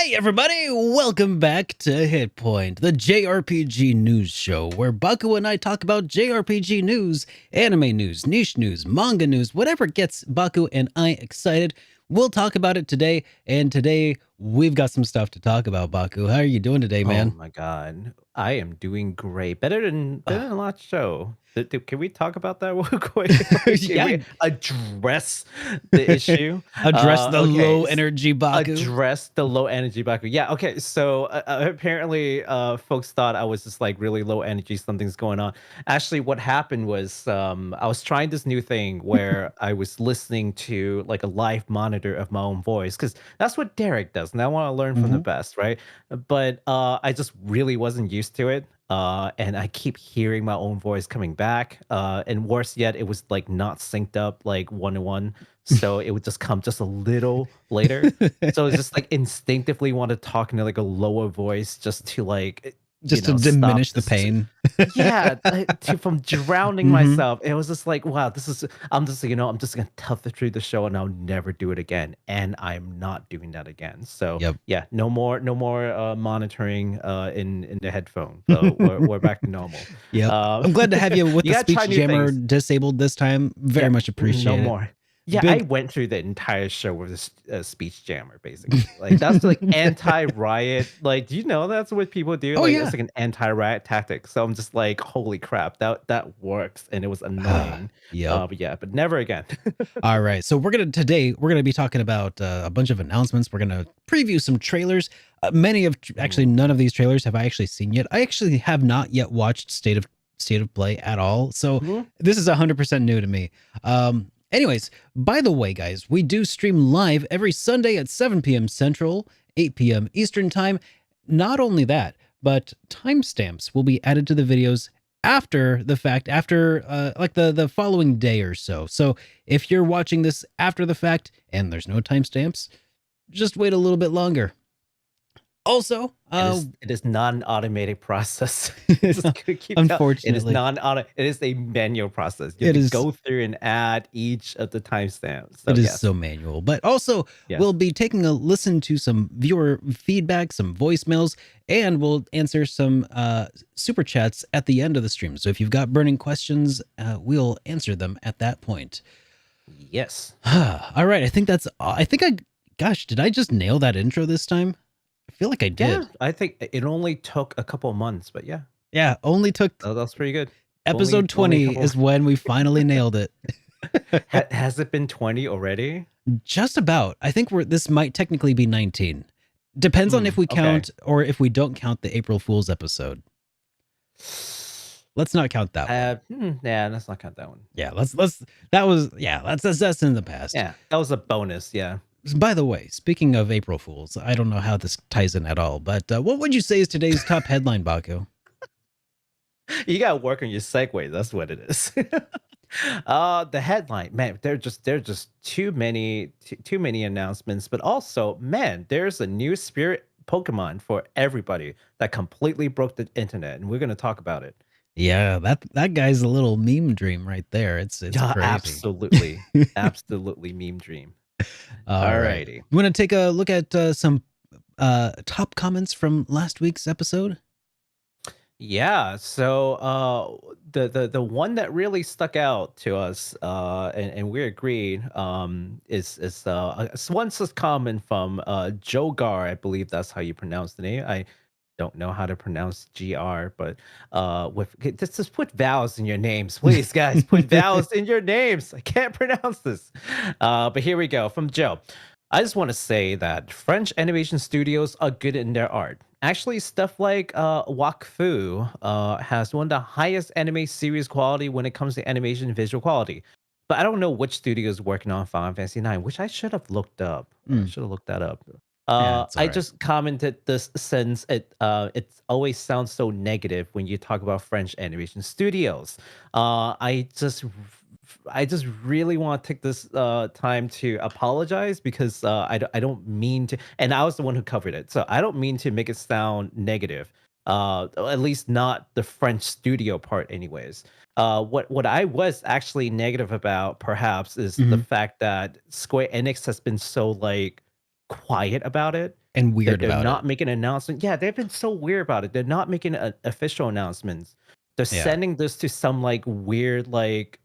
Hey everybody, welcome back to HitPoint, the JRPG news show where Baku and I talk about JRPG news, anime news, niche news, manga news, whatever gets Baku and I excited. We'll talk about it today, and today we've got some stuff to talk about, Baku. How are you doing today, Oh man? my god, I am doing great. Better than the last show. Can we talk about that real quick? Like, can Yeah, we address the issue? address the Okay. low energy Baku. Address the low energy Baku. Yeah, okay. So apparently, folks thought I was just like really low energy. Something's going on. Actually, what happened was I was trying this new thing where I was listening to like a live monitor of my own voice because that's what Derek does, and I want to learn from the Mhm. best, right? But I just really wasn't used to it. And I keep hearing my own voice coming back. And worse yet, it was like not synced up like 1 to 1. So it would just come just a little later. So it's just like instinctively want to talk in like a lower voice just to like, Just to stop diminish the this. pain. Yeah, to from drowning Mhm. myself. It was just like, wow, this is I'm just gonna tough it through the show and I'll never do it again. And I'm not doing that again. So Yep. yeah, no more monitoring in the headphone. So we're back to normal. Yep. Uh, I'm glad to have you with you the gotta try speech new jammer things. disabled this time. Very Yeah, much no appreciate it. more. Yeah, I Big went through the entire show with a speech jammer, basically. Like that's like anti-riot. Like, do you know that's what people do? Oh Like, it's yeah. like an anti-riot tactic. So I'm just like, holy crap, that works, and it was annoying. Yep. But yeah, but never again. All right. So we're gonna be talking about a bunch of announcements. We're gonna preview some trailers. Many of actually Ooh. none of these trailers have I actually seen yet. I actually have not yet watched State of Play at all. So Mhm. this is 100% new to me. Anyways, by the way, guys, we do stream live every Sunday at 7 p.m. Central, 8 p.m. Eastern Time. Not only that, but timestamps will be added to the videos after the fact, after like the following day or so. So if you're watching this after the fact and there's no timestamps, just wait a little bit longer. Also, It is not an automated process. Just gonna keep telling it is unfortunately, non-auto. It is a manual process. You have it to is go through and add each of the timestamps. So it is yes, so manual. But also, we'll yes. be taking a listen to some viewer feedback, some voicemails, and we'll answer some super chats at the end of the stream. So if you've got burning questions, we'll answer them at that point. Yes. All right, I think I gosh, did I just nail that intro this time? I feel like I Yeah, did. I think it only took a couple of months, but yeah, Yeah, only took that's pretty good. Only episode only a 20 couple. is when we finally nailed it. Has it been 20 already? Just about. I think this might technically be 19. Depends on if we Okay. count or if we don't count the April Fool's episode. Let's not count that one. Yeah, let's not count that one. Yeah, let's that was yeah, that's in the past. Yeah, that was a bonus. Yeah, By the way, speaking of April Fools, I don't know how this ties in at all, but what would you say is today's top headline, Baku? you gotta work on your segue. That's what it is. The headline, man. There are just too many announcements, but also, man, there's a new spirit Pokemon for everybody that completely broke the internet, and we're gonna talk about it. Yeah, that guy's a little meme dream right there. It's Yeah, crazy. absolutely, absolutely meme dream. All right. Alrighty. You want to take a look at some top comments from last week's episode? Yeah, so the one that really stuck out to us and we agreed is one says comment from Jogar, I believe that's how you pronounce the name. I don't know how to pronounce GR, but with okay, just put vowels in your names, please, guys. Put vowels in your names. I can't pronounce this. But here we go from Joe. I just want to say that French animation studios are good in their art. Actually, stuff like Wakfu has one of the highest anime series quality when it comes to animation visual quality. But I don't know which studio is working on Final Fantasy IX, which I should have looked up. I Mm, should have looked that up. yeah, it's all I right. just commented this since it always sounds so negative when you talk about French animation studios. I just really want to take this time to apologize because I don't mean to, and I was the one who covered it, so I don't mean to make it sound negative. At least not the French studio part, anyways. What I was actually negative about, perhaps, is the Mhm. fact that Square Enix has been so like quiet about it. And That weird they're about it. not making an announcement. Yeah, they've been so weird about it. They're not making official announcements. They're Yeah. sending this to some like weird like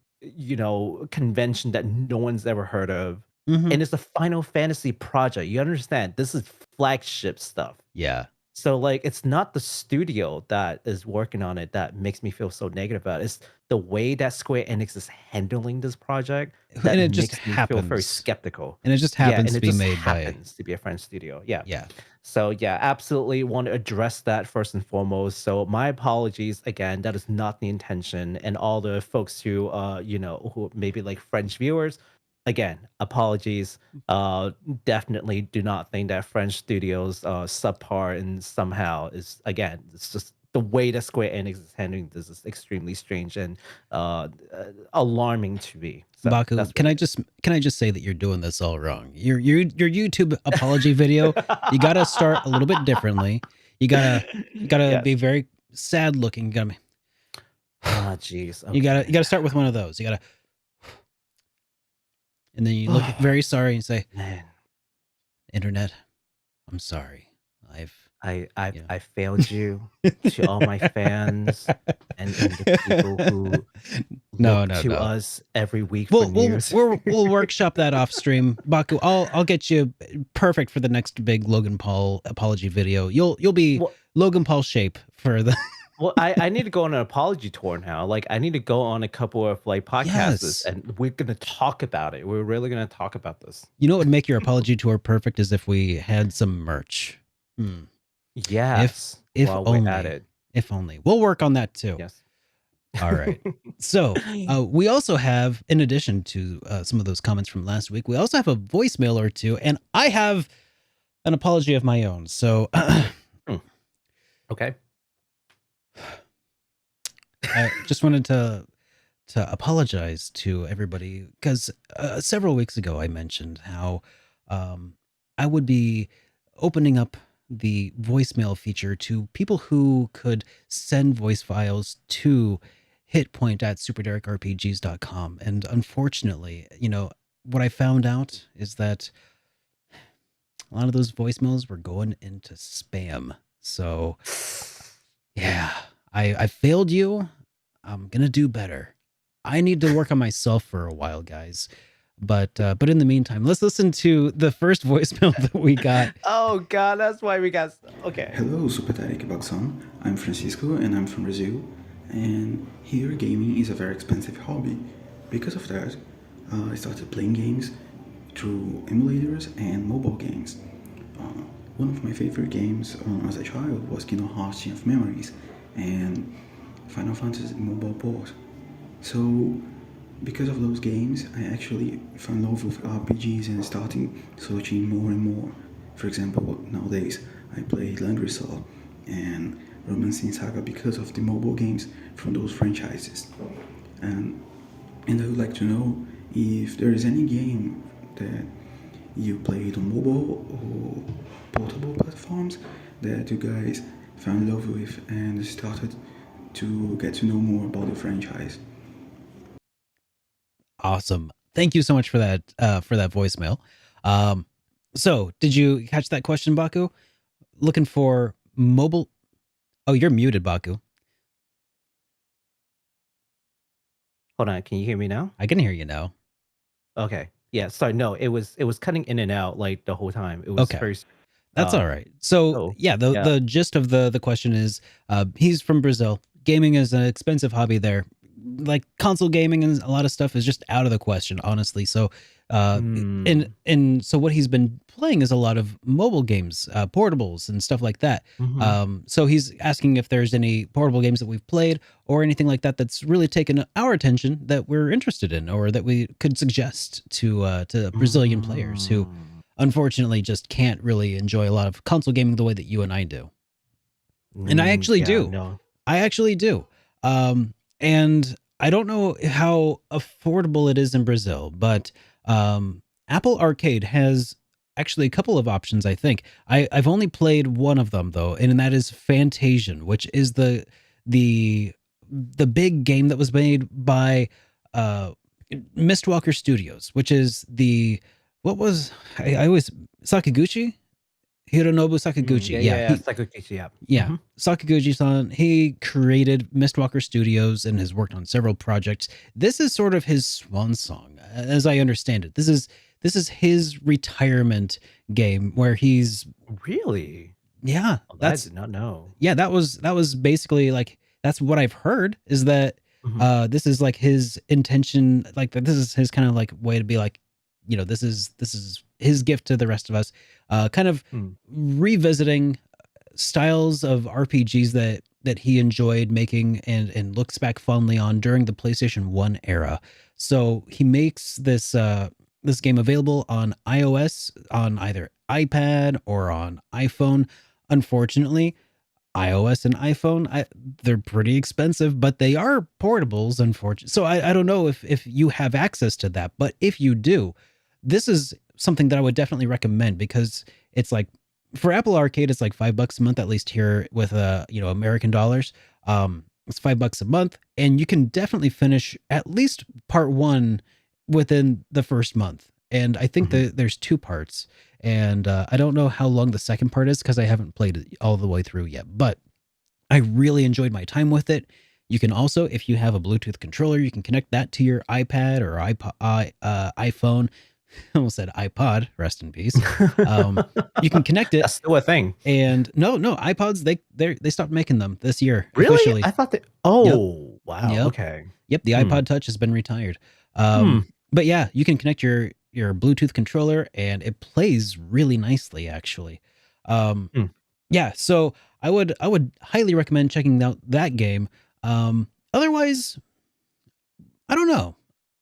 convention that no one's ever heard of, Hmm. and it's a Final Fantasy project. You understand? This is flagship stuff. Yeah. So, like, it's not the studio that is working on it that makes me feel so negative about it. It's the way that Square Enix is handling this project And that it just makes me feel very happens. skeptical. And it just Yeah, happens and to it be just made by, happens to be a French studio. Yeah. yeah. So, yeah, absolutely want to address that first and foremost. So, my apologies again. That is not the intention. And all the folks who, who maybe like French viewers, again, apologies. Uh, Definitely do not think that French studios subpar and somehow is again. It's just the way that Square Enix is handling this is extremely strange and alarming to me. So Baku, that's what it is. can I just say that you're doing this all wrong? Your YouTube apology video, you gotta start a little bit differently. You gotta Yes. be very sad looking. Ah, jeez. You Okay. gotta start with one of those. You gotta, and then you look very sorry and say, Man, "Internet, I'm sorry. I've you know." I failed you to all my fans and the people who No, look no, to no. us every week for news. We'll workshop that off stream, Baku. I'll get you perfect for the next big Logan Paul apology video. You'll be Well, Logan Paul shape for the. I need to go on an apology tour now. Like, I need to go on a couple of like podcasts, Yes. and we're gonna talk about it. We're really gonna talk about this. You know what would make your apology tour perfect is if we had some merch. Hmm. Yes, If while we're at only. it. If only. We'll work on that too. Yes. All right. So we also have, in addition to some of those comments from last week, we also have a voicemail or two, and I have an apology of my own. So Okay. I just wanted to apologize to everybody because several weeks ago I mentioned how I would be opening up the voicemail feature to people who could send voice files to HitPoint at SuperDerekRPGs.com. And unfortunately, what I found out is that a lot of those voicemails were going into spam. So yeah, I failed you. I'm gonna do better. I need to work on myself for a while, guys. But in the meantime, let's listen to the first voicemail that we got. Oh God, that's why we got. Okay. Hello, SuperDerek Boxon. I'm Francisco and I'm from Brazil. And here, gaming is a very expensive hobby. Because of that, I started playing games through emulators and mobile games. One of my favorite games as a child was Kingdom Hearts Chain of Memories and Final Fantasy Mobile Port. So, because of those games, I actually fell in love with RPGs and starting searching more and more. For example, nowadays I play Landrisal and Romancing SaGa because of the mobile games from those franchises. And I would like to know if there is any game that you played on mobile or portable platforms that you guys fell in love with and started to get to know more about the franchise. Awesome. Thank you so much for that voicemail. So did you catch that question, Baku? Looking for mobile. Oh, you're muted, Baku. Hold on. Can you hear me now? I can hear you now. Okay. Yeah. Sorry. No, it was cutting in and out like the whole time. It was Okay. very. That's all right. So Oh, yeah, yeah. the gist of the question is, he's from Brazil. Gaming is an expensive hobby there. Like console gaming and a lot of stuff is just out of the question, honestly. So, and so what he's been playing is a lot of mobile games, portables and stuff like that. So he's asking if there's any portable games that we've played or anything like that that's really taken our attention that we're interested in, or that we could suggest to Brazilian players who unfortunately just can't really enjoy a lot of console gaming the way that you and I do. And I actually do. No. I actually do. And I don't know how affordable it is in Brazil, but Apple Arcade has actually a couple of options, I think. I've only played one of them though, and that is Fantasian, which is the big game that was made by Mistwalker Studios, which is the what was I always Sakaguchi? Hironobu Sakaguchi. Yeah, Yeah, yeah, Sakaguchi, yeah. yeah. Sakaguchi-san, he created Mistwalker Studios and has worked on several projects. This is sort of his swan song, as I understand it. This is his retirement game where he's Really? yeah, Oh, that I that's did not know. yeah, that was basically like that's what I've heard is that Mhm. this is like his intention, like this is his kind of like way to be like, this is his gift to the rest of us. Kind of Mm. revisiting styles of RPGs that he enjoyed making and looks back fondly on during the PlayStation 1 era. So he makes this game available on iOS, on either iPad or on iPhone. Unfortunately, iOS and iPhone, they're pretty expensive, but they are portables, unfortunately. So I don't know if you have access to that, but if you do, this is something that I would definitely recommend because it's like for Apple Arcade, it's like $5 a month, at least here with American dollars. It's $5 a month, and you can definitely finish at least part one within the first month. And I think Mhm. that there's two parts. And I don't know how long the second part is because I haven't played it all the way through yet. But I really enjoyed my time with it. You can also, if you have a Bluetooth controller, you can connect that to your iPad or iPhone. I almost said iPod, rest in peace. You can connect it. That's still a thing. And no, iPods, they stopped making them this year Really? officially. I thought that. Yep. Oh, wow. Yep. Okay. Yep, the iPod Touch has been retired. Hmm. But yeah, you can connect your Bluetooth controller and it plays really nicely actually. Um, Hmm. yeah, so I would highly recommend checking out that game. Otherwise, I don't know.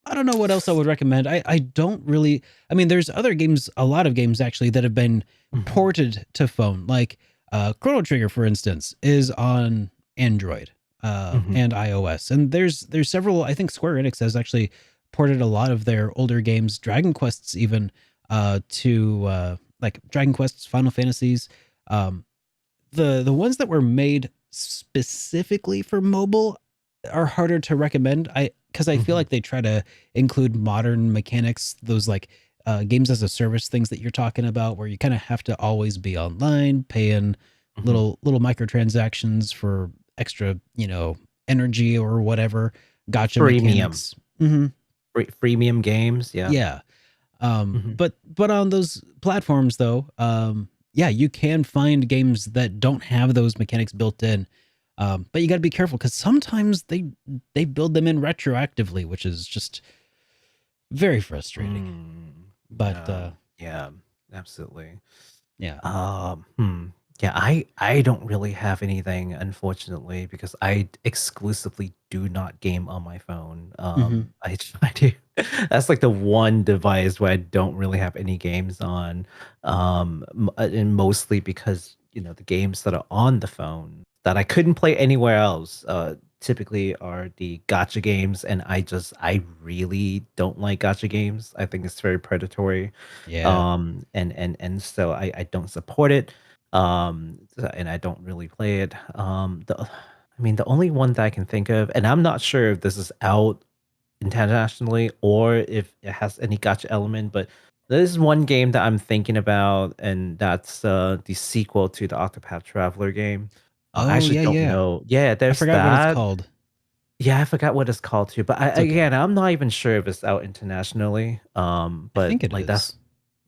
I don't know what else I would recommend. I don't really. I mean, there's other games, a lot of games actually that have been Mhm. ported to phone. Like Chrono Trigger, for instance, is on Android Mhm. and iOS, and there's several. I think Square Enix has actually ported a lot of their older games, Dragon Quests even, to like Dragon Quests, Final Fantasies. Um, the ones that were made specifically for mobile are harder to recommend. Because I feel Mhm. like they try to include modern mechanics, those like games as a service things that you're talking about, where you kind of have to always be online, paying Mhm. little microtransactions for extra, energy or whatever, gotcha Freemium. mechanics. Hmm. Freemium games. Yeah. Yeah. Mhm. But on those platforms though, yeah, you can find games that don't have those mechanics built in. But you got to be careful because sometimes they build them in retroactively, which is just very frustrating. Mm. But Yeah. Yeah. Absolutely. yeah. Hmm. Yeah, I don't really have anything, unfortunately, because I exclusively do not game on my phone. Hmm. I do. That's like the one device where I don't really have any games on. And mostly because the games that are on the phone that I couldn't play anywhere else, typically are the gotcha games, and I really don't like gotcha games. I think it's very predatory, Yeah. and so I don't support it, and I don't really play it. I mean, the only one that I can think of, and I'm not sure if this is out internationally or if it has any gotcha element, but there's one game that I'm thinking about, and that's the sequel to the Octopath Traveler game. I Oh actually yeah, don't yeah. know. Yeah, I there's forgot what it's that. called. Yeah, I forgot what it's called too, but It's okay. again, I'm not even sure if it's out internationally. I But think it like is.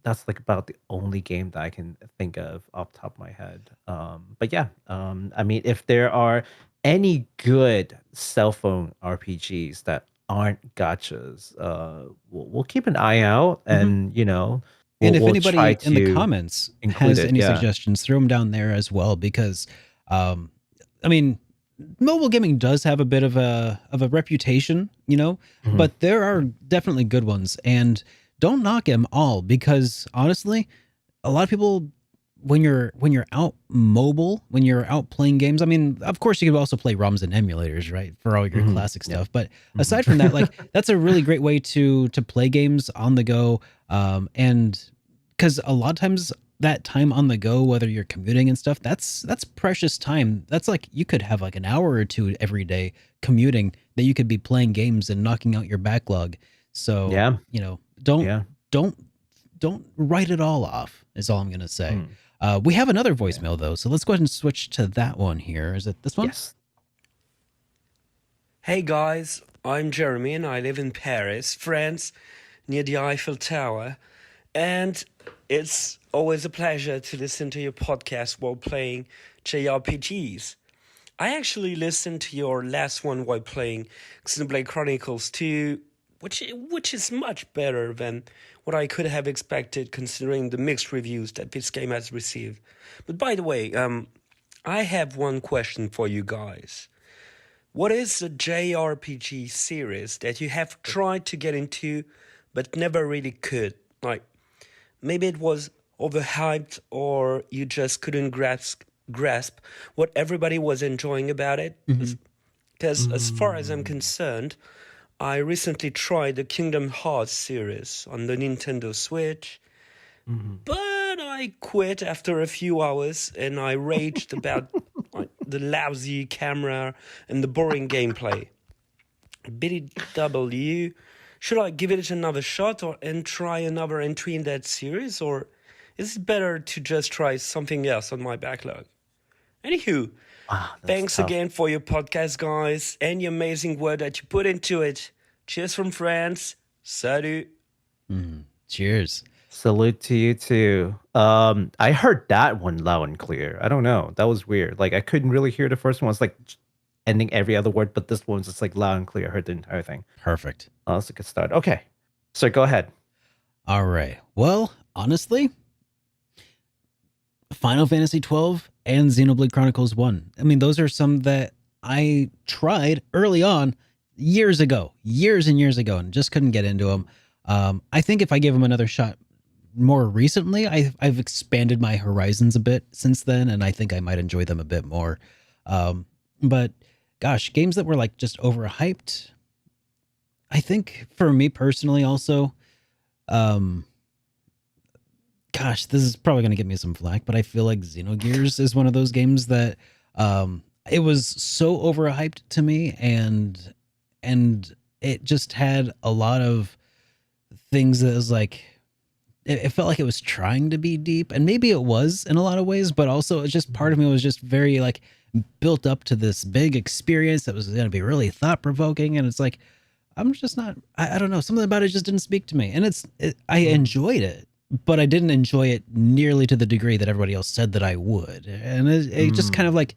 that's like about the only game that I can think of off the top of my head. But yeah, I mean, if there are any good cell phone RPGs that aren't gotchas, we'll keep an eye out, Hmm. and And if we'll try anybody in the to comments include has it. any Yeah. suggestions, throw them down there as well because um I mean, mobile gaming does have a bit of a reputation, Mhm. but there are definitely good ones and don't knock them all because honestly, a lot of people when you're out mobile, when you're out playing games, I mean, of course you can also play ROMs and emulators, right? For all your Mhm. classic Yep. stuff. But Mhm. aside from that, like that's a really great way to play games on the go. And because a lot of times that time on the go, whether you're commuting and stuff, that's precious time. That's like you could have like an hour or two every day commuting that you could be playing games and knocking out your backlog. So, Yeah. don't Yeah. don't don't write it all off, is all I'm going to say. Hmm. We have another voicemail, though, so let's go ahead and switch to that one here. Is it this one? Yes. Hey guys, I'm Jeremy and I live in Paris, France, near the Eiffel Tower. And it's always a pleasure to listen to your podcast while playing JRPGs. I actually listened to your last one while playing Xenoblade Chronicles 2, which is much better than what I could have expected considering the mixed reviews that this game has received. But by the way, I have one question for you guys. What is a JRPG series that you have tried to get into but never really could? Like, maybe it was overhyped or you just couldn't grasp what everybody was enjoying about it? Because as far as I'm concerned, I recently tried the Kingdom Hearts series on the Nintendo Switch, but I quit after a few hours and I raged about the lousy camera and the boring gameplay. BDW, should I give it another shot and try another entry in that series, or is it better to just try something else on my backlog? Anywho, thanks tough. again for your podcast, guys, and the amazing work that you put into it. Cheers from France. Salut. Cheers. Salute to you too. I heard that one loud and clear. I don't know. That was weird. Like I couldn't really hear the first one. It's like ending every other word, but this one's just like loud and clear. I heard the entire thing. Perfect. Oh, that's a good start. Okay. So go ahead. All right. Well, honestly, Final Fantasy 12 and Xenoblade Chronicles 1. I mean, those are some that I tried early on years and years ago, and just couldn't get into them. I think if I gave them another shot more recently, I've expanded my horizons a bit since then, and I think I might enjoy them a bit more. But gosh, games that were like just overhyped, I think for me personally also, gosh, this is probably going to get me some flack, but I feel like Xenogears is one of those games that it was so overhyped to me, and it just had a lot of things that was like, it felt like it was trying to be deep, and maybe it was in a lot of ways, but also it's just part of me was just very like built up to this big experience that was going to be really thought provoking, and it's like I'm just not. I don't know. Something about it just didn't speak to me, and I enjoyed it, but I didn't enjoy it nearly to the degree that everybody else said that I would, and it just kind of like,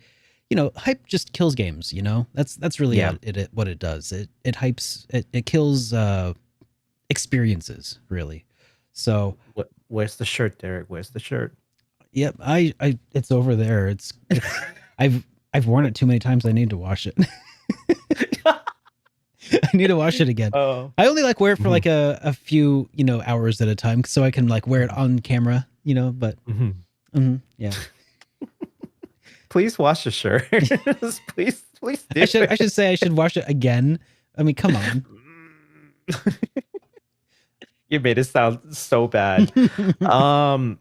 hype just kills games. That's really what it does. It hypes. It kills experiences really. So where's the shirt, Derek? Where's the shirt? Yep, I it's over there. It's I've worn it too many times. I need to wash it. I need to wash it again. Oh. I only wear it for like a few hours at a time, so I can wear it on camera. But yeah. Please wash the shirt. please. Do I should say I should wash it again. I mean, come on. You made it sound so bad. I know.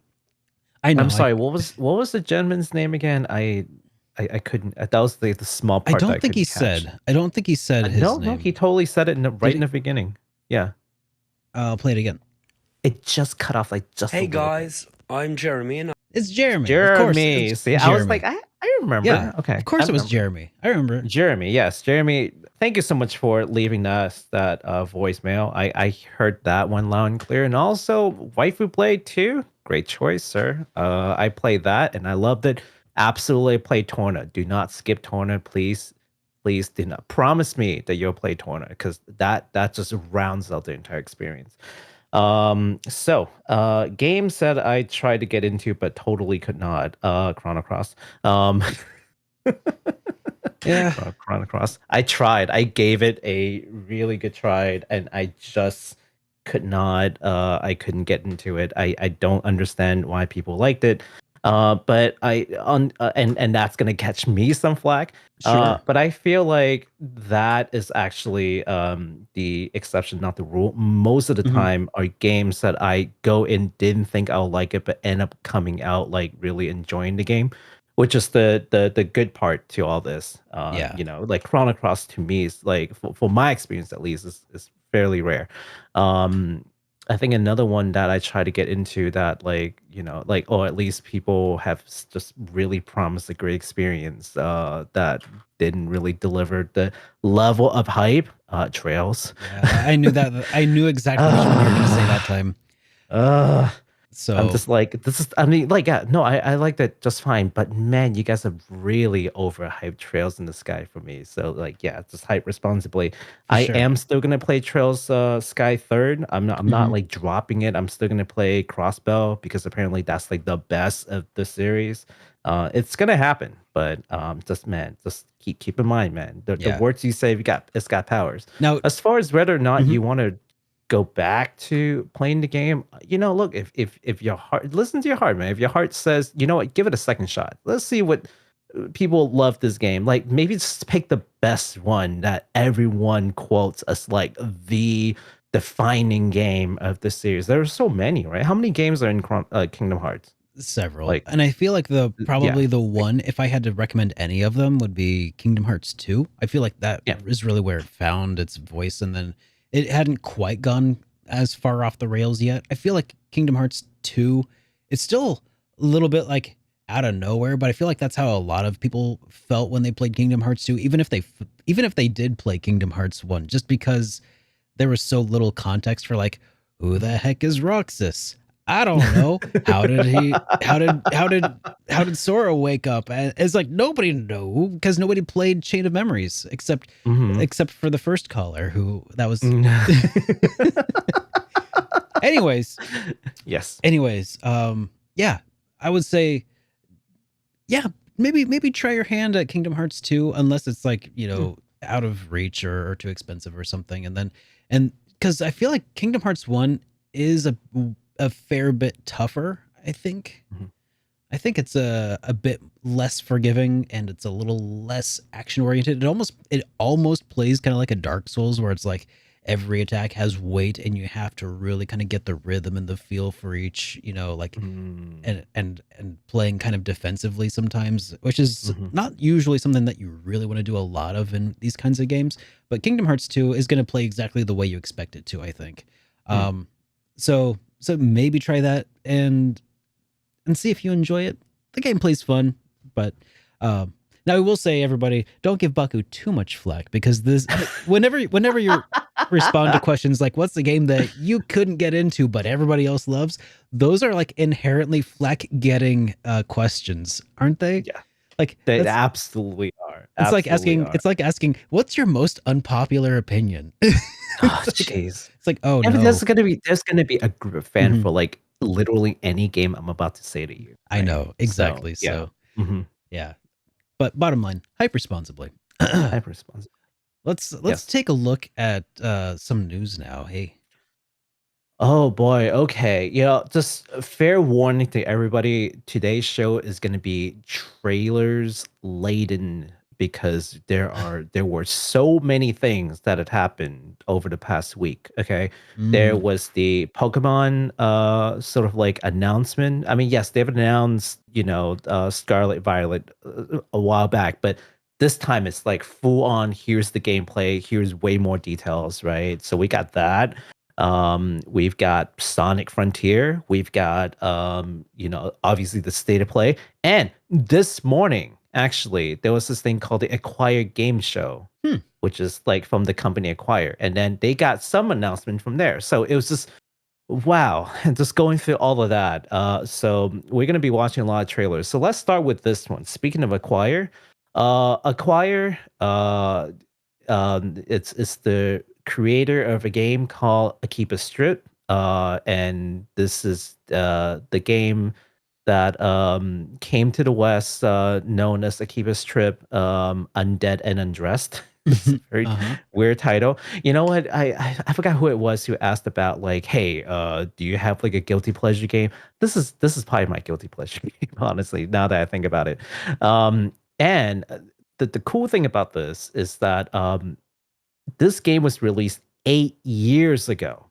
I'm sorry. What was the gentleman's name again? I couldn't. That was the small part. I don't think he said. I don't think he said his name. No, he totally said it right in the beginning. Yeah. I'll play it again. It just cut off just. Hey guys, I'm Jeremy, and it's Jeremy. Jeremy. Of course, See, I was like, I remember. Yeah. Okay. Of course, it was Jeremy. I remember. Jeremy. Yes, Jeremy. Thank you so much for leaving us that voicemail. I heard that one loud and clear, and also Waifu Blade 2. Great choice, sir. I played that and I loved it. Absolutely play Torna. Do not skip Torna, please. Please do not promise me that you'll play Torna, because that just rounds out the entire experience. So games that I tried to get into but totally could not. Chrono Cross. Yeah. Chrono Cross. I tried. I gave it a really good try, and I just could not. I couldn't get into it. I don't understand why people liked it. But and that's gonna catch me some flack. Sure. But I feel like that is actually the exception, not the rule. Most of the time are games that I go in, didn't think I'll like it, but end up coming out really enjoying the game, which is the good part to all this. Like Chrono Cross to me is for my experience at least is fairly rare. I think another one that I try to get into that, like, or at least people have just really promised a great experience, that didn't really deliver the level of hype. Trails. Yeah, I knew that. I knew exactly which one you were going to say that time. Uh, I'm So just like, this is, I mean, like, yeah, no, I like that just fine, but man, you guys have really overhyped Trails in the Sky for me. So, like, yeah, just hype responsibly. for I sure. am still gonna play Trails Sky third. I'm not like dropping it. I'm still gonna play Crossbow because apparently that's like the best of the series. It's gonna happen, but just man, just keep in mind, man. The Yeah. words you say, it's got powers. Now, As far as whether or not Mhm. you want to go back to playing the game, look, if your heart, listen to your heart, man. If your heart says, you know what, give it a second shot. Let's see what people love this game. Like, maybe just pick the best one that everyone quotes as like the defining game of the series. There are so many, right? How many games are in Kingdom Hearts? several, Like, and I feel like yeah, probably the one, if I had to recommend any of them, would be Kingdom Hearts 2. I feel like that yeah. is really where it found its voice, and then it hadn't quite gone as far off the rails yet. I feel like Kingdom Hearts 2, it's still a little bit like out of nowhere, but I feel like that's how a lot of people felt when they played Kingdom Hearts 2, even if they did play Kingdom Hearts 1, just because there was so little context for like, who the heck is Roxas? I don't know. How did Sora wake up? And it's like nobody knew because nobody played Chain of Memories except Mhm. for the first caller who that was. Mm. anyways, Yes. yeah, I would say, yeah, maybe try your hand at Kingdom Hearts 2, unless it's like, out of reach or too expensive or something. And because I feel like Kingdom Hearts 1 is a fair bit tougher, I think. Mhm. I think it's a bit less forgiving and it's a little less action oriented. It almost plays kind of like a Dark Souls, where it's like every attack has weight and you have to really kind of get the rhythm and the feel for each, like Mm. and playing kind of defensively sometimes, which is Mhm. not usually something that you really want to do a lot of in these kinds of games. But Kingdom Hearts 2 is going to play exactly the way you expect it to, I think. Mm. So maybe try that and see if you enjoy it. The gameplay's fun, but now I will say, everybody, don't give Baku too much flack, because this whenever you respond to questions like what's the game that you couldn't get into but everybody else loves, those are like inherently flack getting questions, aren't they? Yeah. Like They that's, absolutely are. it's like Absolutely asking what's your most unpopular opinion? Oh, jeez. It's like, oh And no. there's gonna be a group of fan Mhm. for like literally any game I'm about to say to you. I Right? know, exactly. So, yeah. So Mhm. yeah. But bottom line, hype responsibly. Hyper responsive. Let's Yes. take a look at some news now. Hey. Oh boy. Okay. Just a fair warning to everybody. Today's show is going to be trailers laden because there were so many things that had happened over the past week. Okay. There Mm. was the Pokemon sort of like announcement. I mean, yes, they've announced, Scarlet Violet a while back, but this time it's like full on, here's the gameplay, here's way more details, right? So we got that. We've got Sonic Frontier. We've got, obviously the state of play. And this morning, actually, there was this thing called the Acquire Game Show, which is like from the company Acquire. And then they got some announcement from there. So it was just, wow, just going through all of that. So we're going to be watching a lot of trailers. So let's start with this one. Speaking of Acquire, Acquire, it's the creator of a game called Akiba Strip, and this is the game that came to the West, known as Akiba Strip, Undead and Undressed. It's a very Uh-huh. weird title. You know what? I forgot who it was who asked about, like, hey, do you have like a guilty pleasure game? This is probably my guilty pleasure game, honestly. Now that I think about it, and the cool thing about this is that this game was released 8 years ago,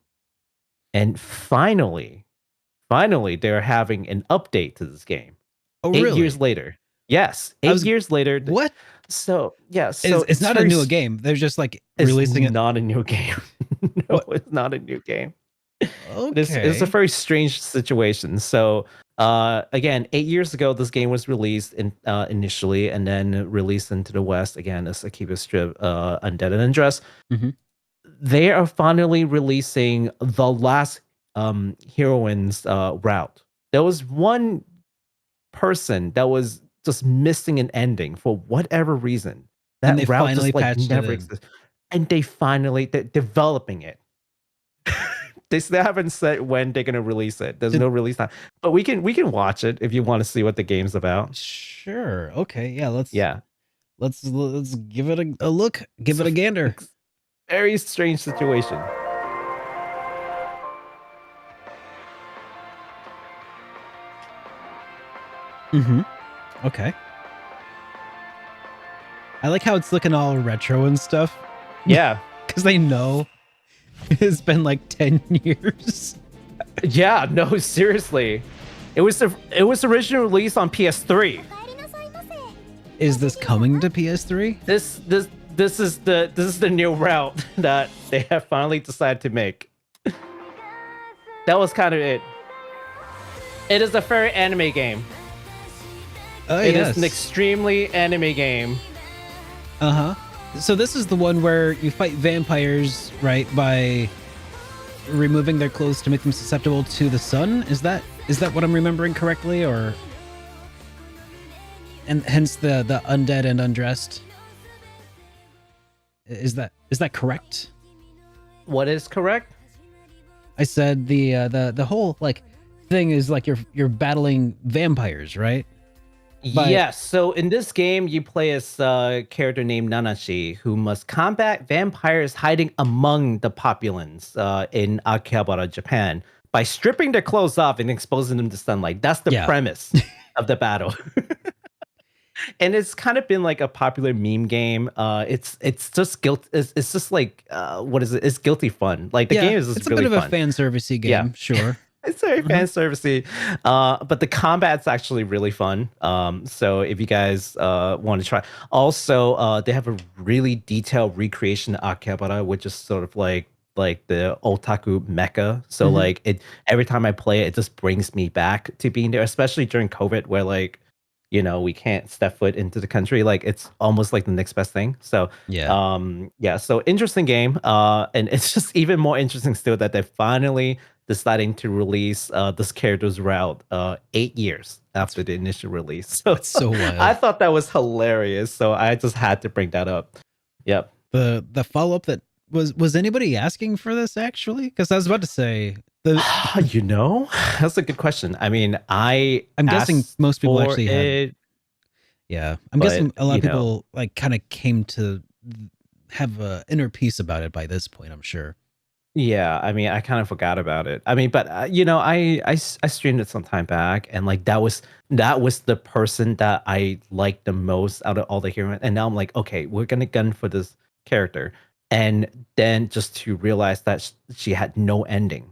and finally, they're having an update to this game. Oh, 8 years really? later, yes, I 8 was years later. What? So yeah, so It's not a new game. They're just like it's releasing it. not a new game. No, What? it's not a new game. It's a Okay. very strange situation. So again, 8 years ago, this game was released initially, and then released into the West again as Akiba Strip, Undead and Undressed. hmm They are finally releasing the last heroine's route. There was one person that was just missing an ending for whatever reason. And That they route finally just like patched it never in. exists. And they're developing it. They still haven't said when they're gonna release it. There's Did- no release time. But we can watch it if you want to see what the game's about. Sure. Okay. Yeah. Let's Yeah. give it a look. Give it a gander. It's a very strange situation. Okay. I like how it's looking all retro and stuff Yeah. because they know it's been like 10 years. Yeah, no, seriously. It was originally released on PS3. Is this coming to PS3? This is the new route that they have finally decided to make. That was kind of it. It is a very anime game. Oh, It yes. is an extremely anime game. So this is the one where you fight vampires, right, by removing their clothes to make them susceptible to the sun? Is that what I'm remembering correctly, or and hence the undead and undressed? Is that correct? What is correct? I said the whole like thing is like you're battling vampires, right? But- Yes. So in this game, you play as a character named Nanashi, who must combat vampires hiding among the populace in Akihabara, Japan, by stripping their clothes off and exposing them to sunlight. That's the Yeah. premise of the battle. And it's kind of been like a popular meme game. It's just guilt. It's just like what is it? It's guilty fun. Like the game is just it's a really bit of fun. a fan servicey game, Yeah. sure. It's very fan servicey, but the combat's actually really fun. So if you guys want to try, also they have a really detailed recreation of Akihabara, which is sort of like the otaku mecca. So like it every time I play it, it just brings me back to being there, especially during COVID, where like we can't step foot into the country. Like it's almost like the next best thing. So Yeah. so interesting game. And it's just even more interesting still that they're finally deciding to release this character's route 8 years after the initial release. So That's so wild. I thought that was hilarious. So I just had to bring that up. Yep. The follow-up that was anybody asking for this actually? Because I was about to say That's a good question. I mean, I'm guessing asked most people for actually have. it. Yeah, I'm But, guessing a lot of you know. people like kind of came to have a inner peace about it by this point. I'm sure. Yeah, I mean, I kind of forgot about it. I mean, but I streamed it some time back, and like that was the person that I liked the most out of all the heroes. And now I'm like, okay, we're gonna gun for this character, and then just to realize that she had no ending.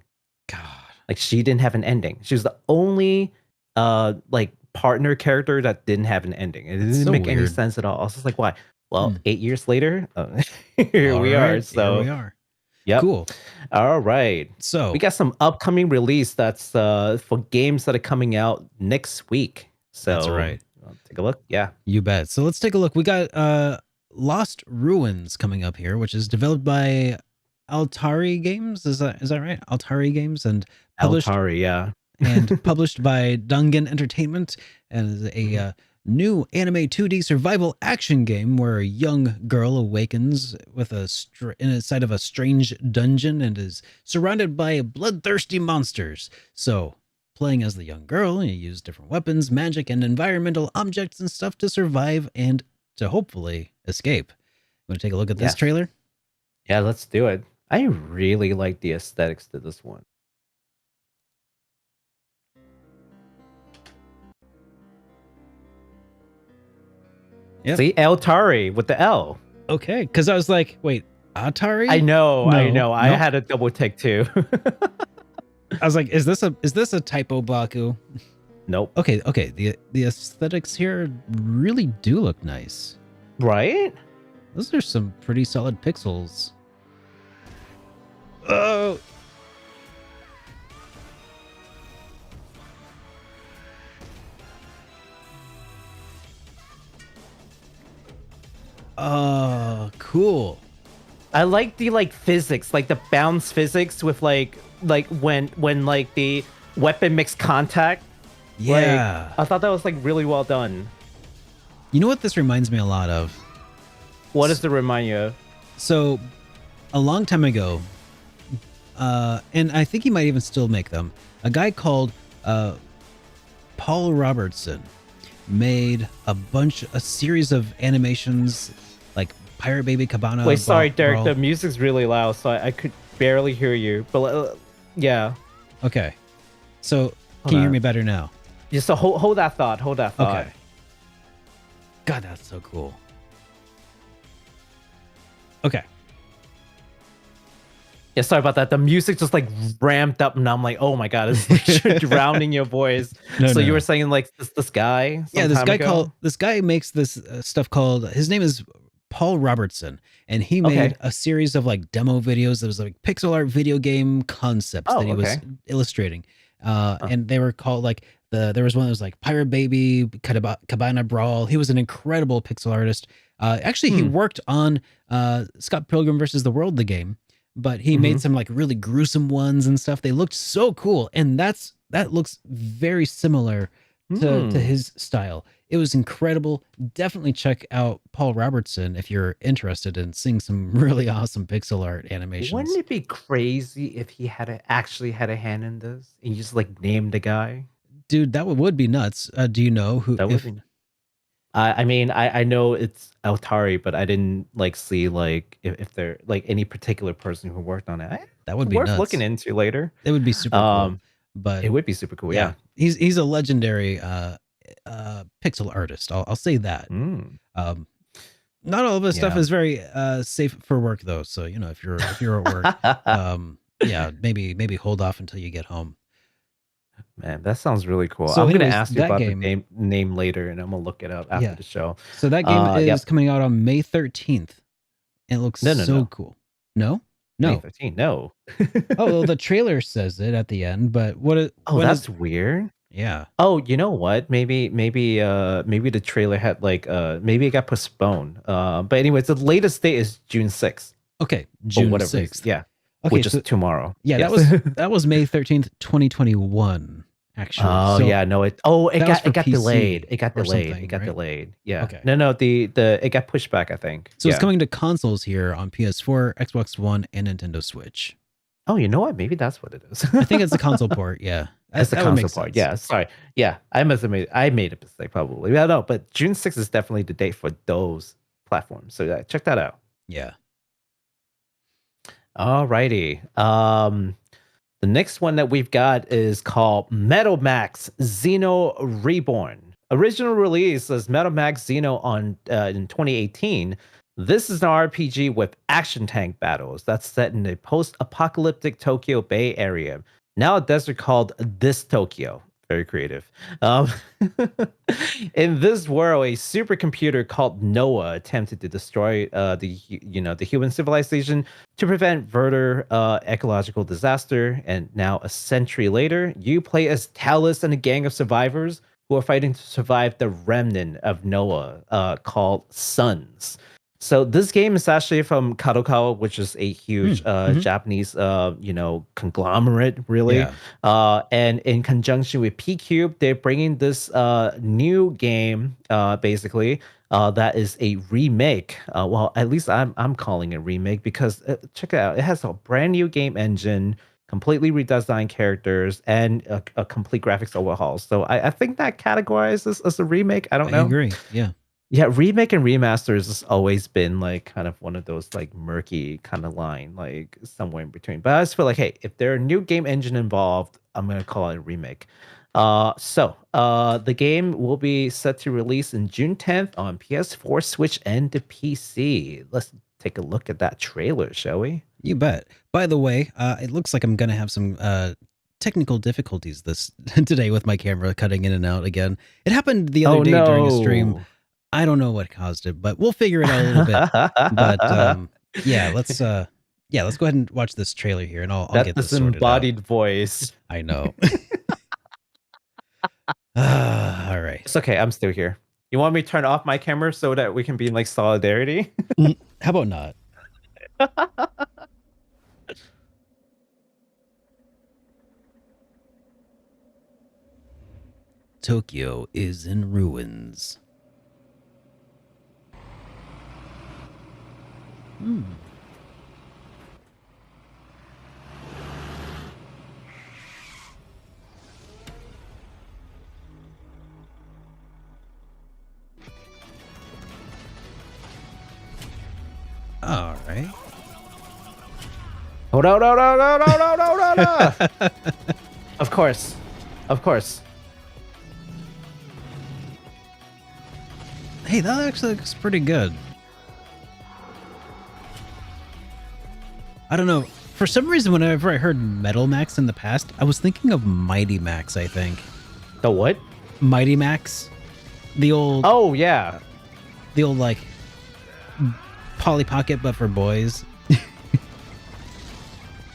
God. Like she didn't have an ending. She was the only like partner character that didn't have an ending. It didn't so make any weird. sense at all. I was just like, why? Well, 8 years later, here we are. Alright, So here we are. yep. Cool. All right. So We got some upcoming release that's for games that are coming out next week. So That's right. Take a look. Yeah. you bet. So let's take a look. We got Lost Ruins coming up here, which is developed by Altari Games. Is that right? Altari Games and published Altari, yeah. and published by Dungan Entertainment, and is a new anime 2D survival action game where a young girl awakens with inside of a strange dungeon and is surrounded by bloodthirsty monsters. So, playing as the young girl, you use different weapons, magic, and environmental objects and stuff to survive and to hopefully escape. Want to take a look at this Yes. trailer? Yeah, let's do it. I really like the aesthetics to this one. Yep. See, Altari with the L. Okay, because I was like, wait, Atari? I know. I No, had a double take too. I was like, is this a typo, Baku? Nope. Okay. The aesthetics here really do look nice. Right? Those are some pretty solid pixels. Oh, Oh, cool. I like the like physics, like the bounce physics with like when like the weapon makes contact. Yeah. Like, I thought that was like really well done. You know what this reminds me a lot of? What does it remind you of? So, a long time ago, and I think he might even still make them, a guy called Paul Robertson made a series of animations like Pirate Baby Cabana. Wait, sorry, Derek, Brawl. the music's really loud, so I could barely hear you. But yeah. Okay. So, Hold can you hear on. me better now? Yeah, so hold that thought. Hold that thought. Okay. God, that's so cool. Okay. Yeah, sorry about that. The music just like ramped up, and I'm like, oh my god, it's like drowning your voice. No, so no. you were saying like this guy? Yeah, some time ago? this guy makes this stuff called, his name is Paul Robertson, and he made Okay. a series of like demo videos that was like pixel art video game concepts Oh, that he was okay. illustrating. And they were called like there was one that was like Pirate Baby Cabana Brawl. He was an incredible pixel artist. Actually, he worked on Scott Pilgrim versus the World, the game, but he made some like really gruesome ones and stuff. They looked so cool, and that looks very similar to his style. It was incredible. Definitely check out Paul Robertson if you're interested in seeing some really awesome pixel art animations. Wouldn't it be crazy if he actually had a hand in this? And you just like named the guy? Dude, that would be nuts. Do you know who? That would be. I mean, I know it's Altari, but I didn't like see like if there like any particular person who worked on it. That would be worth nuts. looking into later. It would be super cool. But it would be super cool. Yeah. He's a legendary pixel artist. I'll say that. Not all of his stuff is very safe for work though. So you know, if you're at work, yeah, maybe hold off until you get home. Man, that sounds really cool. So I'm anyways, going to ask you that about game- the name later, and I'm going to look it up after the show. So that game yep. is coming out on May 13th. And it looks No. cool. No? May 13, no. Oh, well, the trailer says it at the end, but That's weird. Yeah. Oh, you know what? Maybe the trailer had like maybe it got postponed. But anyways, the latest date is June 6th. Okay, June whatever. 6th. Yeah. Okay, Which is tomorrow. Yeah, Yes. that was May 13th, 2021. Actually. Oh So yeah, no, it that was got for delayed. PC It got or delayed. something, It got right? delayed. Yeah. Okay. No, the it got pushed back, I think. So Yeah. it's coming to consoles here on PS4, Xbox One, and Nintendo Switch. Oh, you know what? Maybe that's what it is. I think it's a console port, yeah. That's the That would make console part. sense. Yeah, sorry. Yeah, I made a mistake probably. Yeah, no, but June 6th is definitely the date for those platforms. So check that out. Yeah. Alrighty. The next one that we've got is called Metal Max Xeno Reborn. Original release is Metal Max Xeno in 2018. This is an RPG with action tank battles that's set in a post-apocalyptic Tokyo Bay Area. Now a desert called This Tokyo. Very creative. In this world, a supercomputer called Noah attempted to destroy the human civilization to prevent further ecological disaster. And now, a century later, you play as Talus and a gang of survivors who are fighting to survive the remnant of Noah, called Sons. So this game is actually from Kadokawa, which is a huge Japanese, conglomerate, really. Yeah. And in conjunction with P-Cube, they're bringing this new game, basically, that is a remake. Well, at least I'm calling it remake because check it out. It has a brand new game engine, completely redesigned characters, and a complete graphics overhaul. So I think that categorizes as a remake. I don't know. I agree. Yeah. Yeah, remake and remasters has always been like kind of one of those like murky kind of line, like somewhere in between. But I just feel like, hey, if there's a new game engine involved, I'm gonna call it a remake. So the game will be set to release in June 10th on PS4, Switch, and the PC. Let's take a look at that trailer, shall we? You bet. By the way, it looks like I'm gonna have some technical difficulties today with my camera cutting in and out again. It happened the other day during a stream. I don't know what caused it, but we'll figure it out a little bit. But yeah, let's go ahead and watch this trailer here, and I'll get this sorted embodied out. voice. I know. All right. It's okay. I'm still here. You want me to turn off my camera so that we can be in like solidarity? How about not? Tokyo is in ruins. All right. Hold on, no. Of course. Hey, that actually looks pretty good. I don't know. For some reason, whenever I heard Metal Max in the past, I was thinking of Mighty Max, I think. The what? Mighty Max. The old... Oh, yeah. The old, like, Polly Pocket, but for boys.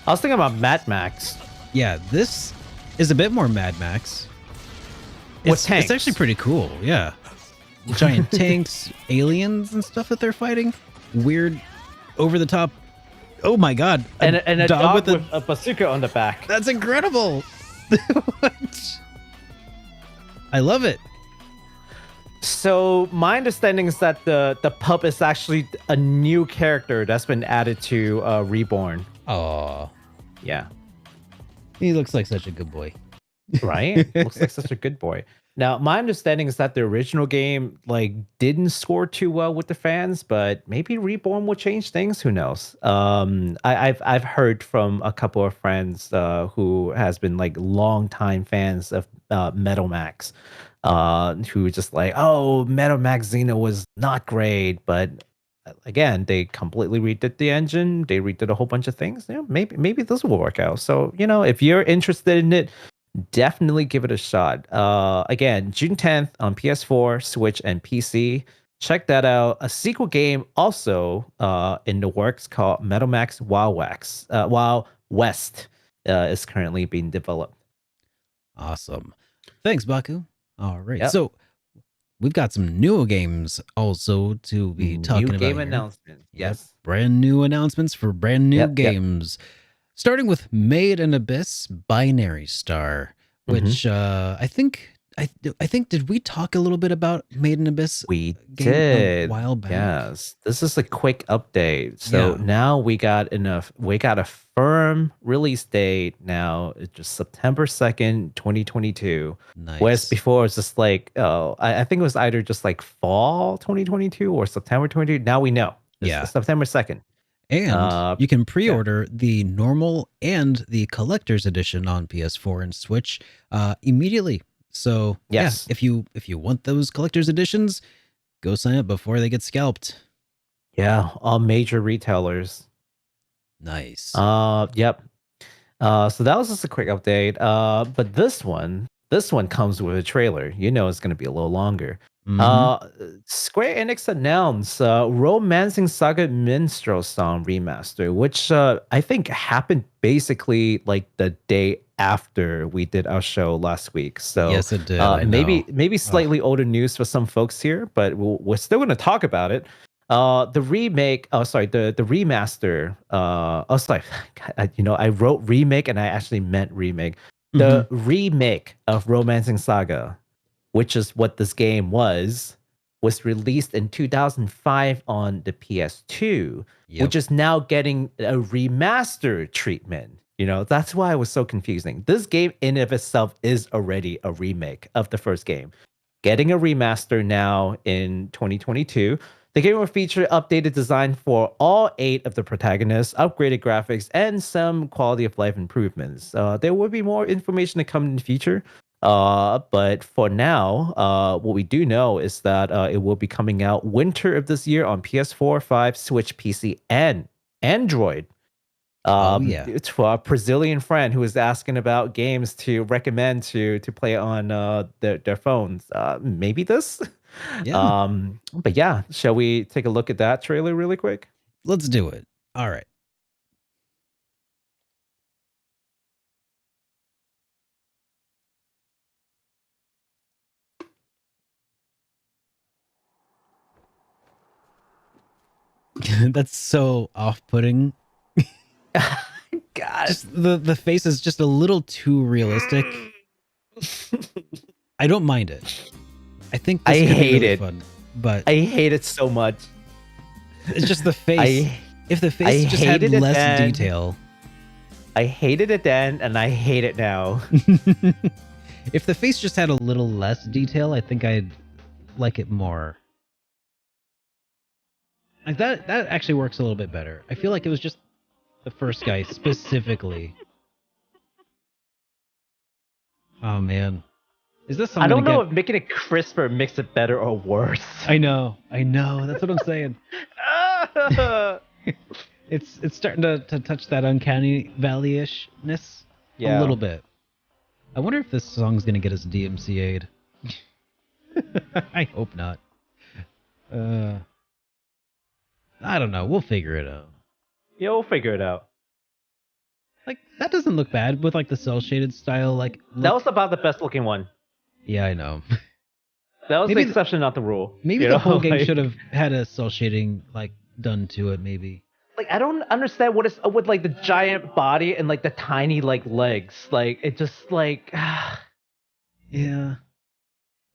I was thinking about Mad Max. Yeah, this is a bit more Mad Max. With tanks. It's actually pretty cool, yeah. Giant tanks, aliens and stuff that they're fighting. Weird, over-the-top... Oh my god. And a dog with a bazooka on the back. That's incredible. What? I love it. So my understanding is that the pup is actually a new character that's been added to Reborn. Oh, Yeah. he looks like such a good boy. Right? Looks like such a good boy. Now, my understanding is that the original game like didn't score too well with the fans, but maybe Reborn will change things. Who knows? I've heard from a couple of friends who has been like longtime fans of Metal Max, who just like, oh, Metal Max Xeno was not great, but again, they completely redid the engine. They redid a whole bunch of things. Yeah, maybe this will work out. So if you're interested in it, definitely give it a shot. Again, June 10th on PS4, Switch, and PC. Check that out. A sequel game also in the works called Metal Max Wild West is currently being developed. Awesome. Thanks, Baku. All right. Yep. So we've got some new games also to be talking New about. game here. announcement. Yep. Yes. Brand new announcements for brand new Yep. games. Starting with Made in Abyss Binary Star, which I think did we talk a little bit about Made in Abyss? We game did. a while back. Yes. This is a quick update. So Yeah. now we got a firm release date now. It's just September 2nd, 2022. Nice. Whereas before it's just like, I think it was either just like fall 2022 or September 22. Now we know. It's September 2nd. And you can pre-order the normal and the collector's edition on PS4 and Switch immediately. So Yes. if you want those collector's editions, go sign up before they get scalped. Yeah, all major retailers. Nice. Yep. So that was just a quick update. But this one comes with a trailer. It's going to be a little longer. Square Enix announced Romancing Saga Minstrel Song Remaster, which I think happened basically like the day after we did our show last week. So yes, it did. I know. maybe slightly older news for some folks here, but we're still going to talk about it. The remake, the remaster. I wrote remake and I actually meant remake. The remake of Romancing Saga, which is what this game was released in 2005 on the PS2, which is now getting a remaster treatment. That's why it was so confusing. This game in and of itself is already a remake of the first game. Getting a remaster now in 2022. The game will feature updated design for all 8 of the protagonists, upgraded graphics, and some quality of life improvements. There will be more information to come in the future. But for now, what we do know is that it will be coming out winter of this year on PS4, 5, Switch, PC, and Android. It's for our Brazilian friend who was asking about games to recommend to play on their phones. Maybe this. Yeah. But yeah, shall we take a look at that trailer really quick? Let's do it. All right. That's so off-putting. God. Just the face is just a little too realistic. I don't mind it. I think this I could be hate really it. fun, but I hate it so much. it's just the face. If the face just had hated it less then. detail. I hated it then, and I hate it now. If the face just had a little less detail, I think I'd like it more. Like that actually works a little bit better. I feel like it was just the first guy specifically. Oh man. Is this I don't know if making it crisper makes it better or worse. I know. That's what I'm saying. It's starting to touch that uncanny valley-ishness a little bit. I wonder if this song's gonna get us DMCA'd. I hope not. I don't know. We'll figure it out. Yeah, we'll figure it out. Like that doesn't look bad with like the cell shaded style. Like that was about the best looking one. Yeah, I know. That was Maybe the exception, not the rule. Maybe the whole game should have had a cell shading like done to it. Maybe. Like I don't understand what is with like the giant body and like the tiny like legs. Like it just like. Yeah.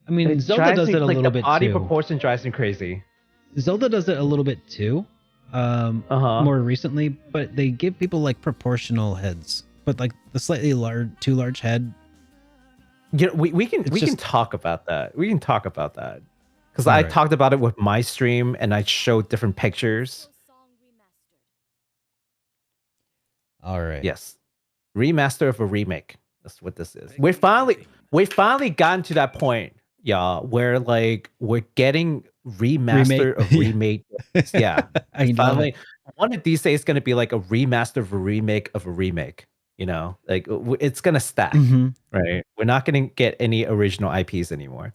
I mean, it Zelda does it a like, little bit too. The body too. proportion drives me crazy. Zelda does it a little bit too. More recently, but they give people like proportional heads, but like the slightly too large head. You know, we can talk about that. We can talk about that because I talked about it with my stream and I showed different pictures. All right. Yes, remaster of a remake. That's what this is. We finally gotten to that point, y'all, where like we're getting remaster of remake. Yeah, I know. Finally, one of these days is going to be like a remaster of a remake of a remake. You know, like it's going to stack, right? We're not going to get any original IPs anymore.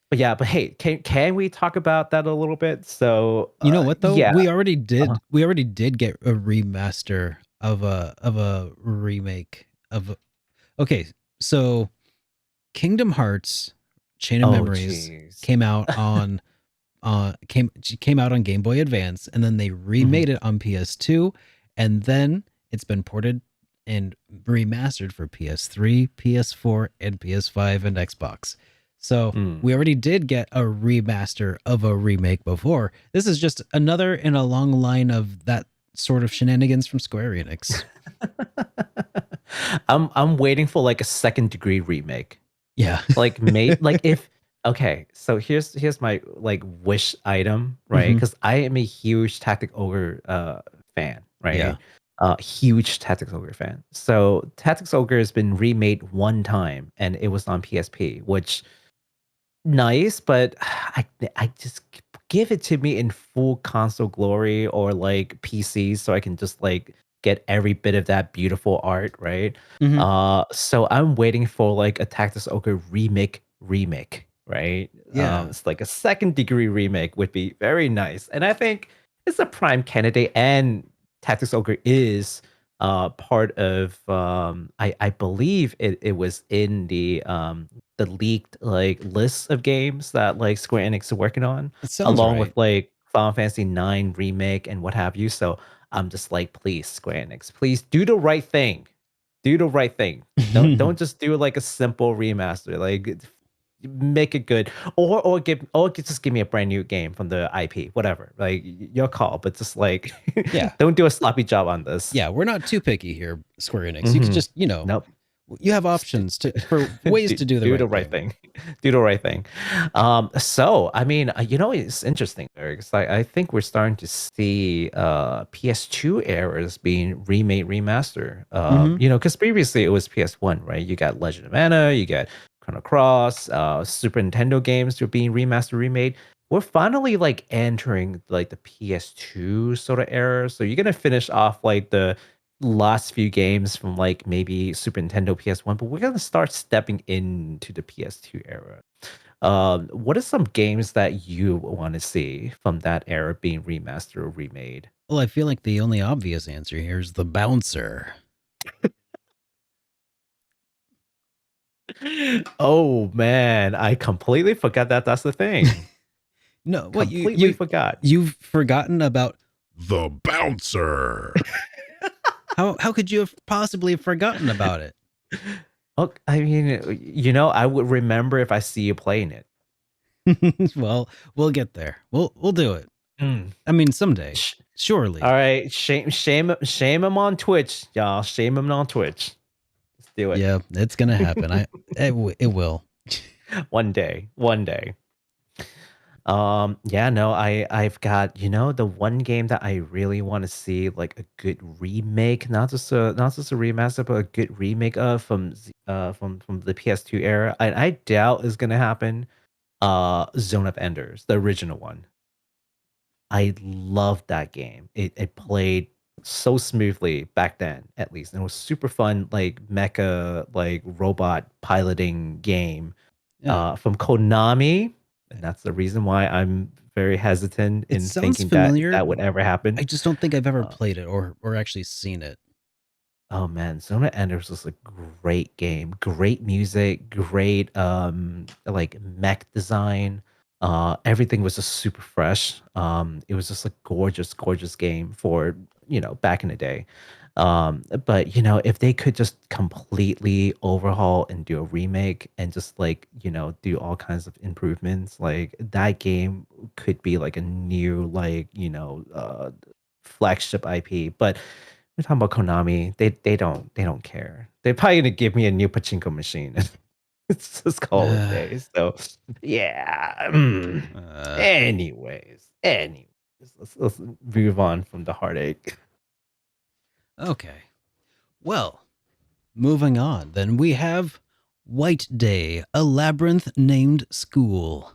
But yeah, but hey, can we talk about that a little bit? So you know what though? Yeah. We already did. We already did get a remaster of a remake of. Okay, so Kingdom Hearts Chain of Memories came out on came out on Game Boy Advance, and then they remade it on PS2, and then it's been ported and remastered for PS3, PS4, and PS5 and Xbox. So we already did get a remaster of a remake before. This is just another in a long line of that sort of shenanigans from Square Enix. I'm waiting for like a second degree remake. Yeah. Like if okay, so here's my like wish item, right? Because I am a huge Tactic Ogre fan, right? Yeah. Huge Tactics Ogre fan. So Tactics Ogre has been remade one time and it was on PSP, which nice, but I just give it to me in full console glory or like PC so I can just like get every bit of that beautiful art, right? So I'm waiting for like a Tactics Ogre remake, right? Yeah. It's like a second degree remake would be very nice. And I think it's a prime candidate, and Tactics Ogre is part of I believe it was in the leaked like list of games that like Square Enix are working on, along with like Final Fantasy IX remake and what have you. So I'm just like, please, Square Enix, please do the right thing. Do the right thing. Don't just do like a simple remaster. Like make it good, or just give me a brand new game from the IP, whatever. Like your call, but just like don't do a sloppy job on this. Yeah, we're not too picky here, Square Enix. You can just you have options for ways to do the right thing. Do the right thing. So I mean, it's interesting, Eric. I think we're starting to see PS2 eras being remade, remaster. Because previously it was PS1, right? You got Legend of Mana, you got Chrono Cross, Super Nintendo games were being remastered, remade. We're finally like entering like the PS2 sort of era. So you're gonna finish off like the last few games from like maybe Super Nintendo, PS1, but we're gonna start stepping into the PS2 era. What are some games that you want to see from that era being remastered or remade? Well, I feel like the only obvious answer here is the Bouncer. Oh man, I completely forgot that that's the thing. No, what Completely forgot. You've forgotten about The bouncer. how could you have possibly forgotten about it? Oh, I mean, you know, I would remember if I see you playing it. Well, we'll get there. We'll do it. Mm. I mean, someday, Sh- surely. All right, shame him on Twitch, y'all. Shame him on Twitch. Let's do it. Yeah, it's gonna happen. It will. One day. Yeah, no, I've got, you know, the one game that I really want to see like a good remake, not just a remaster, but a good remake of from the PS2 era. I doubt is gonna happen. Zone of Enders, the original one. I loved that game. It played so smoothly back then, at least. And it was super fun, like mecha, like robot piloting game Yeah. from Konami. And that's the reason why I'm very hesitant It in sounds thinking familiar. that would ever happen. I just don't think I've ever played it or actually seen it. Oh man, Zone of Enders was a great game. Great music, great like mech design. Everything was just super fresh. It was just a gorgeous, gorgeous game for, you know, back in the day. But you know, if they could just completely overhaul and do a remake and just like, you know, do all kinds of improvements, like that game could be like a new, like, you know, flagship IP. But we're talking about Konami. They don't care. They're probably gonna give me a new pachinko machine. It's just call it days. So yeah. Anyways, let's move on from the heartache. Okay. Well, moving on, then we have White Day, a labyrinth named school.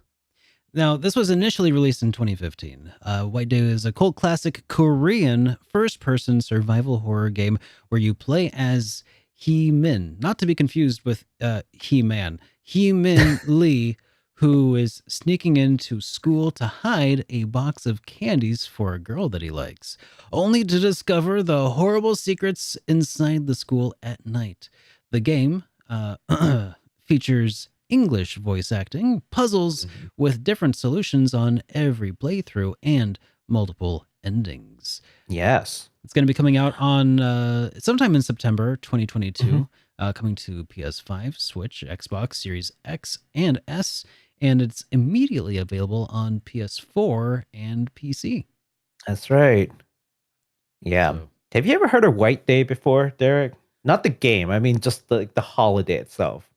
Now, this was initially released in 2015. White Day is a cult classic Korean first-person survival horror game where you play as Hee-min, not to be confused with He-Man. Hee-min Lee, who is sneaking into school to hide a box of candies for a girl that he likes, only to discover the horrible secrets inside the school at night. The game features English voice acting, puzzles with different solutions on every playthrough, and multiple endings. Yes. It's going to be coming out on sometime in September 2022, coming to PS5, Switch, Xbox Series X and S, and it's immediately available on PS4 and PC. That's right. Yeah. So- Have you ever heard of White Day before, Derek? Not the game. I mean, just the holiday itself.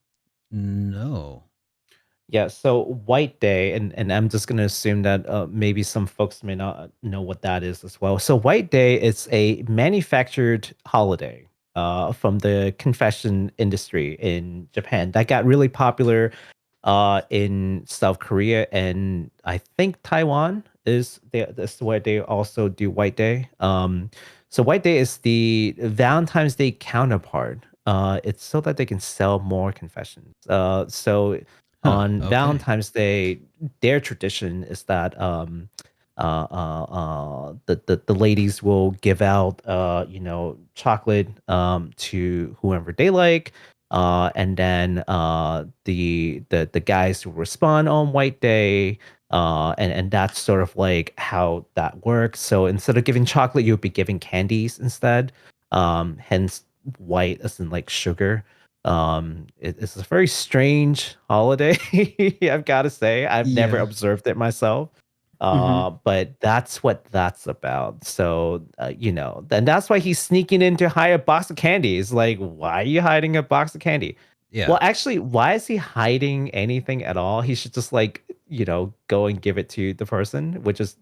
No. Yeah, so White Day, and I'm just going to assume that maybe some folks may not know what that is as well. So White Day is a manufactured holiday from the confession industry in Japan that got really popular in South Korea, and I think Taiwan that's where they also do White Day. So White Day is the Valentine's Day counterpart. It's so that they can sell more confessions. So on okay. Valentine's Day, their tradition is that the ladies will give out you know, chocolate to whoever they like, and then the guys will respond on White Day, and that's sort of like how that works. So instead of giving chocolate, you'll be giving candies instead. Hence white as in like sugar. It's a very strange holiday. I've got to say, I've never Yeah. observed it myself. But that's what that's about. So you know, then that's why he's sneaking in to hide a box of candies. Like, why are you hiding a box of candy? Yeah. Well, actually, why is he hiding anything at all? He should just like, you know, go and give it to the person, which is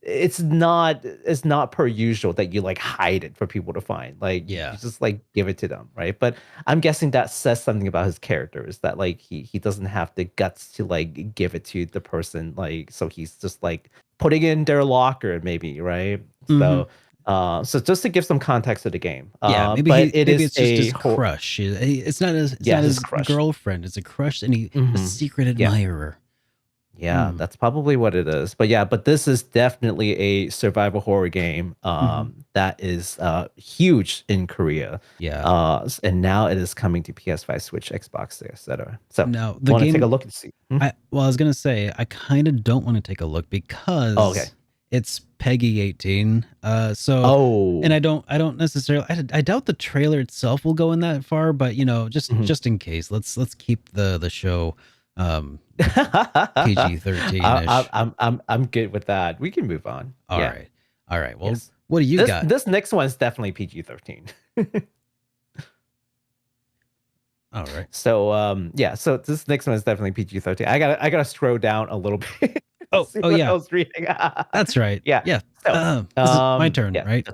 it's not per usual that you like hide it for people to find. Like, Yeah. you just like give it to them, right? But I'm guessing that says something about his character, is that like he doesn't have the guts to like give it to the person, like, so he's just like putting it in their locker maybe, right? So so just to give some context to the game, Yeah, maybe but maybe it's just a his crush. It's not his his crush. girlfriend. It's a crush and a secret Yeah. admirer. Yeah, that's probably what it is. But yeah, but this is definitely a survival horror game that is huge in Korea. Yeah. And now it is coming to PS5, Switch, Xbox, etc. So Now the want to game. take a look and see. I was gonna say I kind of don't want to take a look because Oh, okay. it's Peggy 18. So Oh, and I don't necessarily. I doubt the trailer itself will go in that far, but you know, just in case, let's keep the show PG-13ish. I'm good with that. We can move on. All Yeah. right, all right. Well, Yes. what do you got? This next one's definitely PG-13. All right. So yeah, so this next one is definitely PG-13. I gotta scroll down a little bit. Oh, See what yeah. I was reading. That's right. Yeah. Yeah. So, This is my turn, yeah. right?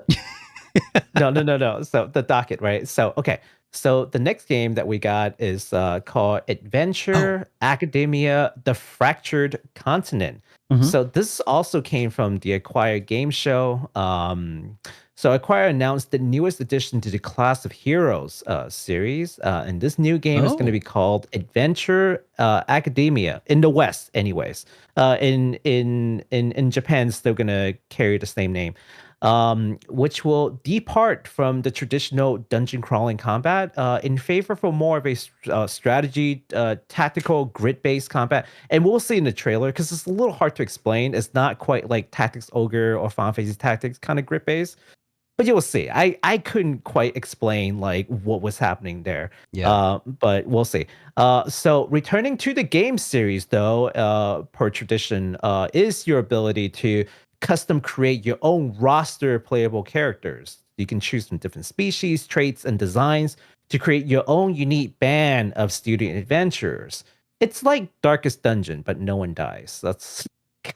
No. So the docket, right? So okay. So the next game that we got is called Adventure Academia: The Fractured Continent. Mhm. So this also came from the Acquire Game Show. So Acquire announced the newest addition to the Class of Heroes series, and this new game is going to be called Adventure Academia in the West, anyways. In Japan, it's still going to carry the same name. Which will depart from the traditional dungeon crawling combat in favor for more of a strategy, tactical, grid-based combat. And we'll see in the trailer because it's a little hard to explain. It's not quite like Tactics Ogre or Final Fantasy Tactics kind of grid-based. But you'll see. I couldn't quite explain like what was happening there. Yeah. But we'll see. So returning to the game series, though, per tradition, is your ability to custom create your own roster of playable characters. You can choose from different species, traits, and designs to create your own unique band of student adventurers. It's like Darkest Dungeon, but no one dies. That's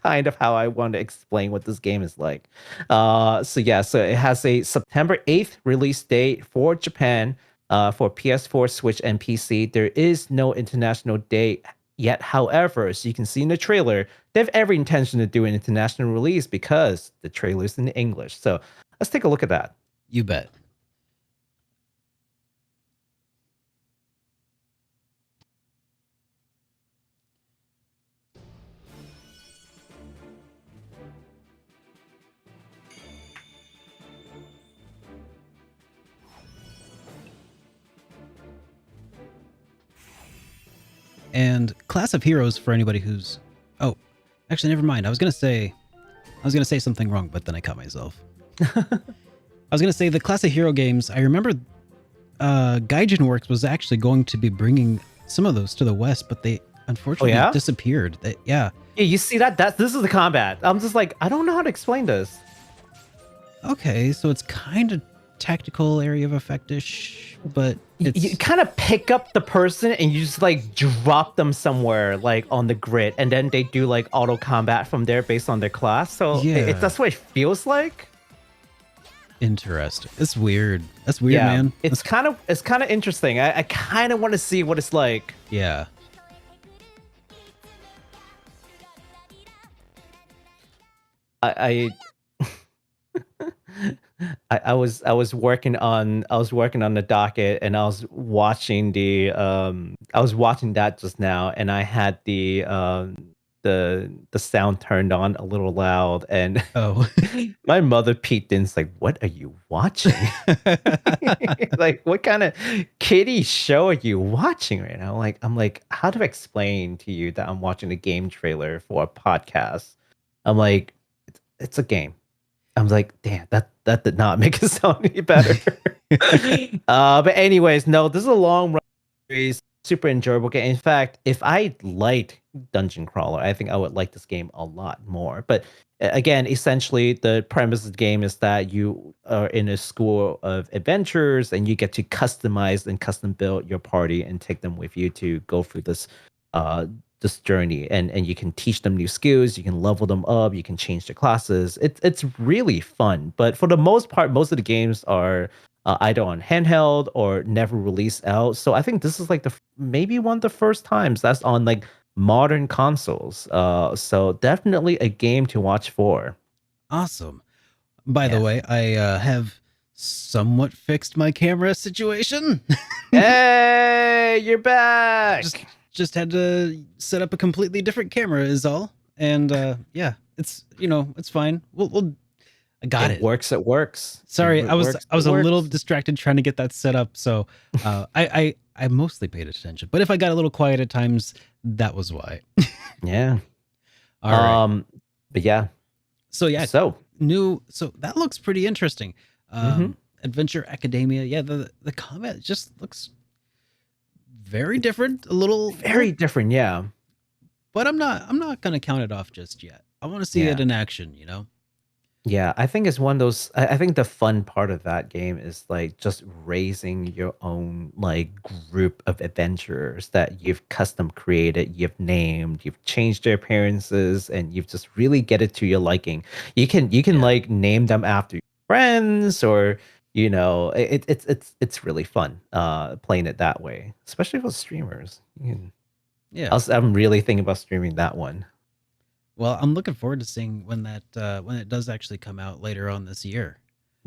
kind of how I want to explain what this game is like. So it has a September 8th release date for Japan, for PS4, Switch, and PC. There is no international date yet. However, as you can see in the trailer, they have every intention to do an international release because the trailer's in English. So let's take a look at that. You bet. And Class of Heroes, for anybody who's actually never mind. I was gonna say something wrong, but then I caught myself. I was gonna say the Class of Hero games. I remember Gaijin Works was actually going to be bringing some of those to the West, but they unfortunately disappeared. Yeah, you see that? This is the combat. I'm just like, I don't know how to explain this. Okay, so it's kind of tactical area of effect-ish, but you kind of pick up the person and you just like drop them somewhere like on the grid, and then they do like auto combat from there based on their class. So that's what it feels like. Interesting. It's weird. That's weird, man. It's kind of interesting. I kind of want to see what it's like. Yeah. I was working on the docket, and I was watching that just now, and I had the sound turned on a little loud, and my mother peeked in. It's like, what are you watching? Like, what kind of kiddie show are you watching right now? Like, I'm like, how do I explain to you that I'm watching a game trailer for a podcast? I'm like, it's a game. I'm like, damn, that did not make it sound any better. But anyways, no, this is a long run series, super enjoyable game. In fact, if I liked Dungeon Crawler, I think I would like this game a lot more. But again, essentially, the premise of the game is that you are in a school of adventurers, and you get to customize and custom build your party and take them with you to go through this journey, and you can teach them new skills, you can level them up, you can change their classes. It's really fun, but for the most part, most of the games are either on handheld or never released out. So I think this is like maybe one of the first times that's on like modern consoles. So definitely a game to watch for. Awesome. By the way, I have somewhat fixed my camera situation. Hey, you're back. just had to set up a completely different camera is all. And yeah, it's it's fine. I got it. It works. Sorry, It I was works, a it little works. distracted trying to get that set up. So I mostly paid attention. But if I got a little quiet at times, that was why. Yeah. All right. But yeah. So yeah, So so that looks pretty interesting. Adventure Academia. Yeah, the combat just looks very different, a little very different. Yeah. but I'm not gonna count it off just yet. I want to see it in action, Yeah, I think it's one of those. I think the fun part of that game is like just raising your own like group of adventurers that you've custom created, you've named, you've changed their appearances, and you've just really get it to your liking. You can like name them after your friends, or it's really fun playing it that way, especially for streamers. Yeah. I'm really thinking about streaming that one. Well, I'm looking forward to seeing when it does actually come out later on this year.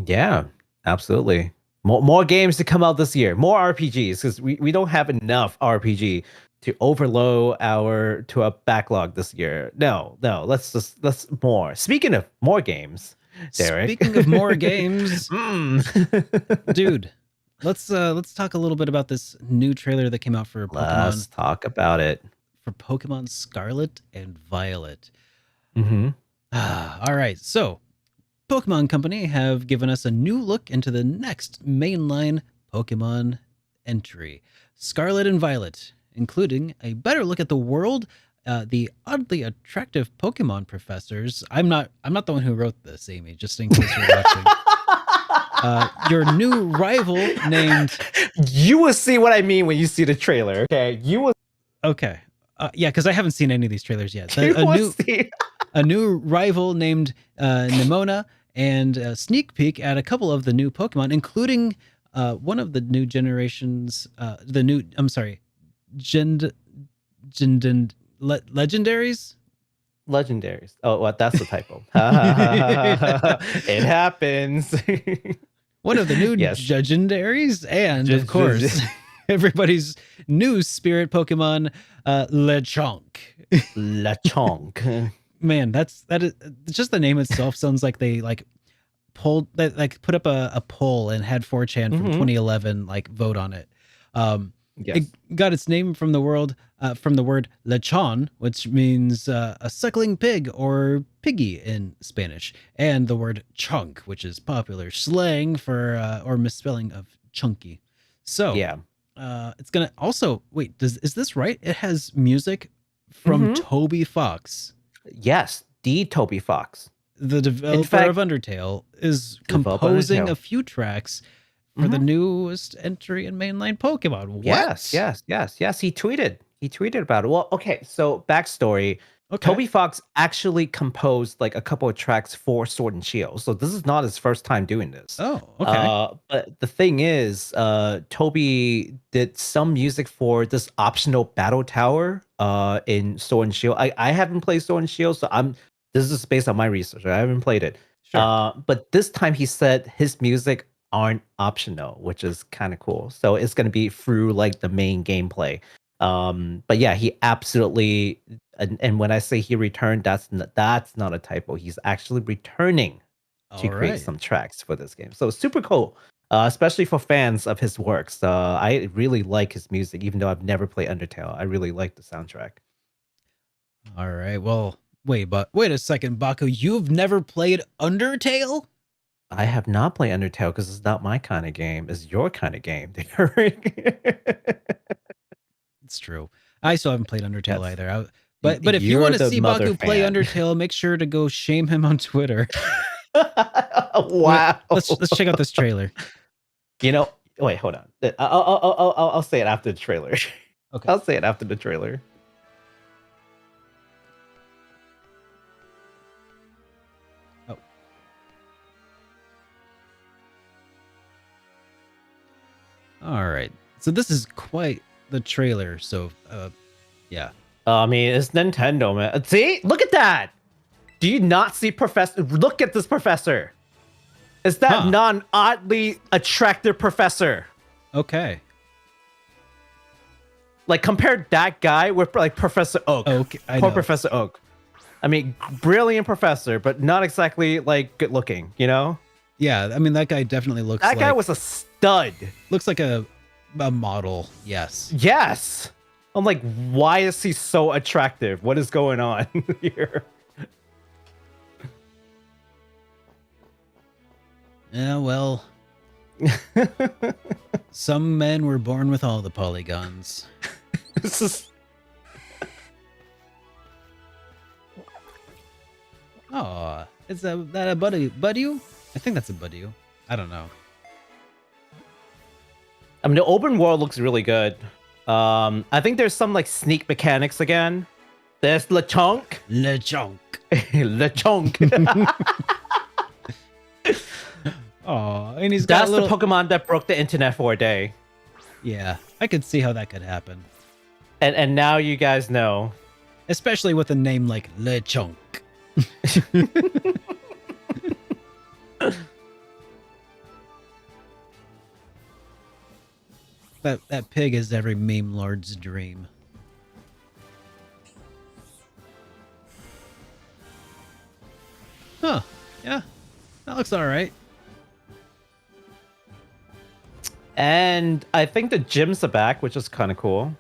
Yeah, absolutely. More games to come out this year. More RPGs, because we don't have enough RPG to overload our backlog this year. No. Let's more. Speaking of more games, Derek. Speaking of more games, dude, let's talk a little bit about this new trailer that came out for Pokemon. Let's talk about it. For Pokemon Scarlet and Violet. Mm-hmm. All right, so Pokemon Company have given us a new look into the next mainline Pokemon entry, Scarlet and Violet, including a better look at the world, the oddly attractive Pokemon professors. I'm not the one who wrote this, Amy, just in case you're watching. Your new rival named... You will see what I mean when you see the trailer, okay? You will... Okay. Yeah, because I haven't seen any of these trailers yet. A new rival named Nimona, and a sneak peek at a couple of the new Pokemon, including one of the new generations, legendaries? Legendaries. Oh, what? That's the typo. It happens. One of the new legendaries, and of course, everybody's new spirit Pokemon, Lechonk. Lechonk. Man, that is just the name itself sounds like they put up a poll and had 4chan from 2011 vote on it. It got its name from the word lechon, which means a suckling pig or piggy in Spanish, and the word chunk, which is popular slang for or misspelling of chunky. So yeah. It's gonna also is this right? It has music from Toby Fox. Yes, the Toby Fox, the developer of Undertale, is composing a few tracks for the newest entry in mainline Pokemon. What? Yes. He tweeted about it. Well, okay. So backstory. Okay. Toby Fox actually composed a couple of tracks for Sword and Shield. So this is not his first time doing this. Oh, okay. But the thing is, Toby did some music for this optional battle tower in Sword and Shield. I haven't played Sword and Shield, so this is based on my research. I haven't played it. Sure. But this time he said his music aren't optional, which is kind of cool. So it's going to be through the main gameplay. But yeah, he absolutely, and when I say he returned, that's not a typo. He's actually returning to create some tracks for this game. So super cool, especially for fans of his works. I really like his music, even though I've never played Undertale. I really like the soundtrack. All right. Well, wait a second, Baku. You've never played Undertale? I have not played Undertale because it's not my kind of game. It's your kind of game, Derek. It's true. I still haven't played Undertale either. But if you want to see Baku play Undertale, make sure to go shame him on Twitter. Wow. Let's check out this trailer. Wait, hold on. I'll say it after the trailer. Okay. I'll say it after the trailer. Oh. All right. So this is quite the trailer. So, yeah. I mean, it's Nintendo, man. See? Look at that. Do you not see Professor? Look at this professor. It's that non-oddly attractive professor. Okay. Like compare that guy with like Professor Oak. I Poor know. Professor Oak. I mean, brilliant professor, but not exactly like good looking, you know? Yeah, I mean that guy definitely looks That like guy was a stud. looks like a model. Yes. Yes. I'm like, why is he so attractive? What is going on here? Yeah, well, some men were born with all the polygons. This is Oh, is that a buddy? Buddy? I think that's a buddy. I don't know. I mean, the open world looks really good. I think there's some like sneak mechanics again. There's LeChonk. LeChonk. LeChonk. Oh, and he's got That's a little... the Pokemon that broke the internet for a day. Yeah, I could see how that could happen. And now you guys know. Especially with a name like LeChonk. That pig is every meme lord's dream. Huh. Yeah. That looks alright. And I think the gyms are back, which is kind of cool.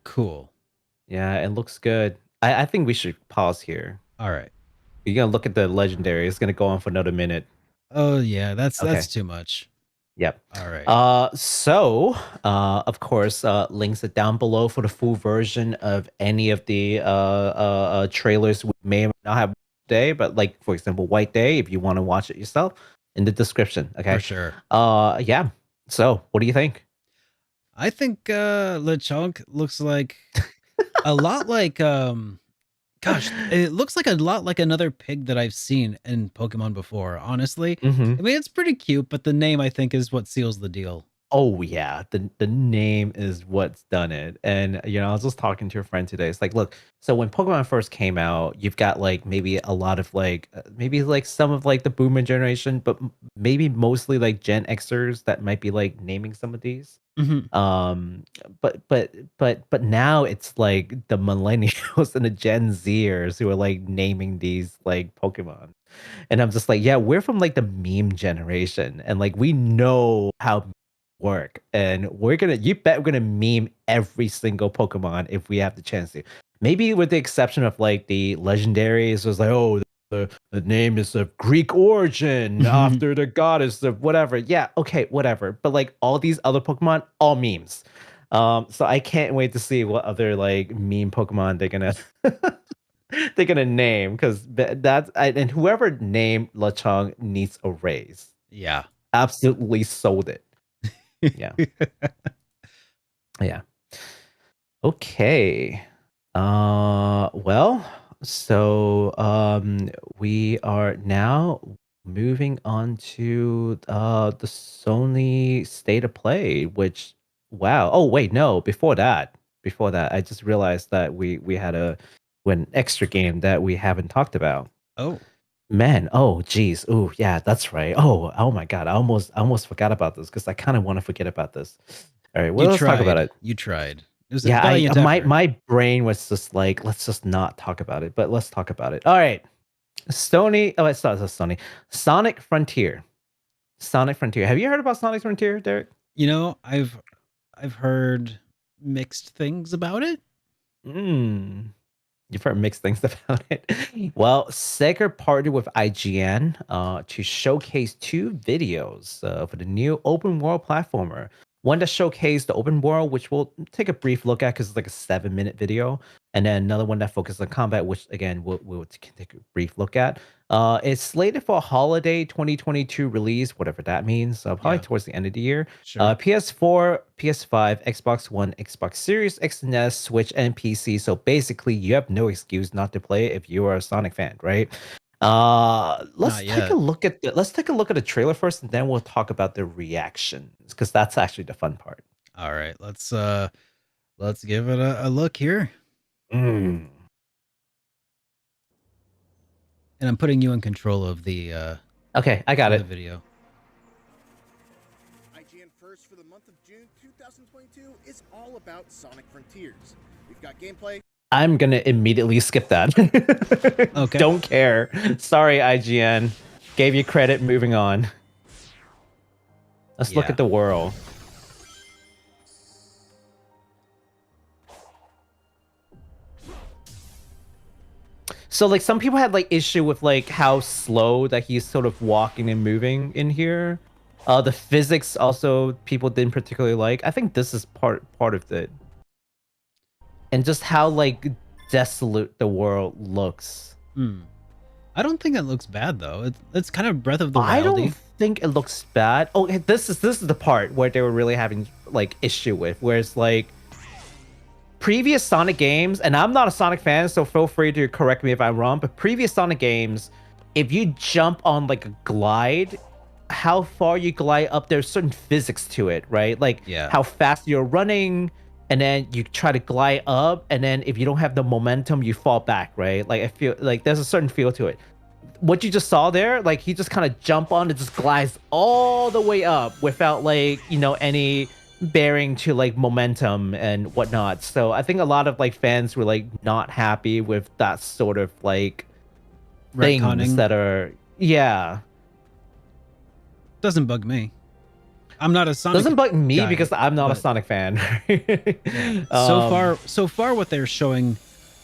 Cool. Yeah, it looks good. I think we should pause here. Alright. You're gonna look at the legendary. It's gonna go on for another minute. Oh yeah, that's Okay. too much. Yep. Alright. Of course, links are down below for the full version of any of the trailers we may or may not have today, but like for example, White Day, if you want to watch it yourself, in the description. Okay. For sure. Yeah. So, what do you think? I think LeChonk looks like a lot like gosh, it looks like a lot like another pig that I've seen in Pokemon before, honestly. Mm-hmm. I mean, it's pretty cute, but the name I think is what seals the deal. Oh yeah, the name is what's done it. And you know, I was just talking to a friend today. It's like, look, so when Pokemon first came out, you've got like maybe a lot of like maybe like some of like the boomer generation, but maybe mostly like Gen Xers that might be like naming some of these. Mm-hmm. But now it's like the millennials and the Gen Zers who are like naming these like Pokemon. And I'm just like, yeah, we're from like the meme generation, and like we know how work, and you bet we're gonna meme every single Pokemon if we have the chance to. Maybe with the exception of like the legendaries, was like, oh, the name is of Greek origin after the goddess of whatever. Yeah, okay, whatever. But like all these other Pokemon, all memes. So I can't wait to see what other like meme Pokemon they're gonna they're gonna name, because and whoever named LeChonk needs a raise. Yeah. Absolutely sold it. Yeah. Yeah. Okay. Well, so we are now moving on to the Sony State of Play, which wow. Oh wait, no, before that, I just realized that we had an extra game that we haven't talked about. Oh. Man, oh geez. Oh yeah, that's right. Oh my god. I almost forgot about this because I kind of want to forget about this. All right, well, let's talk about it. You tried. It was a Yeah, valiant effort. my brain was just like, let's just not talk about it, but let's talk about it. All right. Sony, oh, it's not Sony. Sonic Frontier. Sonic Frontier. Have you heard about Sonic Frontier, Derek? You know, I've heard mixed things about it. You've heard mixed things about it. Well, SaGa partnered with IGN to showcase 2 videos for the new open world platformer. One that showcased the open world, which we'll take a brief look at because it's like a 7-minute video. And then another one that focuses on combat, which again, we'll take a brief look at. It's slated for a holiday 2022 release, whatever that means. Probably towards the end of the year. Sure. PS4, PS5, Xbox One, Xbox Series X and S, Switch, and PC. So basically, you have no excuse not to play it if you are a Sonic fan, right? Let's take a look at the trailer first, and then we'll talk about the reactions, because that's actually the fun part. All right, let's give it a look here. And I'm putting you in control of the okay, I got it. video. IGN first for the month of June 2022 is all about Sonic Frontiers. We've got gameplay. I'm gonna immediately skip that. Okay. Don't care. Sorry, IGN. Gave you credit. Moving on. Let's look Yeah. at the world. So like some people had like issue with like how slow that he's sort of walking and moving in here. The physics also people didn't particularly like. I think this is part of it. And just how like desolate the world looks. I don't think it looks bad though. It's kind of Breath of the I Wild. don't think it looks bad. Oh, this is the part where they were really having like issue with, where it's like previous Sonic games, and I'm not a Sonic fan, so feel free to correct me if I'm wrong, but previous Sonic games, if you jump on like a glide, how far you glide up, there's certain physics to it, right? Like how fast you're running, and then you try to glide up, and then if you don't have the momentum, you fall back, right? Like I feel like there's a certain feel to it. What you just saw there, like he just kind of jump on and just glides all the way up without like, you know, any bearing to like momentum and whatnot. So I think a lot of like fans were like not happy with that sort of like things Retconning. that are Doesn't bug me. I'm not a Sonic. Doesn't bug me guy, because I'm not a but- Sonic fan. So far what they're showing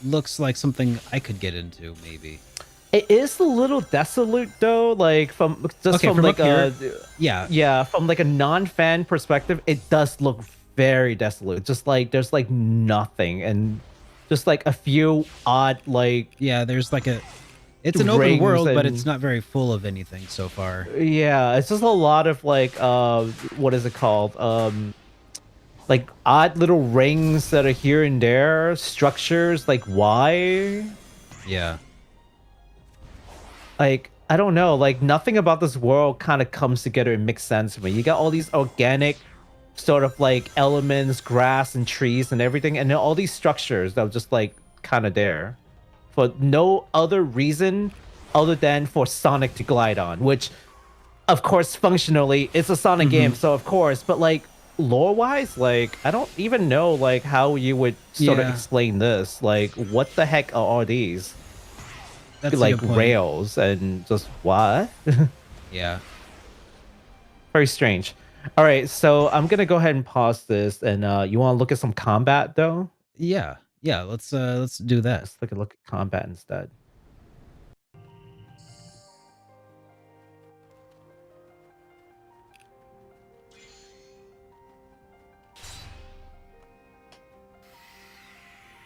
looks like something I could get into maybe. It is a little desolate though, like from up here, from like a non-fan perspective, it does look very desolate. Just like there's like nothing and just like a few odd like there's like it's an open world, but it's not very full of anything so far. Yeah, it's just a lot of like what is it called? Like odd little rings that are here and there, structures, like why? Yeah. Like, I don't know, like nothing about this world kind of comes together and makes sense to me. You got all these organic sort of like elements, grass and trees and everything, and then all these structures that are just like kind of there for no other reason other than for Sonic to glide on, which of course functionally it's a Sonic game, so of course, but like lore wise, like I don't even know like how you would sort of explain this. Like what the heck are all these? That's Like rails and just what? Yeah. Very strange. All right, so I'm gonna go ahead and pause this, and you want to look at some combat though? Yeah. Let's do that. Let's look at combat instead.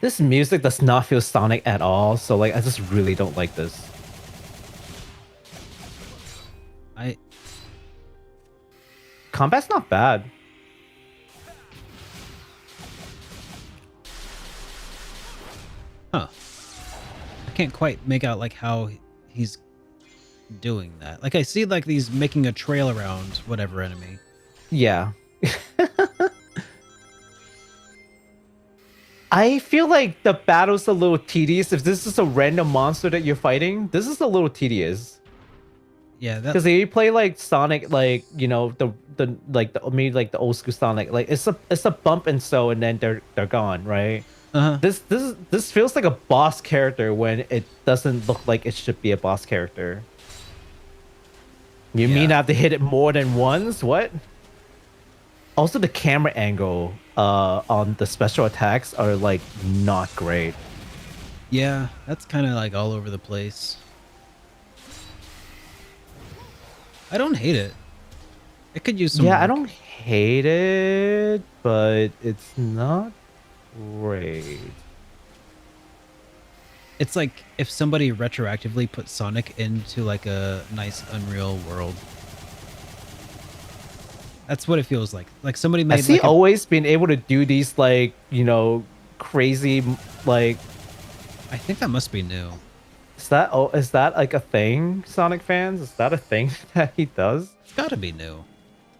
This music does not feel Sonic at all, so like I just really don't like this. Combat's not bad. Huh. I can't quite make out like how he's doing that. Like I see like he's making a trail around whatever enemy. Yeah. I feel like the battle's a little tedious. If this is a random monster that you're fighting, this is a little tedious. Yeah, because if you play like Sonic, like you know maybe like the old school Sonic, like it's a bump and so, and then they're gone, right? This feels like a boss character when it doesn't look like it should be a boss character. You mean I have to hit it more than once? What? Also, the camera angle on the special attacks are like not great. Yeah, that's kind of like all over the place. I don't hate it. It could use some. Yeah, I work. don't hate it, but it's not great. It's like if somebody retroactively put Sonic into like a nice Unreal world. That's what it feels like. Like somebody made. Has he like always been able to do these like, you know, crazy like? I think that must be new. Is that like a thing, Sonic fans? Is that a thing that he does? It's gotta be new.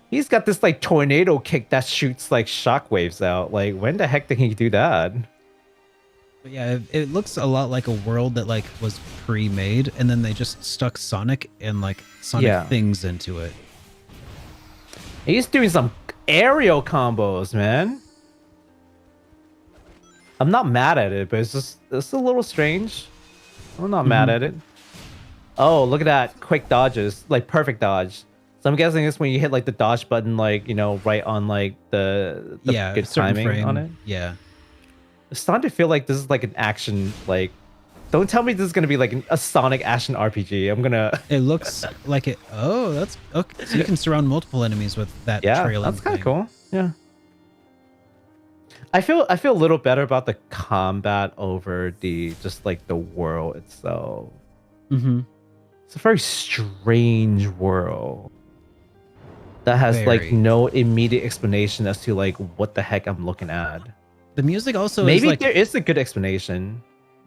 He's got this like tornado kick that shoots like shockwaves out. Like when the heck did he do that? But yeah, it looks a lot like a world that like was pre-made, and then they just stuck Sonic and like Sonic things into it. He's doing some aerial combos, man. I'm not mad at it, but it's a little strange. I'm not mad at it. Oh, look at that. Quick dodges. Like perfect dodge. So I'm guessing it's when you hit like the dodge button, like, you know, right on like the Yeah, good certain timing frame. on it. Yeah. It's starting to feel like this is like an action, like, don't tell me this is gonna be like a Sonic action RPG. I'm gonna It looks like it. Oh, that's okay. So you can surround multiple enemies with that yeah, trailing that's kind thing. of cool. Yeah. I feel a little better about the combat over the just like the world itself. Mm-hmm. It's a very strange world that has like Very. no immediate explanation as to like what the heck I'm looking at. The music also Maybe is like there is a good explanation.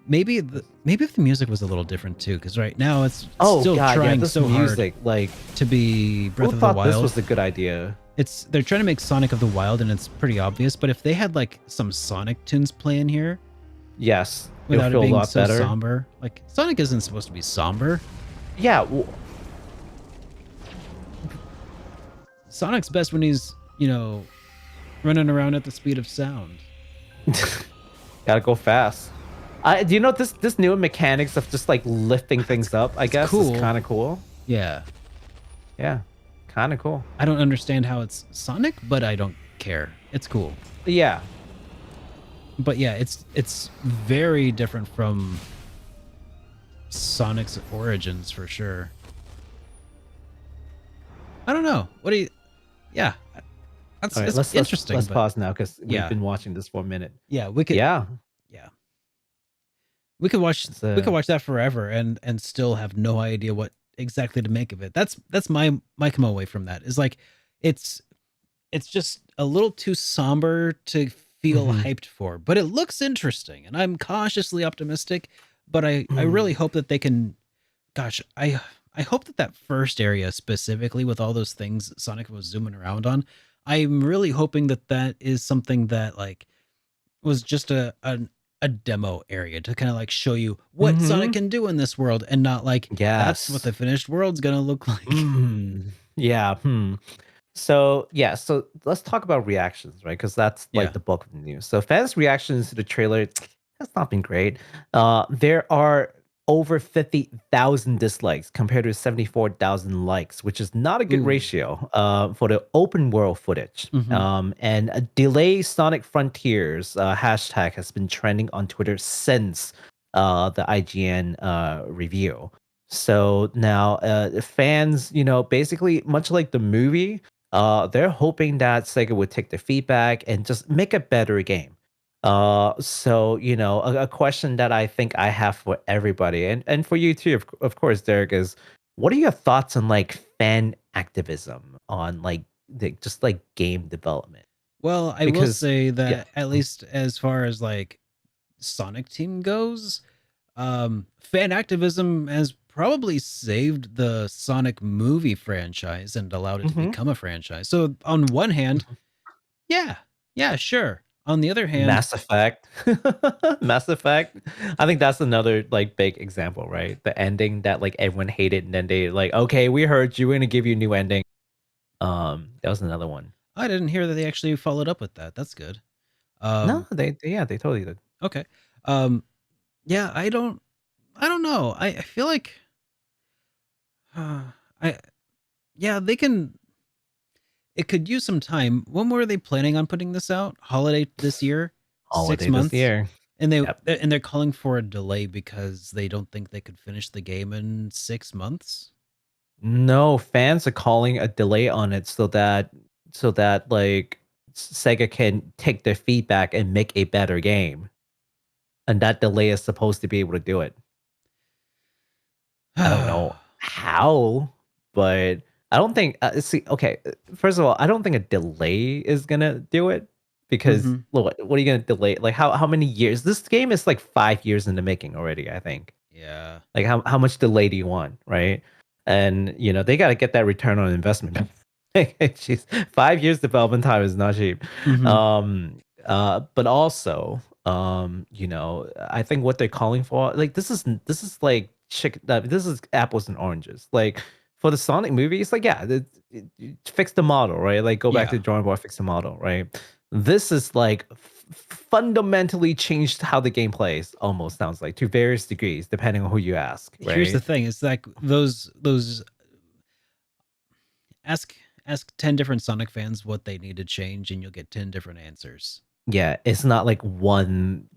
maybe if the music was a little different too, because right now it's Oh still god, yeah, trying this so music, like hard to be Breath who of the thought Wild. this was a good idea? They're trying to make Sonic of the Wild, and it's pretty obvious. But if they had like some Sonic tunes playing here, Yes, without it'll it feel a being lot so better. somber, like Sonic isn't supposed to be somber. Yeah, Sonic's best when he's, you know, running around at the speed of sound. gotta go fast. Do you know this new mechanics of just like lifting things up? I guess cool. is kind of cool. Yeah. Yeah, kind of cool. I don't understand how it's Sonic, but I don't care. It's cool. Yeah, But yeah, it's very different from Sonic's origins for sure. I don't know. What do you? Yeah, that's all right. it's interesting. Let's but pause now because we've yeah. been watching this for a minute. Yeah, we could. Yeah, Yeah, we could watch. It's, We could watch that forever and still have no idea what exactly to make of it. That's my come away from that is like, it's just a little too somber to feel hyped for, but it looks interesting, and I'm cautiously optimistic. But I really hope that they can. Gosh, I hope that first area specifically with all those things Sonic was zooming around on, I'm really hoping that is something that like was just a demo area to kind of like show you what Sonic can do in this world, and not like that's what Yes. the finished world's gonna look like. Yeah. So yeah, so let's talk about reactions, right? Because that's like Yeah. the bulk of the news. So fans' reactions to the trailer has not been great. There are over 50,000 dislikes compared to 74,000 likes, which is not a good Ooh. ratio for the open world footage. Mhm. And a delay Sonic Frontiers hashtag has been trending on Twitter since the IGN review. So now fans, you know, basically much like the movie, they're hoping that SaGa would take the feedback and just make a better game. So you know, a question that I think I have for everybody, and for you too, of course, Derek, is what are your thoughts on like fan activism on like just like game development? Well, I will Because say that yeah, at least as far as like Sonic Team goes, fan activism has probably saved the Sonic movie franchise and allowed it to become a franchise. So on one hand, yeah, sure. On the other hand, Mass Effect, Mass Effect. I think that's another like big example, right? The ending that like everyone hated, and then they like, okay, we heard you, we're gonna give you a new ending. That was another one. I didn't hear that they actually followed up with that. That's good. No, they totally did. Okay. Yeah, I don't know. I feel like I yeah, they can it could use some time. When were they planning on putting this out? Holiday this year? 6 Holiday this months? year. And Yep. they're calling for a delay because they don't think they could finish the game in 6 months? No, fans are calling a delay on it so that like SaGa can take their feedback and make a better game. And that delay is supposed to be able to do it. I don't know how, but I don't think see, okay, first of all, I don't think a delay is gonna do it because Mhm. look, what are you gonna delay? Like how many years? This game is like 5 years in the making already, I think. Yeah. Like how much delay do you want, right? And you know, they gotta get that return on investment. Jeez, 5 years development time is not cheap. Mhm. But also, you know, I think what they're calling for, like this is like this is apples and oranges. Like for the Sonic movie, it's like, yeah, fix the model, right? Like go back to Yeah. the drawing board, fix the model, right? This is like fundamentally changed how the game plays, almost sounds like, to various degrees, depending on who you ask, Here's the right? thing: it's like those ask 10 different Sonic fans what they need to change, and you'll get 10 different answers. Yeah, it's not like one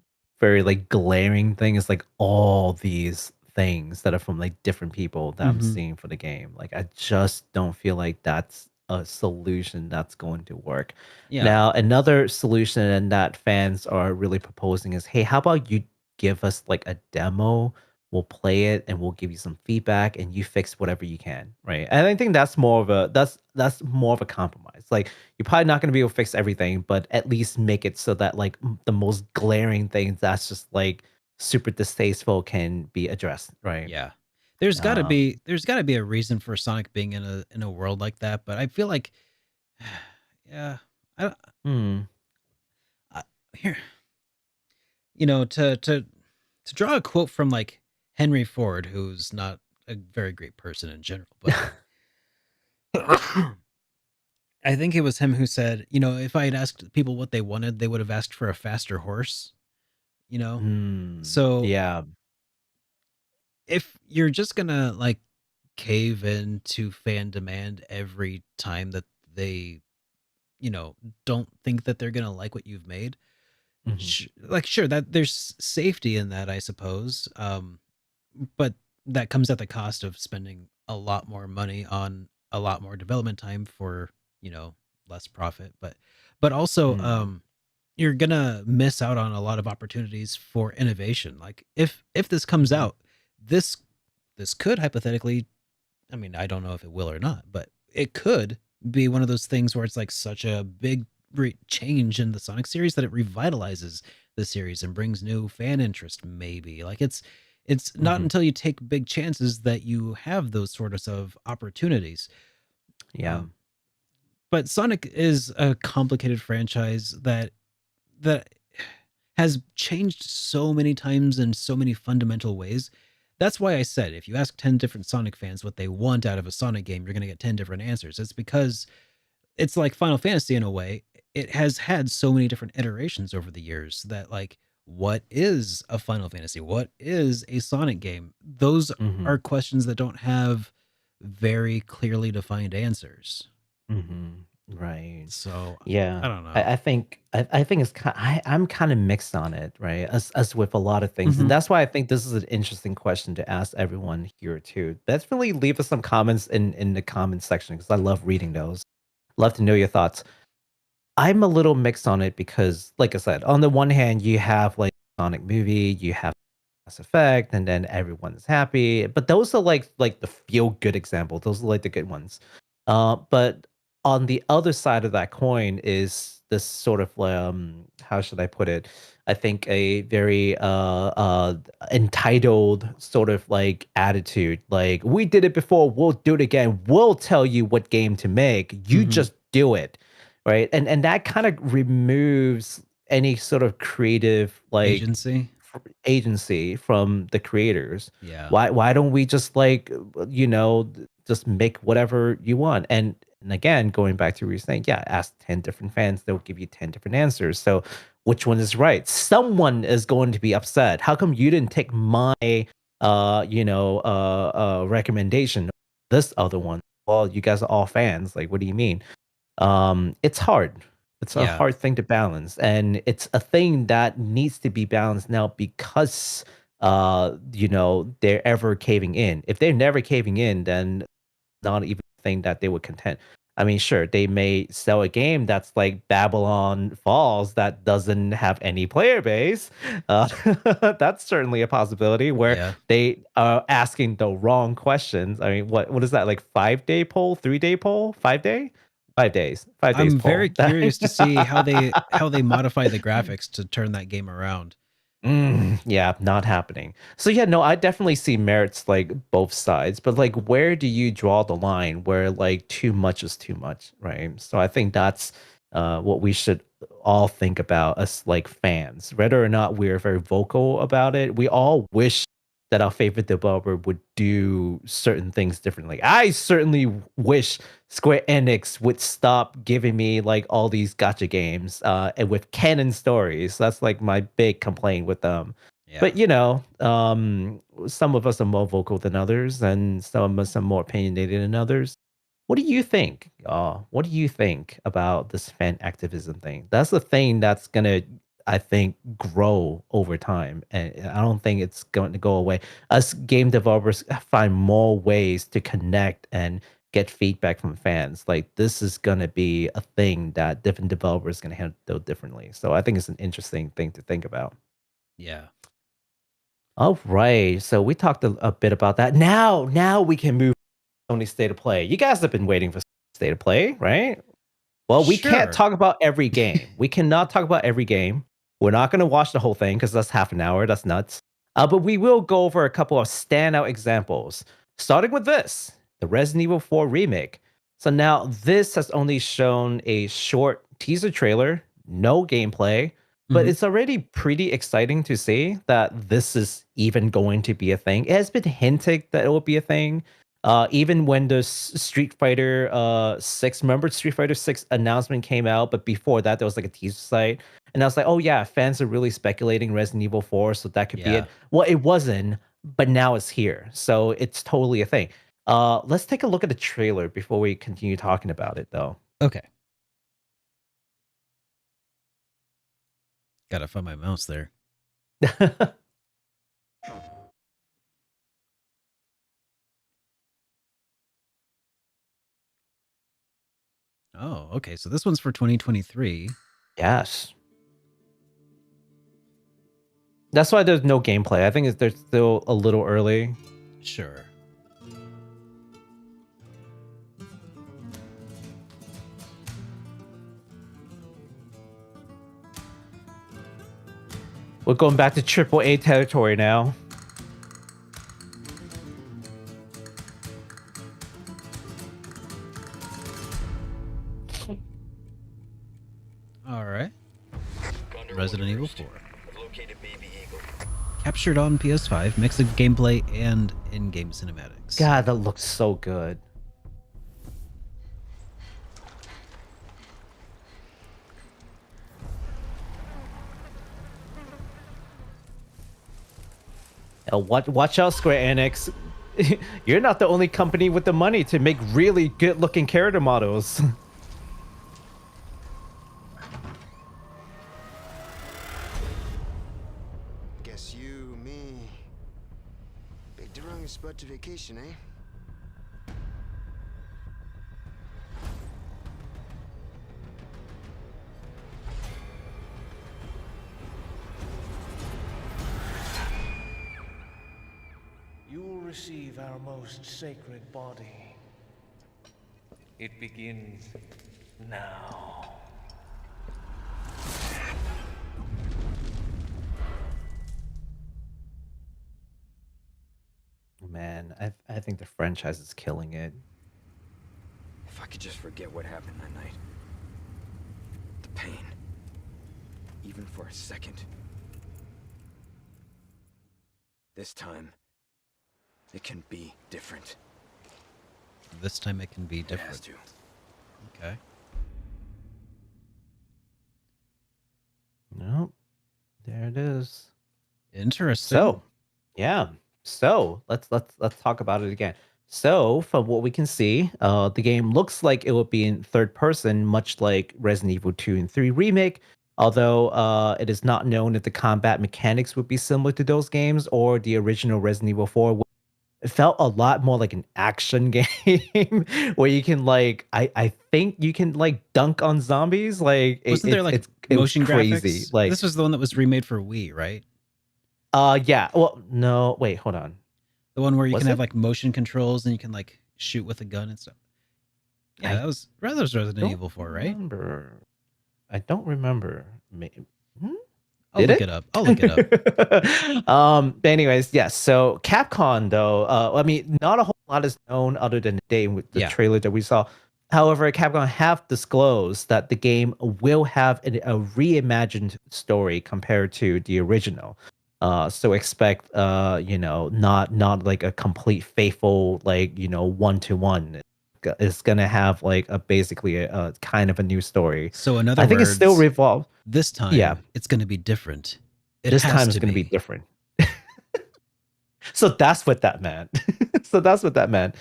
very like glaring thing. It's like all these things that are from like different people that I'm Mhm. seeing for the game. Like I just don't feel like that's a solution that's going to work. Yeah. Now, another solution that fans are really proposing is, hey, how about you give us like a demo? We'll play it and we'll give you some feedback and you fix whatever you can, right? And I think that's more of a that's more of a compromise. Like you're probably not going to be able to fix everything, but at least make it so that like the most glaring things that's just like super distasteful can be addressed, right? Yeah. There's got to Um, be a reason for Sonic being in a world like that, but I feel like yeah, I, hmm. I here, you know, to draw a quote from like Henry Ford, who's not a very great person in general, but I think it was him who said, you know, if I had asked people what they wanted, they would have asked for a faster horse, you know? So Yeah. if you're just gonna like cave into fan demand every time that they, you know, don't think that they're gonna like what you've made, Mhm. like sure that there's safety in that, I suppose. But that comes at the cost of spending a lot more money on a lot more development time for, you know, less profit. But also Mm. you're gonna miss out on a lot of opportunities for innovation. Like if this comes Mhm. out, this this could hypothetically, I mean, I don't know if it will or not, but it could be one of those things where it's like such a big change in the Sonic series that it revitalizes the series and brings new fan interest. Maybe like it's not Mhm. until you take big chances that you have those sorts of opportunities. Yeah. Um, but Sonic is a complicated franchise that has changed so many times in so many fundamental ways. That's why I said if you ask 10 different Sonic fans what they want out of a Sonic game, you're going to get 10 different answers. It's because it's like Final Fantasy in a way. It has had so many different iterations over the years that like what is a Final Fantasy? What is a Sonic game? Those are Mhm. questions that don't have very clearly defined answers. Mhm. Right. So Yeah. I don't know. I think it's I'm kind of mixed on it, right? As with a lot of things. And Mhm. that's why I think this is an interesting question to ask everyone here too. Definitely leave us some comments in the comments section because I love reading those. Love to know your thoughts. I'm a little mixed on it because, like I said, on the one hand, you have like Sonic movie, you have Mass Effect, and then everyone's happy. But those are like the feel good examples. Those are like the good ones. But on the other side of that coin is this sort of how should I put it? I think a very entitled sort of like attitude. Like we did it before, we'll do it again. We'll tell you what game to make. You Mhm. just do it, right? And that kind of removes any sort of creative like Agency. agency from the creators. Yeah. Why don't we just like just make whatever you want? And again, going back to what you're saying, yeah, ask 10 different fans, they'll give you 10 different answers. So which one is right? Someone is going to be upset. How come you didn't take my recommendation? This other one. Well, you guys are all fans. Like, what do you mean? It's hard. It's a Yeah. hard thing to balance, and it's a thing that needs to be balanced now because they're ever caving in. If they're never caving in, then not even a thing that they would contend. I mean, sure, they may sell a game that's like Babylon Falls that doesn't have any player base. Uh, that's certainly a possibility where Yeah. they are asking the wrong questions. I mean, what is that like 5 day poll, 3 day poll, 5 day, 5 days, 5 days I'm very poll? curious to see how they modify the graphics to turn that game around. Yeah, not happening. So yeah, no, I definitely see merits like both sides, but like where do you draw the line where like too much is too much, right? So I think that's what we should all think about as like fans, whether or not we're very vocal about it. We all wish that our favorite developer would do certain things differently. I certainly wish Square Enix would stop giving me like all these gacha games and with canon stories. That's like my big complaint with them. Yeah. But some of us are more vocal than others, and some of us are more opinionated than others. What do you think? What do you think about this fan activism thing? That's the thing that's gonna, I think, grow over time, and I don't think it's going to go away. Us game developers find more ways to connect and get feedback from fans. Like this is gonna be a thing that different developers are gonna handle differently. So I think it's an interesting thing to think about. Yeah. All right, so we talked a bit about that. Now we can move to Sony State of Play. You guys have been waiting for State of Play, right? Well, we Sure. can't talk about every game. We cannot talk about every game. We're not going to watch the whole thing because that's half an hour. That's nuts. But we will go over a couple of standout examples, starting with this, the Resident Evil 4 remake. So now this has only shown a short teaser trailer, no gameplay, but it's already pretty exciting to see that this is even going to be a thing. It has been hinted that it will be a thing. Even when the Street Fighter 6, remember Street Fighter 6 announcement came out, but before that there was like a teaser site, and I was like, oh yeah, fans are really speculating Resident Evil 4, so that could be it. Well, it wasn't, but now it's here, so it's totally a thing. Let's take a look at the trailer before we continue talking about it, though. Okay. Gotta find my mouse there. Oh, okay. So this one's for 2023. Yes. That's why there's no gameplay. I think they're still a little early. Sure. We're going back to AAA territory now. All right. Resident Evil 4. Captured on PS5, mix of gameplay and in-game cinematics. God, that looks so good. Watch out, Square Enix. You're not the only company with the money to make really good-looking character models. Guess you, me, picked the wrong spot to vacation, eh? You will receive our most sacred body. It begins now. Man, I think the franchise is killing it. If I could just forget what happened that night. The pain. Even for a second. This time, it can be different. This time it can be It different. has to. Okay. Nope. There it is. Interesting. So, yeah. So let's talk about it again. So from what we can see, the game looks like it will be in third person, much like Resident Evil 2 and 3 Remake. Although it is not known if the combat mechanics would be similar to those games or the original Resident Evil 4. It felt a lot more like an action game where you can like, I think you can like dunk on zombies. Like, Wasn't there like motion crazy? graphics? Like this was the one that was remade for Wii, right? Yeah. Well, no, wait, hold on. The one where you Was can have it? like motion controls and you can like shoot with a gun and stuff. Yeah, that was Resident Don't Evil 4, right? remember. I don't remember. I'll Did look it? it up. I'll look it up. But anyways, yes. So Capcom, though, I mean, not a whole lot is known other than the day with the Yeah. trailer that we saw. However, Capcom have disclosed that the game will have a reimagined story compared to the original. So expect not like a complete faithful like 1-to-1. It's gonna have like basically a kind of a new story. So in other I think it's still words, revolved. this time Yeah, it's going to be different. It this has time to it's gonna be be. different. So that's what that meant. So that's what that meant.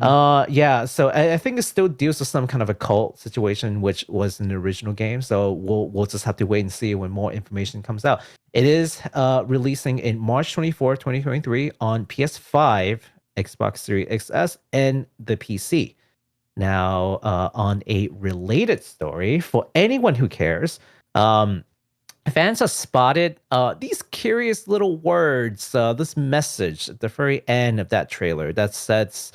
Yeah. So I think it still deals with some kind of a cult situation, which was in the original game. So we'll just have to wait and see when more information comes out. It is releasing in March 24th, 2023 on PS5, Xbox Series XS, and the PC. Now, on a related story, for anyone who cares, fans have spotted these curious little words, this message at the very end of that trailer that says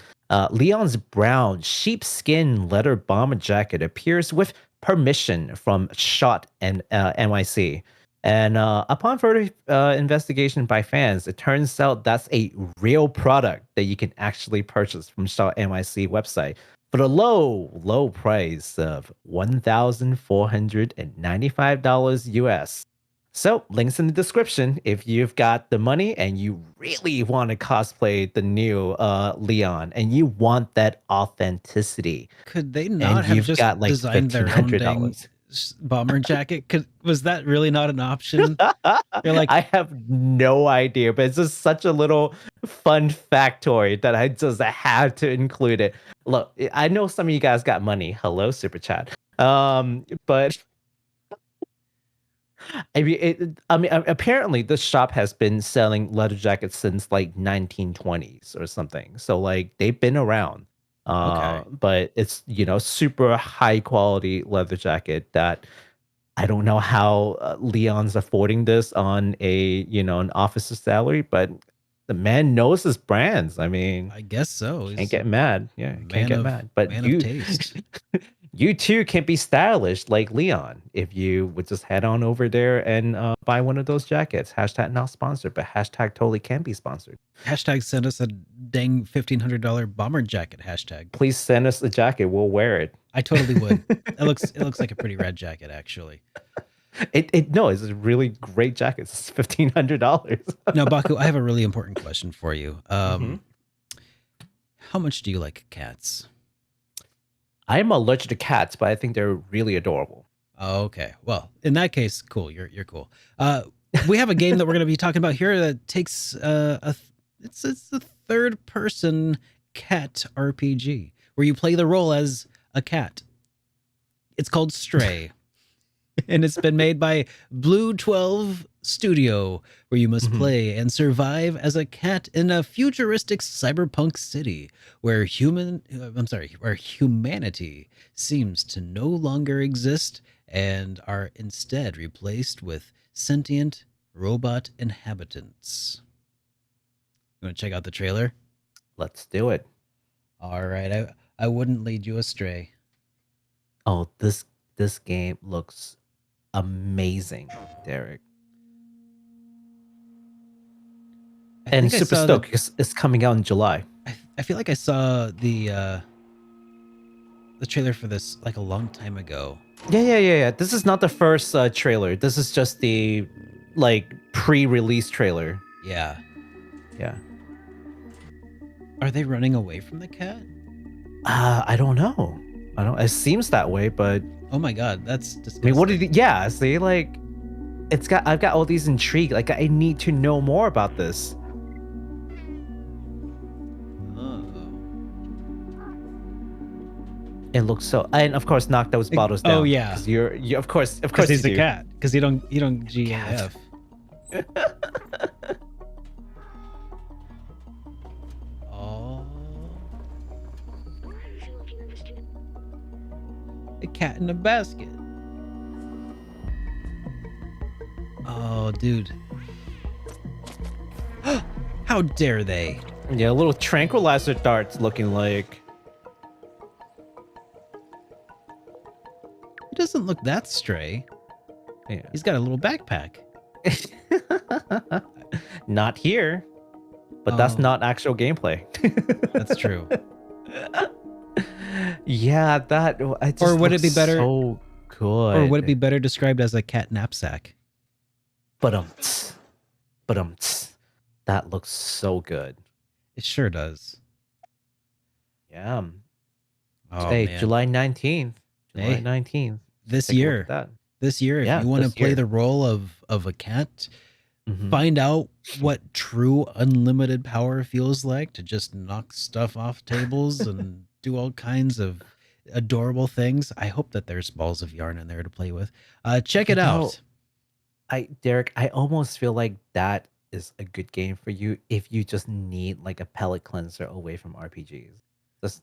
Leon's brown sheepskin leather bomber jacket appears with permission from Schott and NYC. And upon further investigation by fans, it turns out that's a real product that you can actually purchase from Schott NYC website for the low price of $1,495 US. So, links in the description if you've got the money and you really want to cosplay the new Leon and you want that authenticity. Could they And not have you've just got like designed their own dang $1,500. bomber jacket? Was that really not an option? You're like, I have no idea, but it's just such a little fun factoid that I just had to include it. Look, I know some of you guys got money. Hello, Super Chat. But apparently this shop has been selling leather jackets since like 1920s or something. So like they've been around. Okay. But it's super high quality leather jacket that I don't know how Leon's affording this on a an officer's salary, but the man knows his brands. I mean, I guess so. can't He's get mad. Yeah, can't get mad. But man of taste. you too can be stylish like Leon if you would just head on over there and buy one of those jackets. Hashtag not sponsored, but hashtag totally can be sponsored. Hashtag send us a dang $1,500 bomber jacket hashtag. Please send us a jacket. We'll wear it. I totally would. It looks like a pretty rad jacket, actually. No, it's a really great jacket. It's $1,500. Now, Baku, I have a really important question for you. How much do you like cats? I'm allergic to cats, but I think they're really adorable. Oh, okay. Well, in that case, cool. You're cool. We have a game that we're going to be talking about here that takes it's a third person cat RPG where you play the role as a cat. It's called Stray. And it's been made by Blue 12 Studio, where you must play and survive as a cat in a futuristic cyberpunk city where humanity seems to no longer exist and are instead replaced with sentient robot inhabitants. You want to check out the trailer? Let's do it. All right. I wouldn't lead you astray. Oh, this game looks amazing, Derek. And super stoked because it's coming out in July. I feel like I saw the trailer for this like a long time ago. Yeah. This is not the first trailer. This is just the like pre-release trailer. Yeah. Yeah. Are they running away from the cat? I don't know. It seems that way, but oh my god, that's disgusting. I mean, what did see, like I've got all these intrigue. Like I need to know more about this. It looks so, and of course, knock those bottles down. Oh yeah, because you're of course he's a cat. Because you don't GAF. Oh, a cat in a basket. Oh, dude. How dare they? Yeah, little tranquilizer darts looking like. He doesn't look that stray. Yeah. He's got a little backpack. Not here. But that's not actual gameplay. That's true. Yeah, that. Or would it be better? So good. Or would it be better described as a cat knapsack? But But that looks so good. It sure does. Yeah. Oh Hey, man. July 19th. July Hey, 19th. this Take a look year. at that. This year, if Yeah, you want to this play year. the role of a cat, Mhm. find out what true unlimited power feels like to just knock stuff off tables and do all kinds of adorable things. I hope that there's balls of yarn in there to play with. Check it You know, out. Derek, I almost feel like that is a good game for you if you just need like a palate cleanser away from RPGs.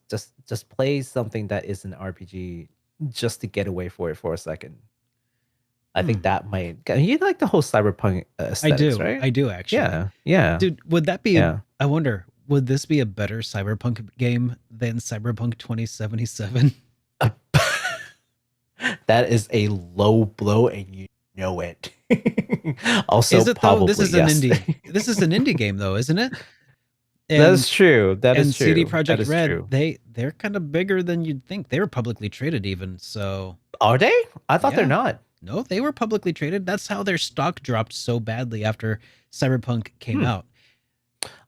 Just play something that is an RPG just to get away for it for a second. I think that might. You like the whole cyberpunk aesthetics, right? I do actually. Yeah. Dude, would that be Yeah. I wonder, would this be a better cyberpunk game than Cyberpunk 2077? That is a low blow, and you know it. Also, Is it though? probably This is yes. an indie. This is an indie game though, isn't it? That's true. That and is true. CD That Projekt is Red, true. they're kind of bigger than you'd think. They were publicly traded even, so Are they? I thought Yeah. they're not. no, they were publicly traded. That's how their stock dropped so badly after Cyberpunk came out.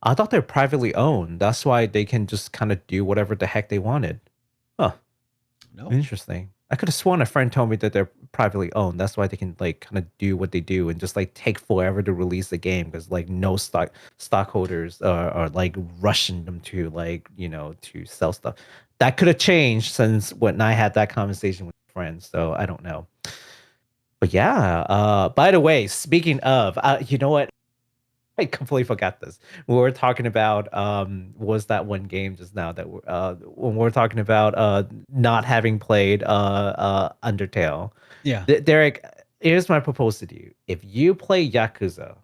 I thought they're privately owned. That's why they can just kind of do whatever the heck they wanted. Huh. No. Interesting. I could have sworn a friend told me that they're privately owned. That's why they can like kind of do what they do and just like take forever to release the game because like no stockholders are like rushing them to like to sell stuff. That could have changed since when I had that conversation with friends. So I don't know. But yeah. By the way, speaking of, you know what? I completely forgot this. We were talking about was that one game just now that when we're talking about not having played Undertale. Yeah. Derek, here's my proposal to you. If you play Yakuza,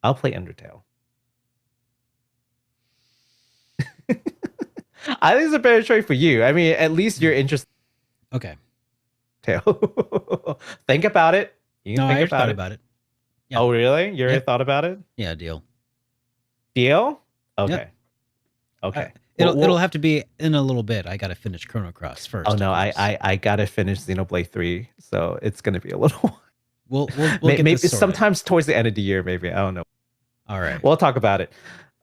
I'll play Undertale. I think it's a better trade for you. I mean, at least you're interested. Okay. Think about it. You can No, I think thought about it. Yeah. Oh, really? You already Yep. thought about it? Yeah, deal. Deal? Okay. Yep. Okay. It'll have to be in a little bit. I got to finish Chrono Cross first. Oh no, of course. I gotta finish Xenoblade 3, so it's gonna be a little. We'll maybe get this sorted. sometimes towards the end of the year, maybe I don't know. All right. We'll talk about it.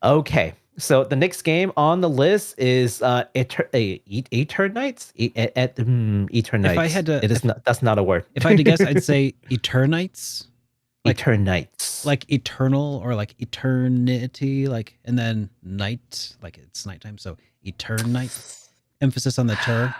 Okay, so the next game on the list is Eternights. Eternights. If I had to, it is not. That's not a word. if I had to guess, I'd say Eternights. Like- Eternights. Like eternal or like eternity, like, and then night, like it's nighttime. So Eternight, emphasis on the ter.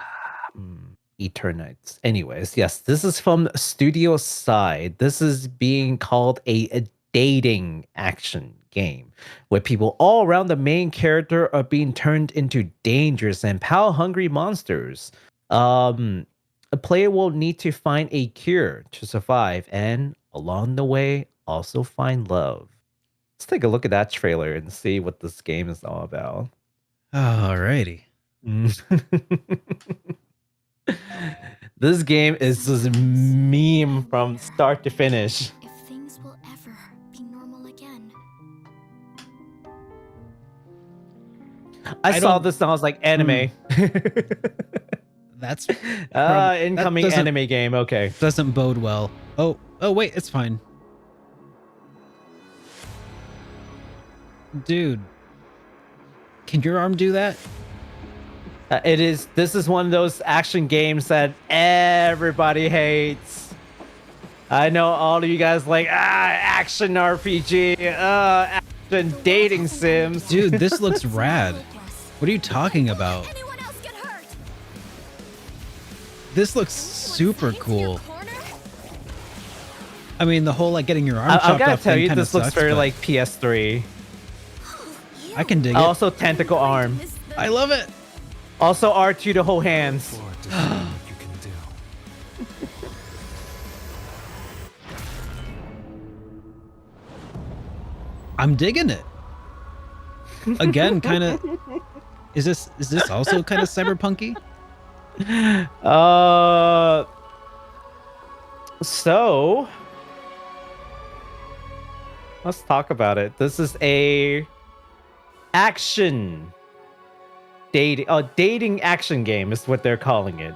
Eternights. Anyways, yes, this is from Studio Side. This is being called a dating action game where people all around the main character are being turned into dangerous and power-hungry monsters. A player will need to find a cure to survive and along the way also find love. Let's take a look at that trailer and see what this game is all about. Alrighty. This game is just a meme from start to finish. If things will ever be normal again. I saw this and I was like, anime. That's Incoming doesn't- anime game. Okay. doesn't bode well. Oh wait, it's fine. Dude, can your arm do that? This is one of those action games that everybody hates. I know all of you guys like action RPG, action dating sims. Dude, this looks rad. What are you talking about? Anyone else get hurt? This looks super cool. I mean, the whole like getting your arm I chopped gotta off tell thing you, kinda this looks sucks, very but like PS3. I can dig it. Also tentacle arm. I love it. Also R2 to hold hands. I'm digging it. Again, kind of. Is this also kind of cyberpunky? So let's talk about it. This is a action dating action game is what they're calling it.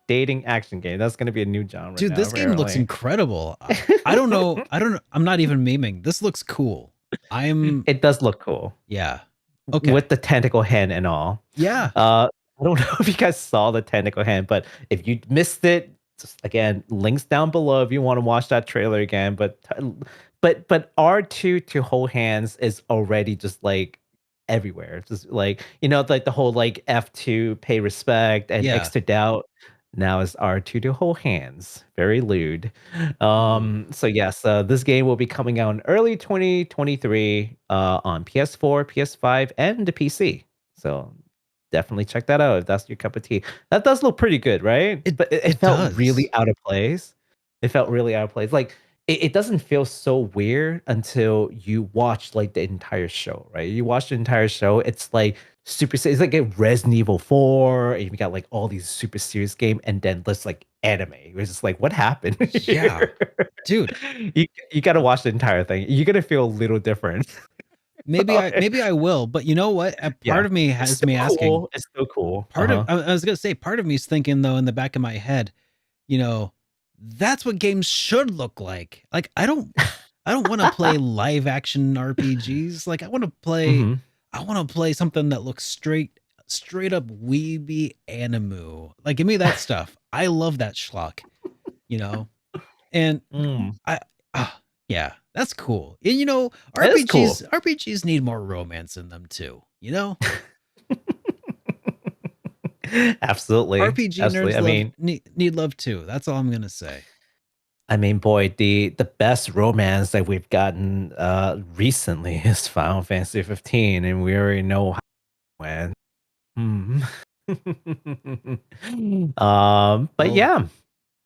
dating action game. That's gonna be a new genre. Dude, now, this game looks apparently. incredible. I don't know. I'm not even memeing. This looks cool. It does look cool. Yeah. Okay. With the tentacle hand and all. Yeah. I don't know if you guys saw the tentacle hand, but if you missed it, just, again, links down below if you want to watch that trailer again. But R2 to hold hands is already just like everywhere. It's just like, like the whole like F2 pay respect and Yeah. X to doubt. Now is R2 to hold hands. Very lewd. So yes, this game will be coming out in early 2023 on PS4, PS5, and the PC. So definitely check that out if that's your cup of tea. That does look pretty good, right? But it felt does. really out of place. It felt really out of place. Like it doesn't feel so weird until you watch like the entire show, right? You watch the entire show, it's like it's like a Resident Evil 4, and you got like all these super serious game, and then this like anime. It was just like, what happened? Yeah. Dude. You gotta watch the entire thing. You're gonna feel a little different. Maybe I will, but you know what? A part of me has me asking. Cool. It's so cool. I was gonna say, part of me is thinking though in the back of my head, that's what games should look like. Like I don't want to play live action RPGs. Like I want to play something that looks straight up weeby anime. Like give me that stuff. I love that schlock, and yeah, that's cool. And RPGs need more romance in them too, Absolutely. RPG Absolutely. nerds need love too. That's all I'm gonna say. I mean, boy, the best romance that we've gotten recently is Final Fantasy 15, and we already know how it went. But yeah.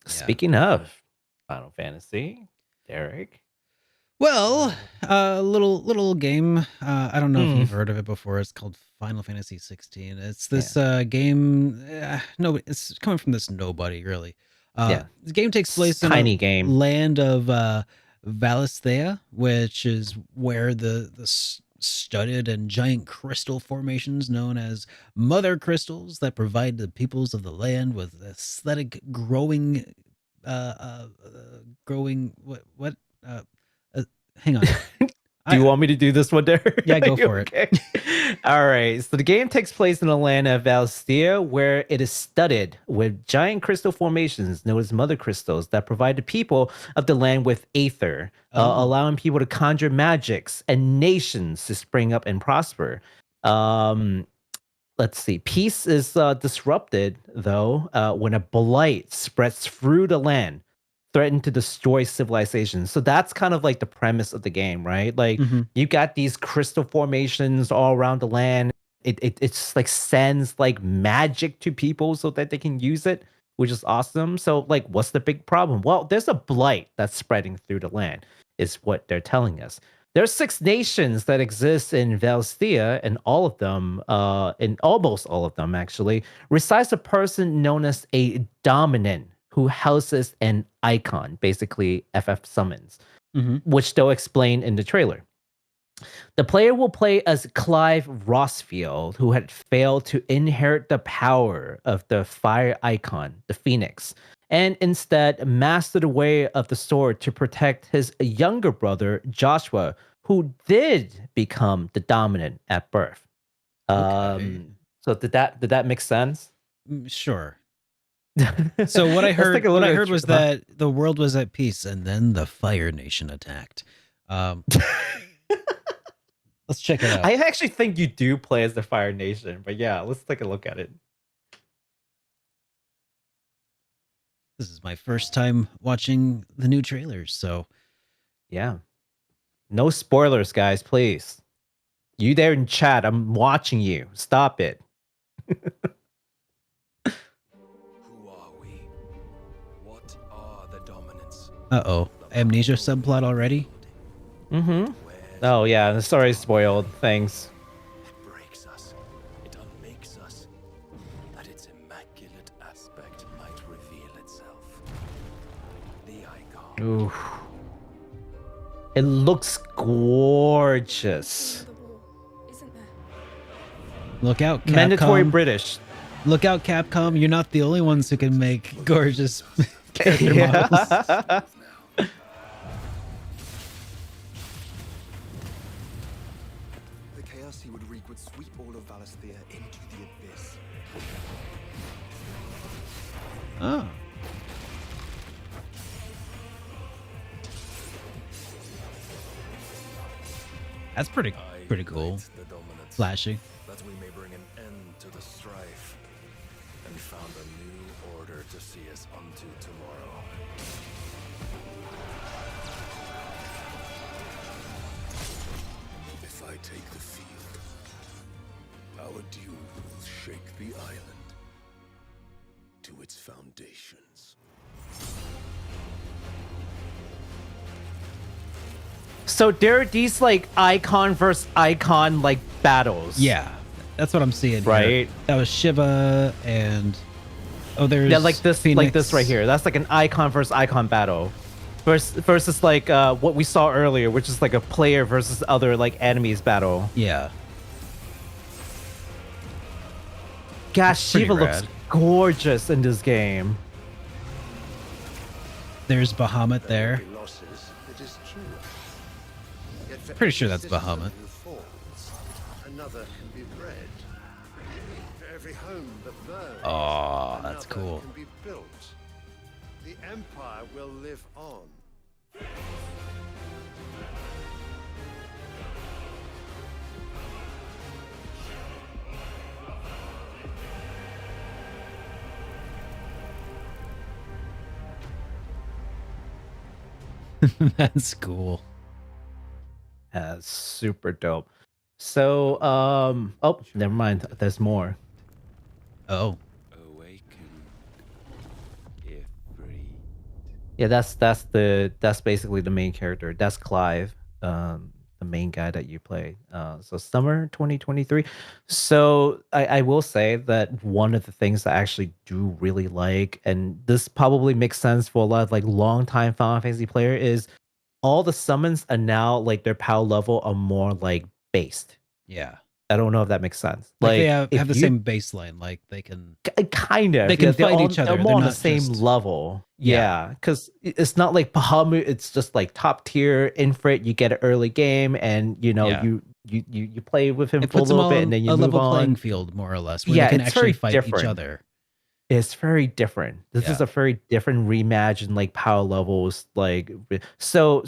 Speaking of Final Fantasy, Derek. Well, a little game. I don't know if you've heard of it before. It's called Final Fantasy 16. It's this game. No, it's coming from this nobody really. The game takes place in tiny a game land of Valisthea, which is where the studded and giant crystal formations known as mother crystals that provide the peoples of the land with aesthetic growing hang on. Do you want me to do this one, Derek? Yeah, go for it. All right. So the game takes place in the land of Valisthea, where it is studded with giant crystal formations known as mother crystals that provide the people of the land with aether, allowing people to conjure magics and nations to spring up and prosper. Let's see. Peace is disrupted, though, when a blight spreads through the land, threaten to destroy civilization. So that's kind of like the premise of the game, right? Like you got these crystal formations all around the land. It's like sends like magic to people so that they can use it, which is awesome. So like, what's the big problem? Well, there's a blight that's spreading through the land, is what they're telling us. There's 6 nations that exist in Valisthea, and all of them, in almost all of them actually, resides a person known as a dominant, who houses an icon, basically FF summons, which they'll explain in the trailer. The player will play as Clive Rossfield, who had failed to inherit the power of the fire icon, the Phoenix, and instead master the way of the sword to protect his younger brother, Joshua, who did become the dominant at birth. Okay. So did that make sense? Sure. So what I heard was that the world was at peace, and then the Fire Nation attacked. Let's check it out. I actually think you do play as the Fire Nation, but yeah, let's take a look at it. This is my first time watching the new trailers, so yeah. No spoilers, guys, please. You there in chat, I'm watching you. Stop it. Uh-oh. Amnesia subplot already? Oh, yeah. Sorry, spoiled. Thanks. It breaks us. It unmakes us. That its immaculate aspect might reveal itself. The icon. Ooh. It looks gorgeous. Look out, Capcom. Mandatory British. Look out, Capcom! You're not the only ones who can make gorgeous character models. Yeah. The chaos he would wreak would sweep all of Valisthea into the abyss. Oh. That's pretty cool. Flashy. That we may bring an end to the strife and found a new order to see us unto tomorrow. If I take the field, our duel will shake the island to its foundations. So there are these like icon versus icon like battles. Yeah, that's what I'm seeing. Right. Here. That was Shiva and there's like this Phoenix. right here. That's like an icon versus icon battle. Versus like what we saw earlier, which is like a player versus other like enemies battle. Yeah. Gosh, Pretty Shiva looks rad. gorgeous in this game. There's Bahamut there. Losses, it is true. Yet for Pretty sure every that's citizen Bahamut. who falls, another can be bred. For every home that burns, Oh, that's another cool. can be built. The empire will live on. That's cool. That's super dope. So oh, never mind. There's more. Oh. Awaken, if free. Yeah, that's basically the main character. That's Clive, the main guy that you play. So summer 2023. So I will say that one of the things I actually do really like, and this probably makes sense for a lot of like longtime Final Fantasy player, is all the summons are now like their power level are more like based. Yeah. I don't know if that makes sense. Like they if have the you- same baseline. Like they can. kind of They can they're fight all- each other. they're more They're on the not same just- level. Yeah. Yeah, because it's not like Bahamut. It's just like top tier Infrit. You get an early game, and you know Yeah. you play with him It for a puts them little all bit, on and then you a move level playing on. field, more or less, where Yeah, they can it's actually very fight different. each other. It's very different. This is Yeah. a very different reimagined like power levels. Like so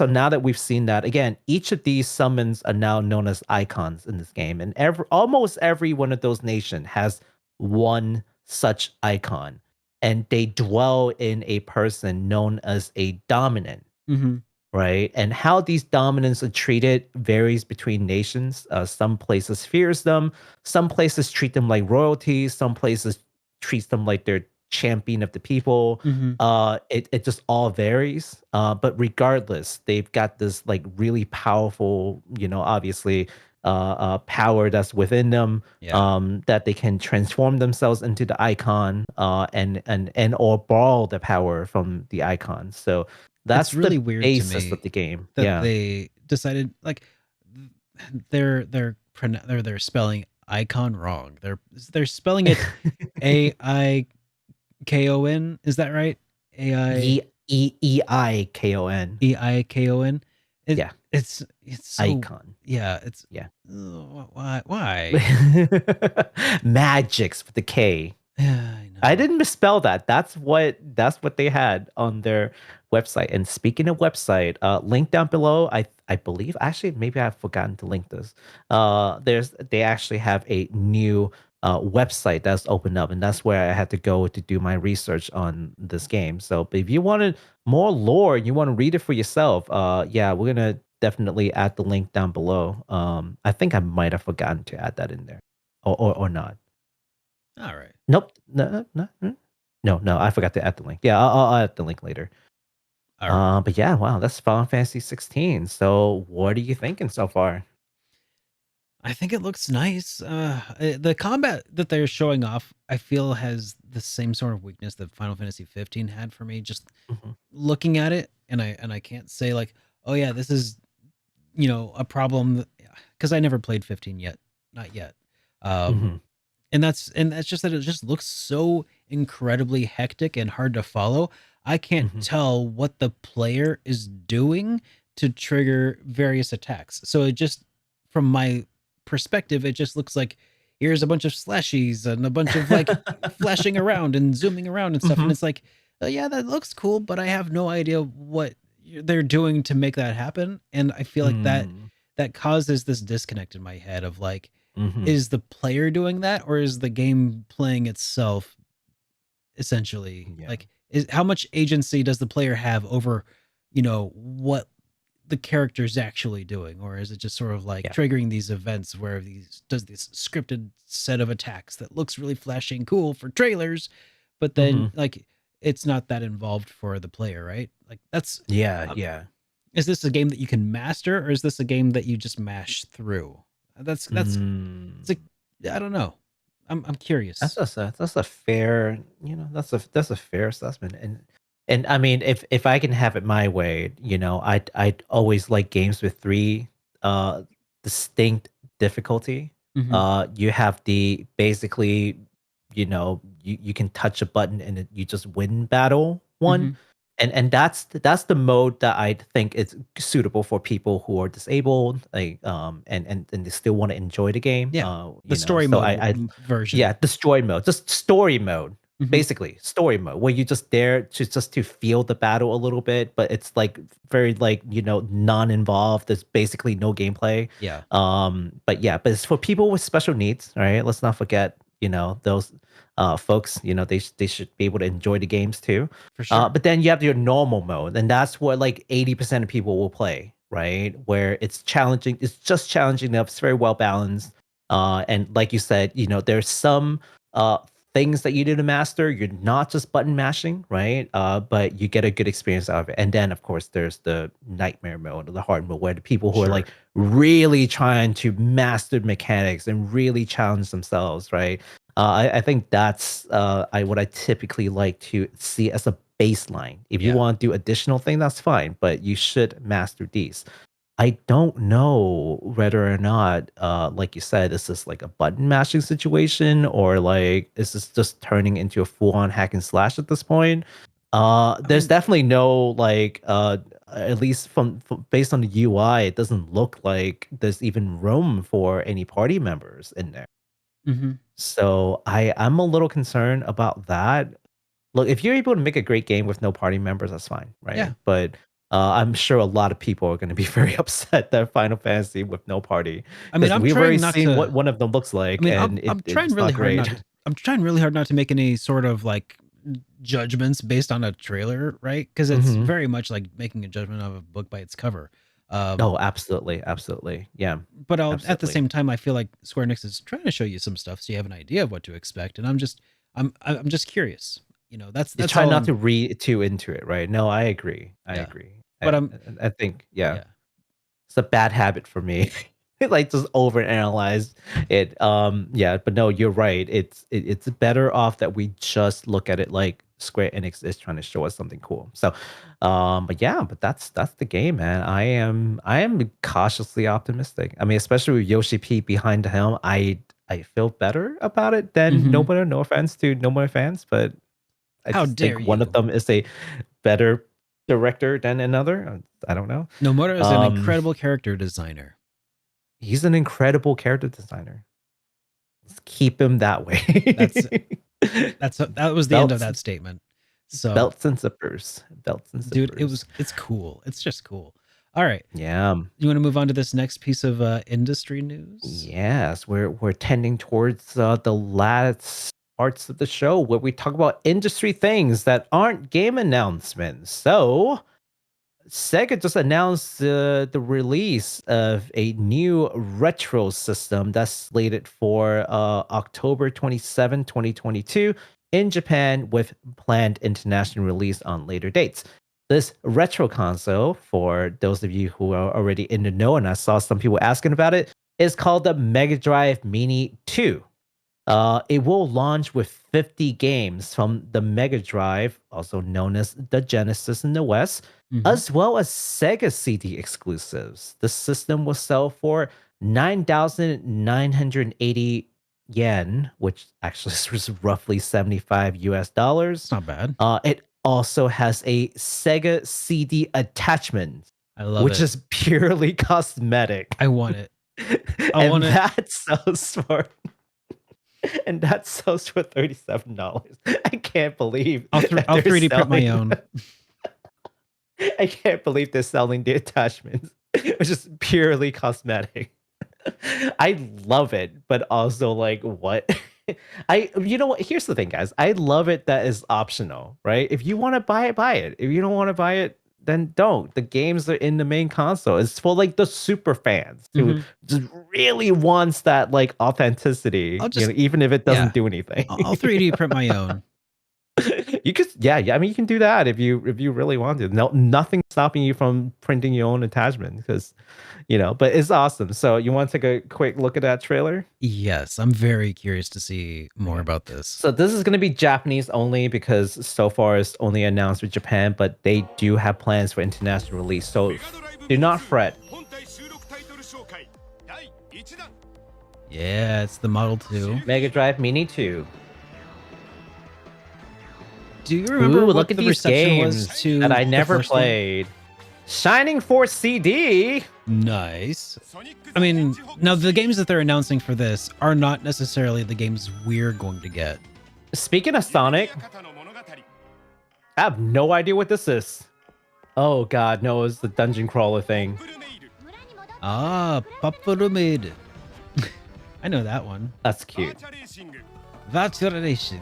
now that we've seen that again, each of these summons are now known as icons in this game, and almost every one of those nations has one such icon, and they dwell in a person known as a dominant. Mm-hmm. Right, and how these dominants are treated varies between nations. Some places fears them, some places treat them like royalty, some places treats them like they're champion of the people. Mm-hmm. It just all varies. But regardless, they've got this like really powerful, obviously power that's within them. Yeah. That they can transform themselves into the icon, and or borrow the power from the icon. So that's It's really the weird basis to me of the game. that Yeah. they decided like they're spelling icon wrong. They're spelling it AIKON. Is that right? EIKON. EIKON. Yeah. It's so, Icon. Yeah. It's Yeah. Why? Magics with the K. Yeah, I know. I didn't misspell that. That's what they had on their website. And speaking of website, link down below. I believe actually maybe I've forgotten to link this. They actually have a new website that's opened up, and that's where I had to go to do my research on this game. So if you wanted more lore, you want to read it for yourself, yeah, we're gonna definitely add the link down below. I think I might have forgotten to add that in there, or not. All right. Nope. No, I forgot to add the link. Yeah, I'll add the link later. All right. But yeah, wow, that's Final Fantasy 16. So what are you thinking so far? I think it looks nice. The combat that they're showing off, I feel, has the same sort of weakness that Final Fantasy 15 had for me. Just looking at it, and I can't say like, oh yeah, this is, a problem, because I never played 15 yet, not yet. And that's just that it just looks so incredibly hectic and hard to follow. I can't Mhm. tell what the player is doing to trigger various attacks. So it just, from my perspective, it just looks like here's a bunch of slashies and a bunch of like flashing around and zooming around and stuff. And Mhm. it's like, yeah, that looks cool, but I have no idea what they're doing to make that happen. And I feel like that Mm. that causes this disconnect in my head of like, Mhm. is the player doing that, or is the game playing itself essentially? Yeah. Like, is how much agency does the player have over, what the character's actually doing? Or is it just sort of like Yeah. triggering these events where these does this scripted set of attacks that looks really flashy and cool for trailers, but then Mhm. like it's not that involved for the player, right? Like that's Yeah, uh, yeah. is this a game that you can master, or is this a game that you just mash through? That's it's Mm. like, I don't know. I'm curious. That's a fair, that's a fair assessment. And I mean, if I can have it my way, I'd always like games with three uh distinct difficulty. Mhm, You have the basically, you can touch a button and you just win battle one. mhm. And that's the mode that I think is suitable for people who are disabled, like and they still want to enjoy the game. Yeah, the story So mode I version. yeah, the story mode, just story mode, Mhm. basically story mode, where you just dare to just to feel the battle a little bit, but it's like very like non-involved. There's basically no gameplay. Yeah, But yeah, but it's for people with special needs, right? Let's not forget, those folks. They should be able to enjoy the games too. for sure. But then you have your normal mode, and that's what like 80% of people will play, right? Where it's challenging, it's just challenging enough, it's very well balanced. And like you said, there's some uh things that you need to master. You're not just button mashing, right? But you get a good experience out of it. And then of course there's the nightmare mode or the hard mode where the people who are Sure. like really trying to master mechanics and really challenge themselves, right? I think that's what I typically like to see as a baseline. If you Yeah. want to do additional thing, that's fine, but you should master these. I don't know whether or not, like you said, is this like a button mashing situation, or like is this just turning into a full on hack and slash at this point? I There's mean, definitely no like, at least from based on the UI, it doesn't look like there's even room for any party members in there. mhm. So I'm a little concerned about that. Look, if you're able to make a great game with no party members, that's fine, Yeah. right? But I'm sure a lot of people are going to be very upset that Final Fantasy with no party, I mean, because I'm we've already trying not seen what to one of them looks I like, mean, and it's not great. I'm trying really hard not to make any sort of like judgments based on a trailer, right? Because it's Hmm. very much like making a judgment of a book by its cover. Um, Oh, absolutely, absolutely, yeah, but at the absolutely. same time, I feel like Square Enix is trying to show you some stuff so you have an idea of what to expect, and I'm just curious. You That's try all not I'm. to read too into it, right? No, I agree. I Yeah, agree. but I, I think, yeah. yeah. It's a bad habit for me. Like just overanalyze it. Yeah, but no, you're right. It's better off that we just look at it like Square Enix is trying to show us something cool. So, but yeah, but that's the game, man. I am cautiously optimistic. I mean, especially with Yoshi P behind the helm, I feel better about it than Mhm. Nomura. No offense to Nomura fans, but I How just dare think one of you? them is a better director than another. I don't know. Nomura is an Um, incredible character designer. He's an incredible character designer. Let's keep him that That's way. that was the end of Belts, that statement. So, belts and zippers, belts and dude, zippers. it's cool. It's just cool. All right. Yeah. You want to move on to this next piece of industry news? Yes, we're tending towards the last parts of the show where we talk about industry things that aren't game announcements. So, Sega just announced the release of a new retro system that's slated for October 27, 2022 in Japan, with planned international release on later dates. This retro console, for those of you who are already in the know, and I saw some people asking about it, is called the Mega Drive Mini 2. It will launch with 50 games from the Mega Drive, also known as the Genesis in the West, Mhm. as well as Sega CD exclusives. The system will sell for 9,980 yen, which actually is roughly 75 US dollars. It's not bad. It also has a Sega CD attachment, I love which it. is purely cosmetic. I want it. And that sells for $37. I can't believe I'll that 3D they're print my selling- own. I can't believe they're selling the attachments, which is purely cosmetic. I love it, but also like what? You know what? Here's the thing, guys. I love it that is optional, right? If you want to buy it, buy it. If you don't want to buy it, then don't. The games are in the main console. It's for like the super fans who just really wants that like authenticity, even if it doesn't do anything. I'll 3D print my own. You could, yeah. I mean, you can do that if you really want to. No, nothing stopping you from printing your own attachment because, But it's awesome. So you want to take a quick look at that trailer? Yes, I'm very curious to see more about this. So this is going to be Japanese only because so far it's only announced with Japan, but they do have plans for international release. So do not fret. Yeah, it's the Model 2. Mega Drive Mini 2. Do you remember what look at the these reception games was to that I the never first one? played? Shining Force CD. Nice. I mean, now the games that they're announcing for this are not necessarily the games we're going to get. Speaking of Sonic, I have no idea what this is. Oh god, no, it's the dungeon crawler thing. Ah, Paparumade. I know that one. That's cute. That's racing.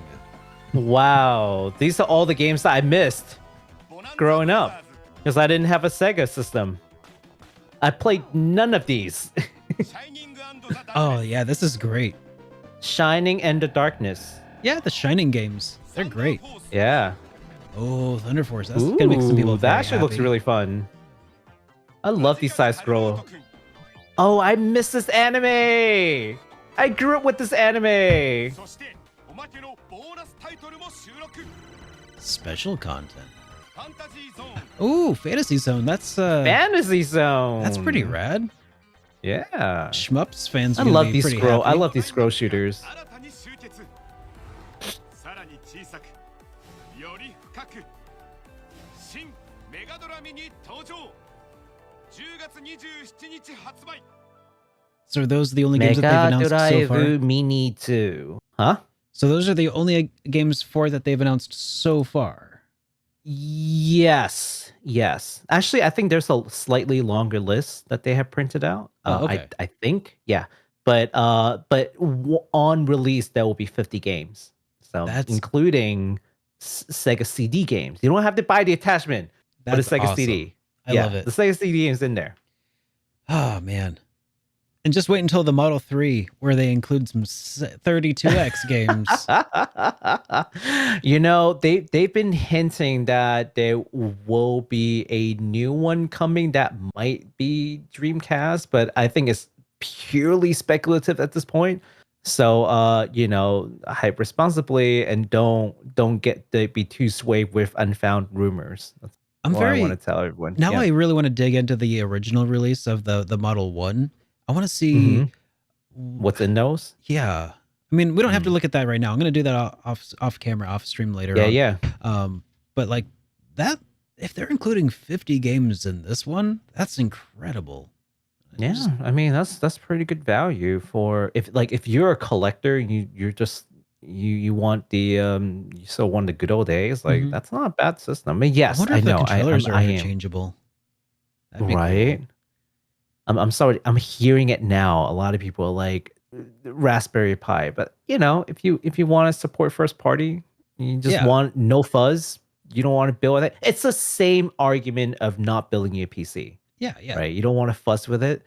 Wow, these are all the games that I missed growing up because I didn't have a Sega system. I played none of these. Oh yeah, this is great. Shining and the Darkness. Yeah, the Shining games. They're great. Yeah. Oh, Thunder Force. That's gonna make some people that very actually looks happy. really fun. I love these side scroll. Oh, I miss this anime. I grew up with this anime. Special content. Ooh, Fantasy Zone. That's Fantasy Zone. That's pretty rad. Yeah. Shmups fans. I are gonna love be these pretty scroll. I happy. love these scroll shooters. So are those the only games that they've announced so far? Mini 2. Huh? So those are the only games that they've announced so far. Yes. Actually, I think there's a slightly longer list that they have printed out. Okay. I think, yeah. But on release there will be 50 games. So That's including Sega CD games. You don't have to buy the attachment, but it's Sega awesome. CD. I love it. The Sega CD is in there. Oh man. And just wait until the Model 3 where they include some 32X games. They've been hinting that there will be a new one coming that might be Dreamcast, but I think it's purely speculative at this point. So hype responsibly and don't be too swayed with unfound rumors. That's I want to tell everyone. Now Yeah. I really want to dig into the original release of the Model 1. I want to see what's in those. Yeah. I mean, we don't have to look at that right now. I'm going to do that off camera, off stream later on. Yeah. But like that, if they're including 50 games in this one, that's incredible. Yeah, I mean that's pretty good value for if you're a collector, you want the you still want the good old days. Like that's not a bad system. I mean, yes, I wonder I if know. the controllers I are am interchangeable. That'd be right. cool. I'm sorry. I'm hearing it now. A lot of people are like Raspberry Pi, but if you want to support first party, you just want no fuzz. You don't want to build it. It's the same argument of not building your PC. Yeah. Right. You don't want to fuss with it.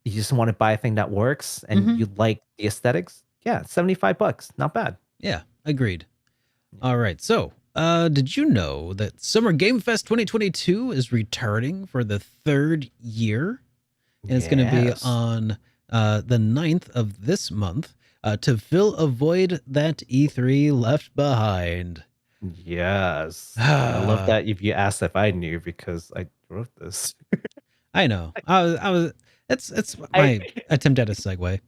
You just want to buy a thing that works and you like the aesthetics. Yeah, $75. Not bad. Yeah, agreed. All right. So, did you know that Summer Game Fest 2022 is returning for the third year? And it's going to be on the 9th of this month to fill a void that E3 left behind. Yes. I love that if you asked if I knew because I wrote this. I know. I was it's my attempt at a segue.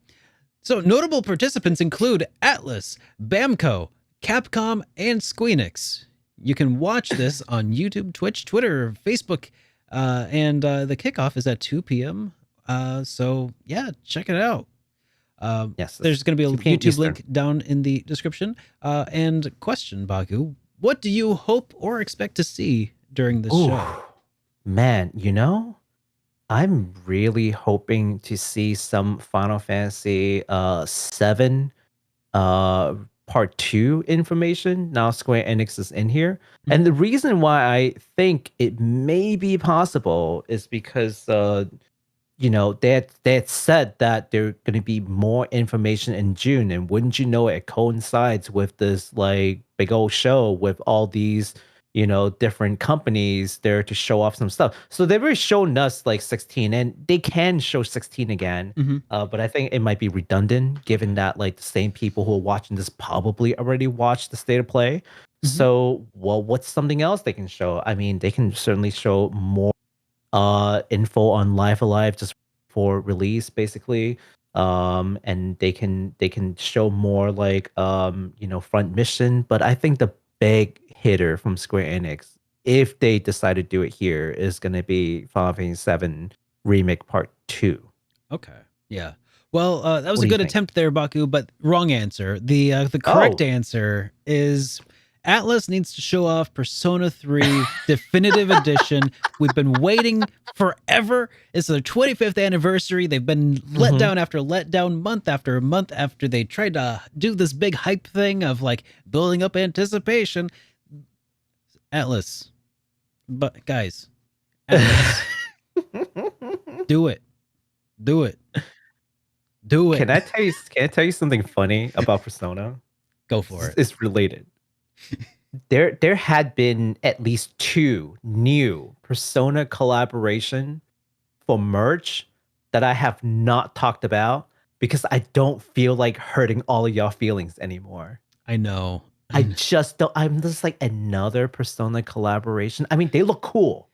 So notable participants include Atlas, Bamco, Capcom, and Squeenix. You can watch this on YouTube, Twitch, Twitter, Facebook, and the kickoff is at 2 p.m. So yeah, check it out. Yes, There's going to be a 2 p.m. YouTube Eastern. link down in the description. And question, Baku, what do you hope or expect to see during this show? Man, you know, I'm really hoping to see some Final Fantasy 7 part 2 information. Now Square Enix is in here. And the reason why I think it may be possible is because you know, they had said that there going to be more information in June, and wouldn't you know it coincides with this like big old show with all these, you know, different companies there to show off some stuff. So they've already shown us like 16, and they can show 16 again. But I think it might be redundant given that like the same people who are watching this probably already watched the state of play. So, well, what's something else they can show? I mean, they can certainly show more info on Live Alive just for release, basically. And they can show more like you know, front mission. But I think the big hitter from Square Enix, if they decide to do it here, is going to be Final Fantasy VII Remake Part 2. Okay. Yeah. Well, that was What a do you good think? attempt there, Baku, but wrong answer. The correct answer is Atlas needs to show off Persona 3 Definitive Edition. We've been waiting forever. It's their 25th anniversary. They've been let down after letdown, month after month after they tried to do this big hype thing of like building up anticipation. Atlas. But guys, Atlas. Do it. Do it. Do it. Can I tell you something funny about Persona? Go for it. It's related. There had been at least 2 new Persona collaboration for merch that I have not talked about because I don't feel like hurting all of y'all feelings anymore. I know. I just don't. I'm just like another Persona collaboration. I mean, they look cool.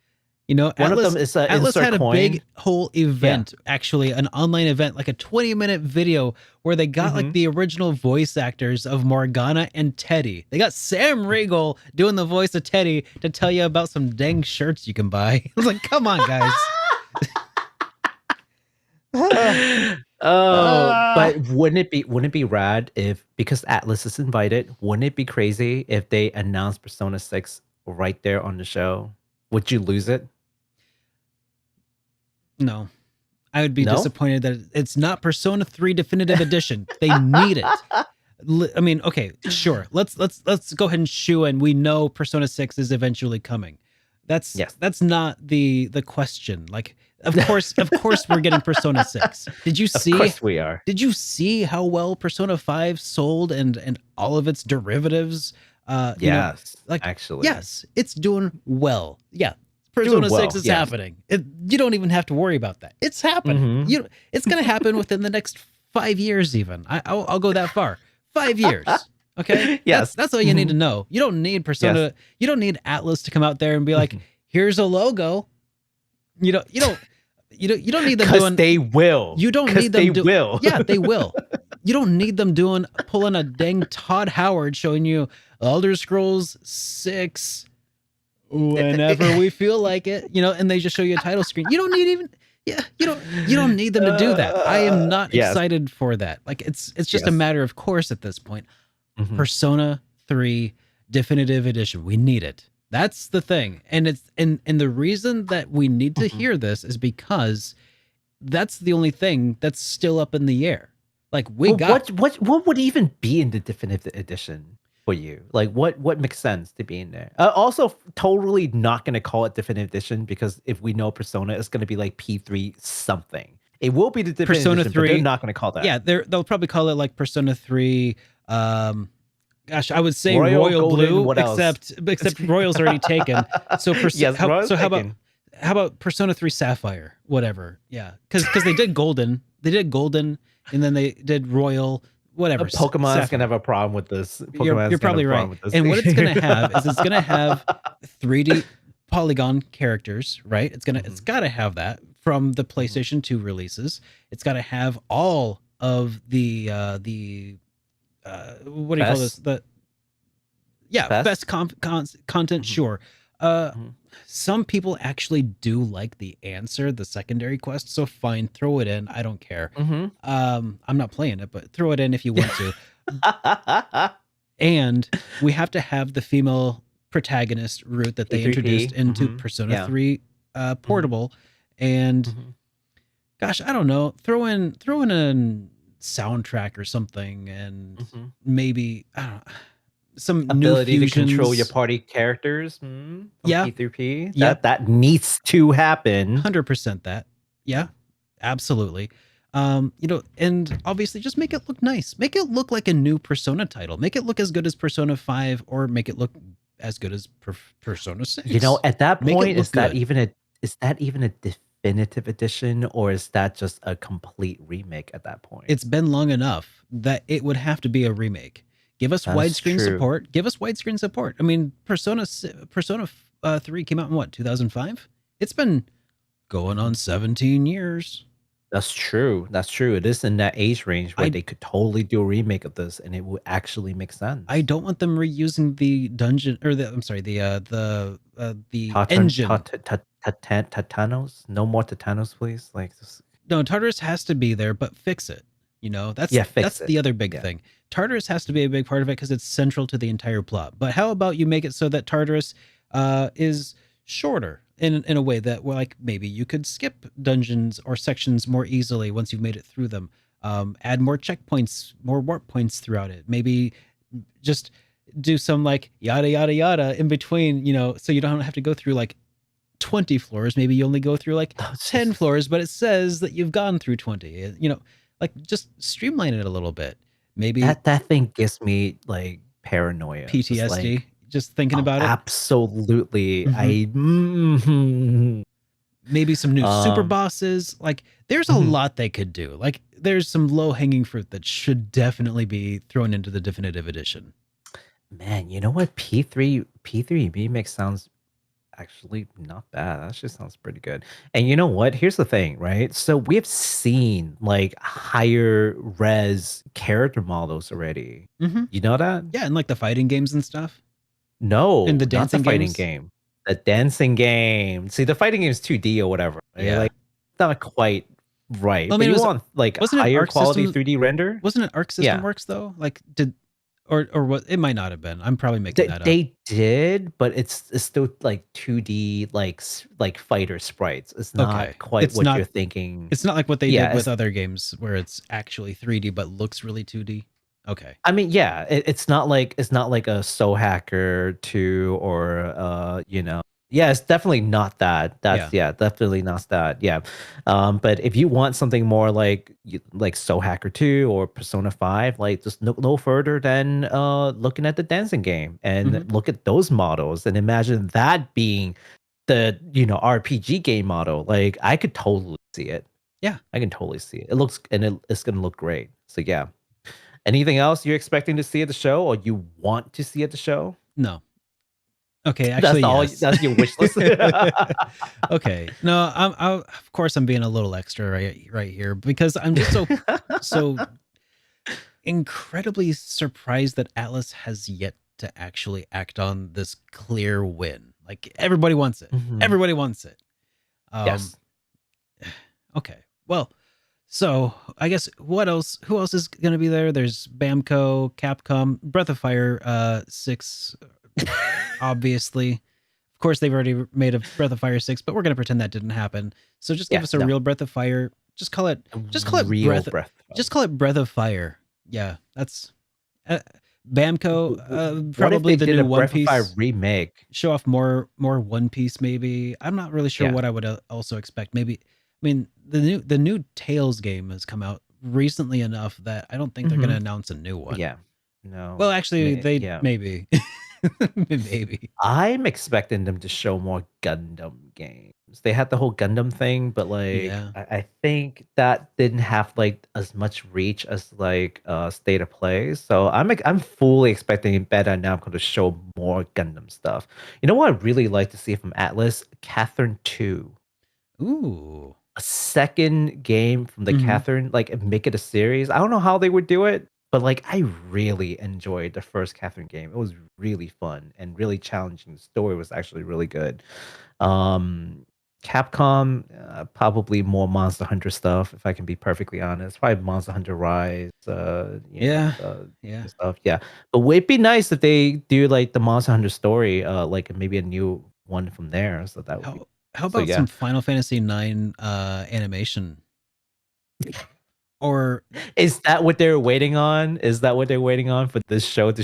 You know, One Atlas, of them is Atlas insert had a coin. big whole event, actually, an online event, like a 20-minute video where they got like the original voice actors of Morgana and Teddy. They got Sam Riegel doing the voice of Teddy to tell you about some dang shirts you can buy. I was like, come on, guys. But wouldn't it be rad if, because Atlas is invited, wouldn't it be crazy if they announced Persona 6 right there on the show? Would you lose it? No. I would be No? disappointed that it's not Persona 3 Definitive Edition. They need it. I mean, okay, sure. Let's go ahead and shoe in. We know Persona 6 is eventually coming. That's not the question. Like, of course we're getting Persona 6. Did you see? Of course we are. Did you see how well Persona 5 sold and all of its derivatives? Yes, actually. Yes, it's doing well. Yeah. Persona Doing well, 6 is yes. happening. You don't even have to worry about that. It's happening. It's going to happen within the next 5 years even. I'll go that far. 5 years. Okay? Yes. That's all you need to know. You don't need Persona. Yes. You don't need Atlas to come out there and be like, here's a logo. You don't need them Because doing. they will. You don't need them they will. Yeah, they will. You don't need them pulling a dang Todd Howard showing you Elder Scrolls 6 whenever we feel like it, and they just show you a title screen. You don't need you don't need them to do that. I am not excited for that. Like it's just a matter of course at this point. Persona 3 Definitive Edition. We need it. That's the thing. And it's and the reason that we need to hear this is because that's the only thing that's still up in the air. Like what would even be in the Definitive Edition for you? Like what makes sense to be in there? Also, totally not going to call it Definitive Edition because if we know Persona, it's going to be like P3 something. It will be the Definitive Persona Edition, 3. but they're not going to call that. Yeah, they'll probably call it like Persona 3. Gosh, I would say Royal Royal Golden, Blue, what else? except Royal's already taken. So Royal's how about Persona 3 Sapphire? Whatever. Yeah, because they did Golden. They did Golden, and then they did Royal. Whatever. Pokemon's gonna have a problem with this. You're probably right. And what it's gonna have is it's gonna have 3D polygon characters, right? It's gotta have that from the PlayStation 2 releases. It's gotta have all of the what do you call this? Best? Best Best? content, Mhm, sure. Uh, mhm. some people actually do like the answer, the secondary quest, so fine, throw it in. I don't care. Mhm. I'm not playing it, but throw it in if you want to. And we have to have the female protagonist route that they introduced P3P. into Mhm. Persona Yeah. 3 Mhm. Portable. And Mhm. gosh, I don't know, throw in a soundtrack or something, and Mhm. maybe I don't know, some new Ability to control your fusions. party characters, from Yeah. P3P. Yep. That needs to happen. 100% that. Yeah. Absolutely. And obviously just make it look nice. Make it look like a new Persona title. Make it look as good as Persona 5, or make it look as good as Persona 6. You know, at that Make it point, look good. is that even a definitive edition, or is that just a complete remake at that point? It's been long enough that it would have to be a remake. Give us That's widescreen true. support. Give us widescreen support. I mean, Persona 3 came out in what, 2005? It's been going on 17 years. That's true. That's true. It is in that age range where I- they could totally do a remake of this, and it would actually make sense. I don't want them reusing the dungeon, or the engine. Tatanos? No more Tatanos, please. Like, just, No, Tartarus has to be there, but fix it. You know, that's Yeah, fix that's it. the other big Yeah. thing. Tartarus has to be a big part of it because it's central to the entire plot. But how about you make it so that Tartarus is shorter in a way that, well, like, maybe you could skip dungeons or sections more easily once you've made it through them. Add more checkpoints, more warp points throughout it. Maybe just do some like yada yada yada in between, you know, so you don't have to go through like 20 floors. Maybe you only go through like 10 floors, but it says that you've gone through 20. You know, like, just streamline it a little bit. Maybe that thing gives me like paranoia. Just PTSD, like, just thinking about it. absolutely. Mhm. Maybe some new super Um, bosses. Like, there's a Mhm. lot they could do. Like, there's some low hanging fruit that should definitely be thrown into the definitive edition. Man, you know what? P3 remake sounds actually not bad. That just sounds pretty good. And you know what? Here's the thing, right? So we have seen like higher res character models already. Mhm. You know that? Yeah, and like the fighting games and stuff. No, And the not the dancing fighting games? game. The dancing game. See, the fighting game is 2D or whatever. Right? Yeah. Like, not quite right. Well, I But mean, you was it- want like wasn't it higher Arc quality System- 3D render? Wasn't it Arc System Yeah. Works though? Like, or what? It might not have been. I'm probably making They, that up. they did, but it's still like 2D, like fighter sprites. It's not Okay. quite It's what not- you're thinking. It's not like what they Yeah, did with it's- other games where it's actually 3D but looks really 2D. Okay. I mean, yeah, it's not like a Soul Hacker 2 or yeah, it's definitely not that. That's definitely not that. Yeah. But if you want something more like Soul Hacker 2 or Persona 5, like, just no further than looking at the dancing game and Mhm. look at those models and imagine that being the RPG game model. Like, I could totally see it. Yeah. I can totally see it. It looks, and it's gonna look great. So yeah. Anything else you're expecting to see at the show, or you want to see at the show? No. Okay, actually, yes. That's your wish list. Okay. No, of course I'm being a little extra right here because I'm just so incredibly surprised that Atlas has yet to actually act on this clear win. Like, everybody wants it. Mhm. Everybody wants it. Yes. Okay. Well, so I guess who else is going to be there? There's Bamco, Capcom, Breath of Fire 6 obviously. Of course they've already made a Breath of Fire 6, but we're going to pretend that didn't happen. So just give us a real Breath of Fire. Just call it real Breath. Breath of Fire. Just call it Breath of Fire. Yeah, that's Bamco. What if Probably they the did new a One Breath of Fire Piece. remake? Show off more One Piece, maybe. I'm not really sure Yeah. what I would also expect. Maybe, I mean, the new Tales game has come out recently enough that I don't think they're going to announce a new one. Yeah. No. Well, actually, yeah. maybe. Maybe. I'm expecting them to show more Gundam games. They had the whole Gundam thing, but like, Yeah. I think that didn't have like as much reach as like State of Play. So I'm fully expecting Bandai Namco to show more Gundam stuff. You know what I'd really like to see from Atlas? Catherine 2. Ooh. A second game from the Catherine, like make it a series. I don't know how they would do it, but like I really enjoyed the first Catherine game. It was really fun and really challenging. The story was actually really good. Capcom, probably more Monster Hunter stuff, if I can be perfectly honest. Probably Monster Hunter Rise, Yeah. stuff. Yeah, but it'd be nice if they do like the Monster Hunter story, like maybe a new one from there. So that would be. How So, about yeah. some Final Fantasy IX animation? Or Is that what they're waiting on? Is that what they're waiting on for this show to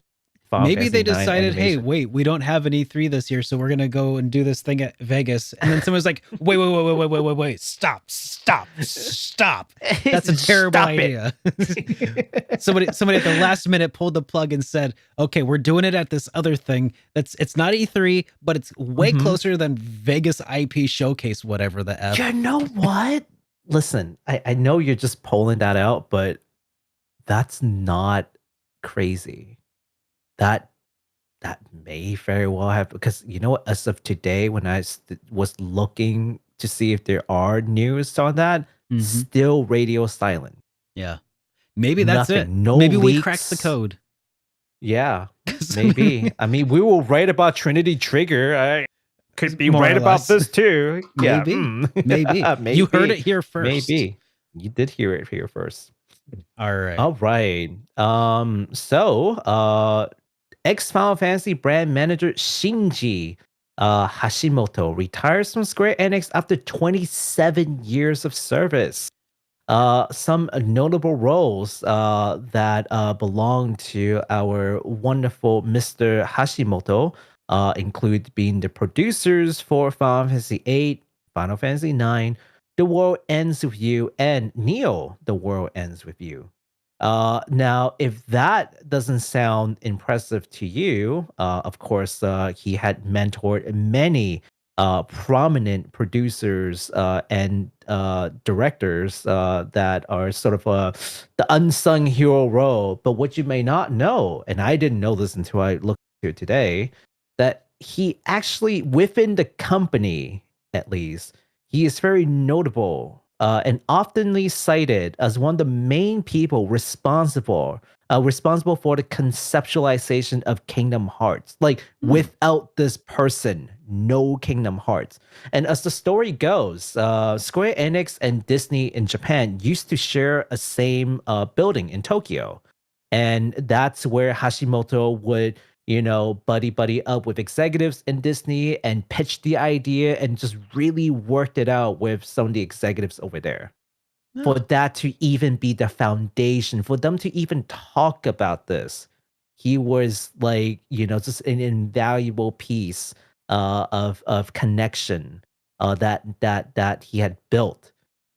Final maybe they Fantasy IX decided, hey, animation? wait, we don't have an E3 this year, so we're gonna go and do this thing at Vegas. And then someone's like, wait, stop. That's a terrible Stop it. idea. somebody at the last minute pulled the plug and said, okay, we're doing it at this other thing. It's not E3, but it's way closer than Vegas IP showcase, whatever the F. You know what? Listen, I know you're just pulling that out, but that's not crazy. That may very well have, because you know what? As of today, when I was looking to see if there are news on that, still radio silent. Yeah, maybe that's it. Nothing. No maybe we leaks. cracked the code. Yeah, maybe. I mean, we were right about Trinity Trigger. I could be More right or about less. this too. Maybe. Yeah, Maybe. You heard it here first. Maybe you did hear it here first. All right. All right. So, ex Final Fantasy brand manager Shinji Hashimoto retires from Square Enix after 27 years of service. Some notable roles that belong to our wonderful Mr. Hashimoto include being the producers for Final Fantasy VIII, Final Fantasy IX, The World Ends With You, and Neo, The World Ends With You. Now, if that doesn't sound impressive to you, of course, he had mentored many prominent producers and directors that are sort of the unsung hero role. But what you may not know, and I didn't know this until I looked into it today, that he actually, within the company at least, he is very notable and oftenly cited as one of the main people responsible for the conceptualization of Kingdom Hearts. Like, without this person, no Kingdom Hearts. And as the story goes, Square Enix and Disney in Japan used to share a same building in Tokyo. And that's where Hashimoto would, buddy up with executives in Disney and pitch the idea and just really worked it out with some of the executives over there. For that to even be the foundation, for them to even talk about this, he was like, just an invaluable piece of connection that he had built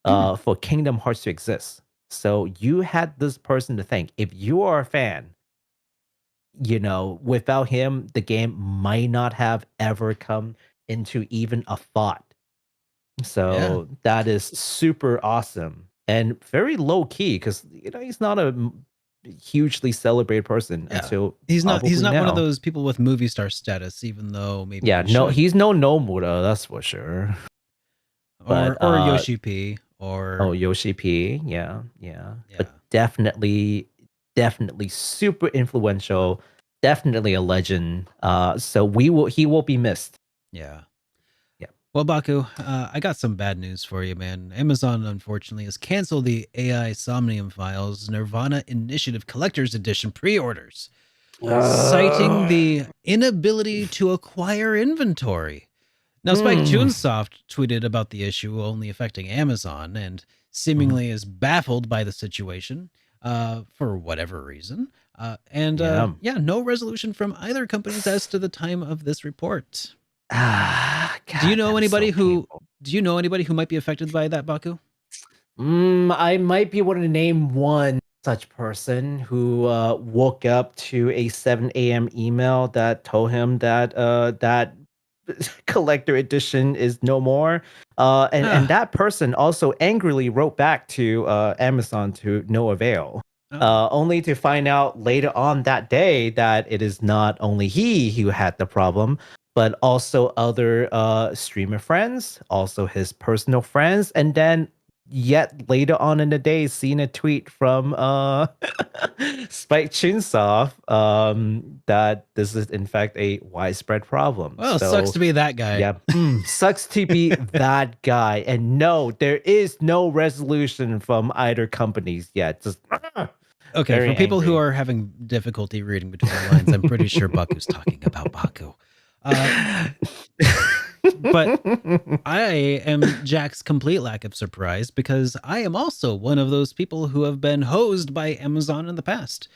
for Kingdom Hearts to exist. So you had this person to thank. If you are a fan, without him, the game might not have ever come into even a thought. So that is super awesome and very low key because he's not a hugely celebrated person until he's not now. one of those people with movie star status, even though maybe he's no Nomura, that's for sure. Or Yoshi P or Yoshi P, yeah. But definitely super influential, definitely a legend. So he will be missed. Yeah. Well, Baku, I got some bad news for you, man. Amazon, unfortunately, has canceled the AI Somnium Files Nirvana Initiative Collector's Edition pre-orders, citing the inability to acquire inventory. Now, Spike Chunsoft tweeted about the issue only affecting Amazon and seemingly is baffled by the situation for whatever reason. No resolution from either companies as to the time of this report. God, do you know anybody who might be affected by that, Baku? I might be able to name one such person who woke up to a 7 a.m. email that told him that that collector edition is no more. And that person also angrily wrote back to Amazon to no avail. Only to find out later on that day that it is not only he who had the problem, but also other streamer friends, also his personal friends, and then yet later on in the day seen a tweet from Spike Chunsoft that this is in fact a widespread problem. Well, So sucks to be that guy. yeah, sucks to be that guy. And no, there is no resolution from either companies yet. Just Okay, very for people who angry. are having difficulty reading between the lines, I'm pretty sure Baku's talking about Baku. But I am Jack's complete lack of surprise because I am also one of those people who have been hosed by Amazon in the past.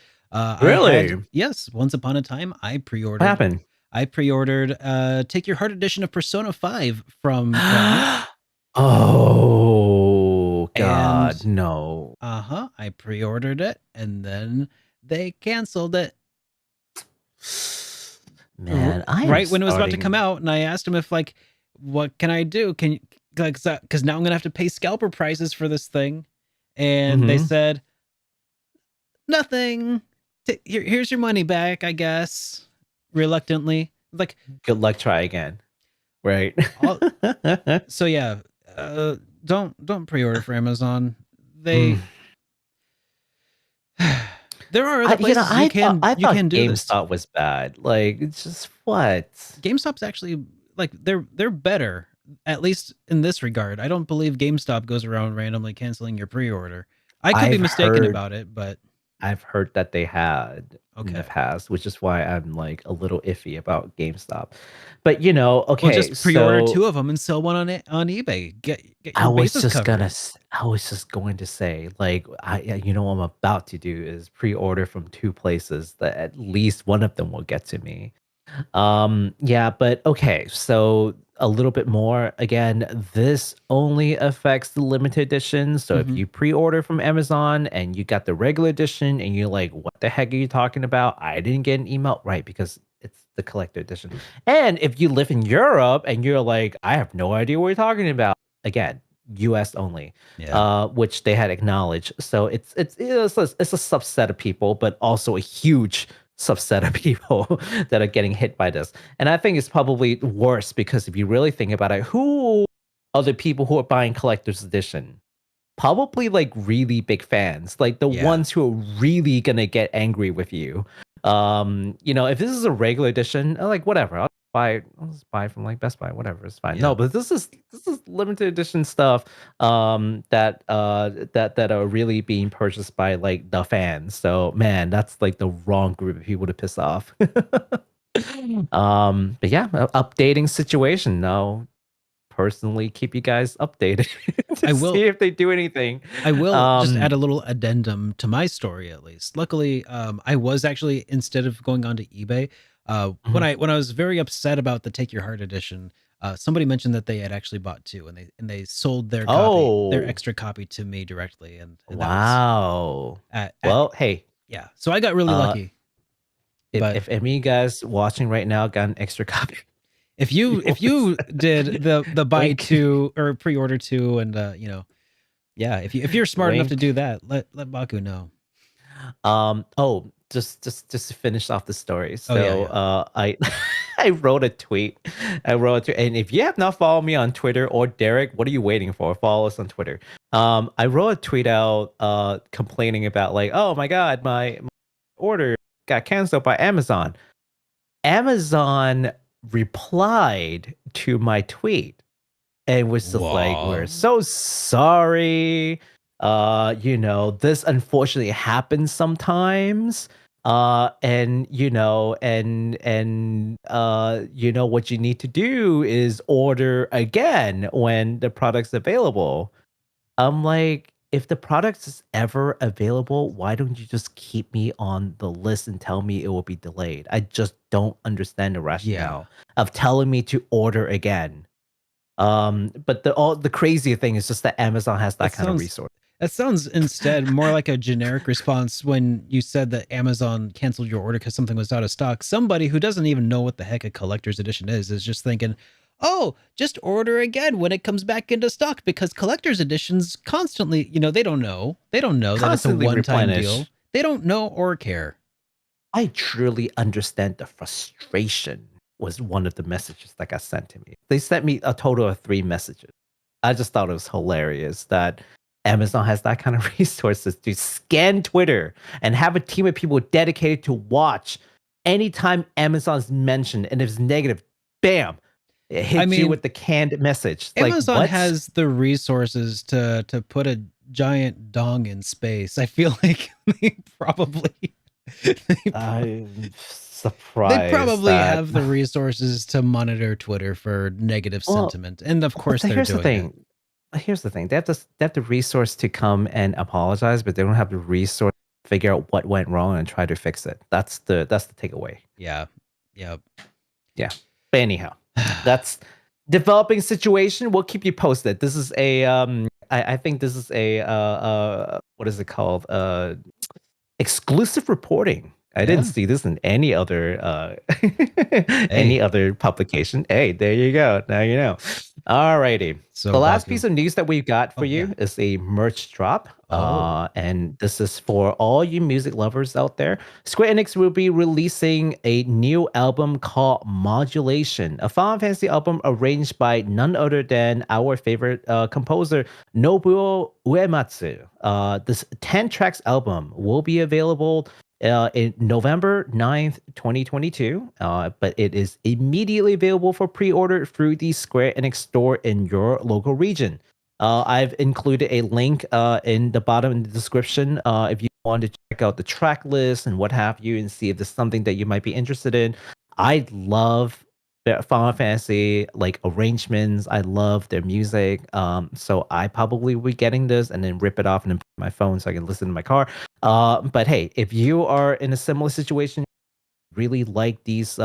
Really? Yes, once upon a time, I pre-ordered. What happened? I pre-ordered Take Your Heart edition of Persona 5 from them. Oh God, And- no. I pre-ordered it and then they canceled it. Man, Right when it was about to come out, and I asked him if like, what can I do? Can you, because now I'm gonna have to pay scalper prices for this thing, and they Mhm. said nothing. Here's your money back, I guess. Reluctantly, like, Good luck, try again. Right. so yeah, don't pre-order for Amazon. They there are other places I you can thought do this. GameStop was bad. Like, it's just what? GameStop's actually like they're better, at least in this regard. I don't believe GameStop goes around randomly canceling your pre-order. I could be I've mistaken heard- about it, but I've heard that they had in the Okay. past, which is why I'm like a little iffy about GameStop. But you know, okay, well, just pre-order so 2 of them and sell one on eBay. Get your I was bases just covered. I was just going to say, like, you know, what I'm about to do is pre-order from 2 places that at least one of them will get to me. Yeah, but okay, so a little bit more. Again, this only affects the limited edition. So if Mhm. you pre-order from Amazon and you got the regular edition and you're like, what the heck are you talking about? I didn't get an email, right? Because it's the collector edition. And if you live in Europe and you're like, I have no idea what you're talking about, again, US only, Yeah. which they had acknowledged. So it's a subset of people, but also a huge subset of people that are getting hit by this. And I think it's probably worse because if you really think about it, who are the people who are buying collector's edition? Probably like really big fans, like the Yeah. ones who are really gonna get angry with you. You know, if this is a regular edition, like whatever, I'll just buy from like Best Buy, whatever, it's fine. Yeah. No, but this is limited edition stuff that are really being purchased by like the fans. So man, that's like the wrong group of people to piss off. But yeah, updating situation now. Personally, keep you guys updated to I will- see if they do anything. I will just add a little addendum to my story, at least. Luckily, I was actually, instead of going onto eBay, when I was very upset about the Take Your Heart edition, somebody mentioned that they had actually bought 2, and they sold their copy, their Oh. extra copy to me directly, and that was Wow. Well, hey, yeah. So I got really lucky. But- if any of you guys watching right now got an extra copy, If you did the buy Wink. 2 or pre-order 2, and you know, yeah, if you're smart enough to Wink. do that, let Baku know. just to finish off the story. So Oh, yeah, I I wrote a tweet. And if you have not followed me on Twitter or Derek, what are you waiting for? Follow us on Twitter. I wrote a tweet out complaining about like, oh my god, my order got canceled by Amazon. Amazon replied to my tweet and was just like, we're Wow. so sorry. You know, this unfortunately happens sometimes. And you know, you know, what you need to do is order again when the product's available. I'm like, if the product is ever available, why don't you just keep me on the list and tell me it will be delayed? I just don't understand the rationale of telling me to order again. But the crazy thing is just that Amazon has that kind of resource. That sounds instead more like a generic response when you said that Amazon canceled your order because something was out of stock. Somebody who doesn't even know what the heck a collector's edition is just thinking, oh, just order again when it comes back into stock, because collector's editions constantly, you know, they don't know that it's a Constantly one-time replenish. deal. They don't know or care. I truly understand the frustration was one of the messages that got sent to me. They sent me a total of 3 messages. I just thought it was hilarious that Amazon has that kind of resources to scan Twitter and have a team of people dedicated to watch anytime Amazon's mentioned and if it's negative, bam, it hits you with the canned message. Amazon like, what? has the resources to put a giant dong in space. I feel like they probably I'm surprised. they probably have the resources to monitor Twitter for negative sentiment, and of course they're doing it. Here's the thing. They have the resource to come and apologize, but they don't have the resource to figure out what went wrong and try to fix it. That's the takeaway. Yeah. Yep. Yeah. But anyhow, that's developing situation. We'll keep you posted. This is a I think this is a what is it called? Exclusive reporting. I didn't see this in any other any other publication. Hey, there you go. Now you know. Alrighty. So the last piece of news that we've got for you is a merch drop. And this is for all you music lovers out there. Square Enix will be releasing a new album called Modulation, a Final Fantasy album arranged by none other than our favorite composer, Nobuo Uematsu. This 10 tracks album will be available in November 9th, 2022, but it is immediately available for pre-order through the Square Enix store in your local region. I've included a link in the bottom in the description if you want to check out the track list and what have you and see if there's something that you might be interested in. I love Final Fantasy like arrangements. I love their music. So I probably will be getting this and then rip it off and then put it on my phone so I can listen to my car. But hey, if you are in a similar situation, really like these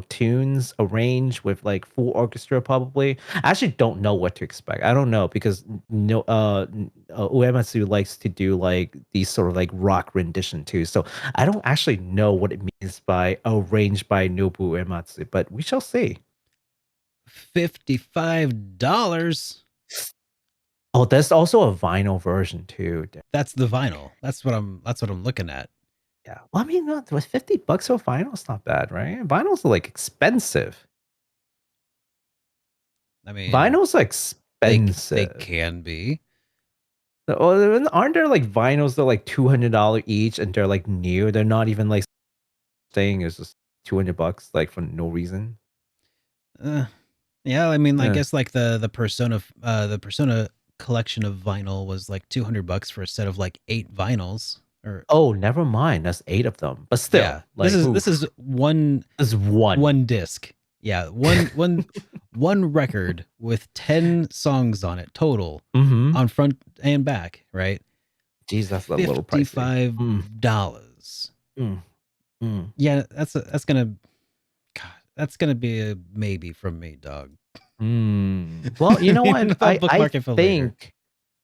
tunes arranged with like full orchestra, probably. I actually don't know what to expect. I don't know because Uematsu likes to do like these sort of like rock rendition too. So I don't actually know what it means by arranged by Nobuo Uematsu, but we shall see. $55. Oh, there's also a vinyl version too. That's the vinyl. That's what I'm looking at. Yeah. Well, I mean, with $50 for vinyl, it's not bad, right? Vinyls are like expensive. I mean, vinyls are expensive. They can be. Aren't there like vinyls that are like $200 each and they're like new? They're not even like saying it's just $200 like for no reason. Yeah, I mean, I guess like the Persona collection of vinyl was like $200 for a set of like 8 vinyls. Oh, never mind. That's 8 of them. But still, yeah, like, this is one disc. Yeah, one record with 10 songs on it total on front and back. Right? Jeez, that's a little pricey. $55. Yeah, that's gonna be a maybe from me, dog. Well, you know what? I think.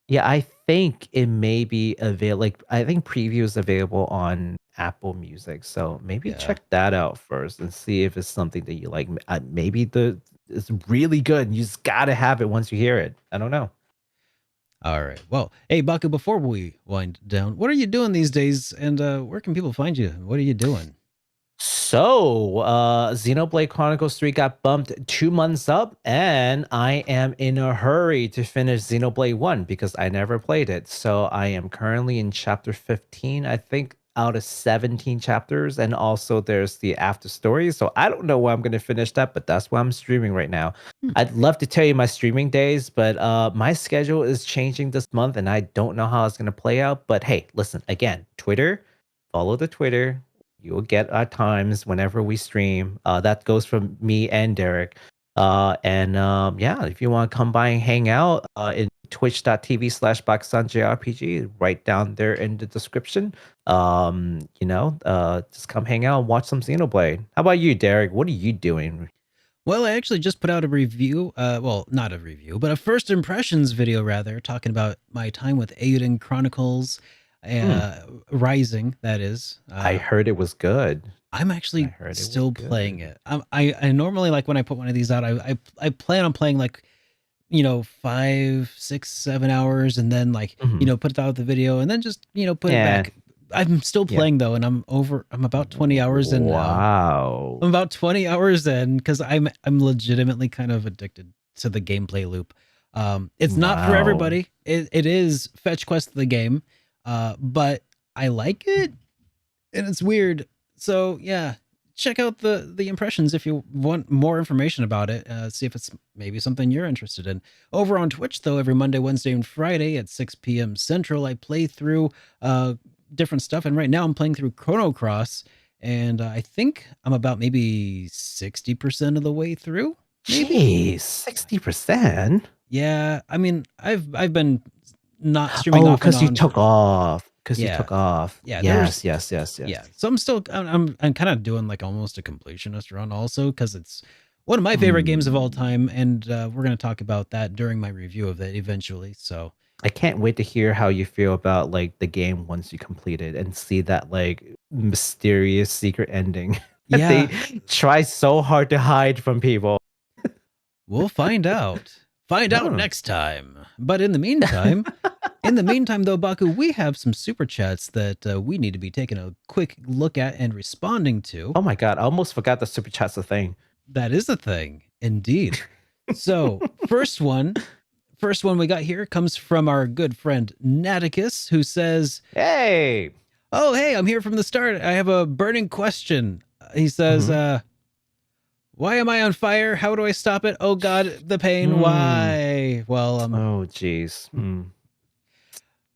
Yeah, I think it may be available. Like, I think preview is available on Apple Music, so maybe check that out first and see if it's something that you like. Maybe it's really good. And you just gotta have it once you hear it. I don't know. All right. Well, hey, Baku. Before we wind down, what are you doing these days? And where can people find you? What are you doing? So, Xenoblade Chronicles 3 got bumped 2 months up, and I am in a hurry to finish Xenoblade 1 because I never played it. So I am currently in chapter 15, I think, out of 17 chapters, and also there's the after story. So I don't know when I'm going to finish that, but that's why I'm streaming right now. I'd love to tell you my streaming days, but my schedule is changing this month, and I don't know how it's going to play out. But hey, listen, again, Twitter, follow the Twitter. You'll get our times whenever we stream. That goes for me and Derek. Yeah, if you want to come by and hang out in twitch.tv/BakusanJRPG, right down there in the description. Just come hang out and watch some Xenoblade. How about you, Derek? What are you doing? Well, I actually just put out a review. Well, not a review, but a first impressions video, rather, talking about my time with Eiyuden Chronicles. Rising, that is. I heard it was good. I'm actually still playing it. I normally, like, when I put one of these out, I plan on playing like 5, 6, 7 hours, and then like put out the video, and then just put it back. I'm still playing though, and I'm about 20 hours in. Wow. I'm about 20 hours in because I'm legitimately kind of addicted to the gameplay loop. It's not for Wow. everybody. It is fetch quest the game, but I like it, and it's weird. So yeah, check out the impressions if you want more information about it. See if it's maybe something you're interested in. Over on Twitch, though, every Monday, Wednesday, and Friday at 6 p.m. Central, I play through different stuff, and right now I'm playing through Chrono Cross, and I think I'm about maybe 60% of the way through. Maybe. Jeez, 60%. Yeah, I mean, I've been not streaming Oh, off and because you on took for- off. Because you Yeah. took off. Yeah, there was- Yes. Yeah, so I'm still I'm kind of doing like almost a completionist run also, because it's one of my favorite games of all time, and we're gonna talk about that during my review of it eventually. So I can't wait to hear how you feel about like the game once you complete it and see that like mysterious secret ending that yeah, they try so hard to hide from people. we'll find out. Find out Oh. next time. But in the meantime, though, Baku, we have some super chats that we need to be taking a quick look at and responding to. Oh my god, I almost forgot the super chat's a thing. That is a thing, indeed. So, first one we got here comes from our good friend Naticus, who says, Hey. "Oh, hey, I'm here from the start. I have a burning question." He says, "Why am I on fire? How do I stop it? Oh God, the pain. Why?" Well, Oh jeez.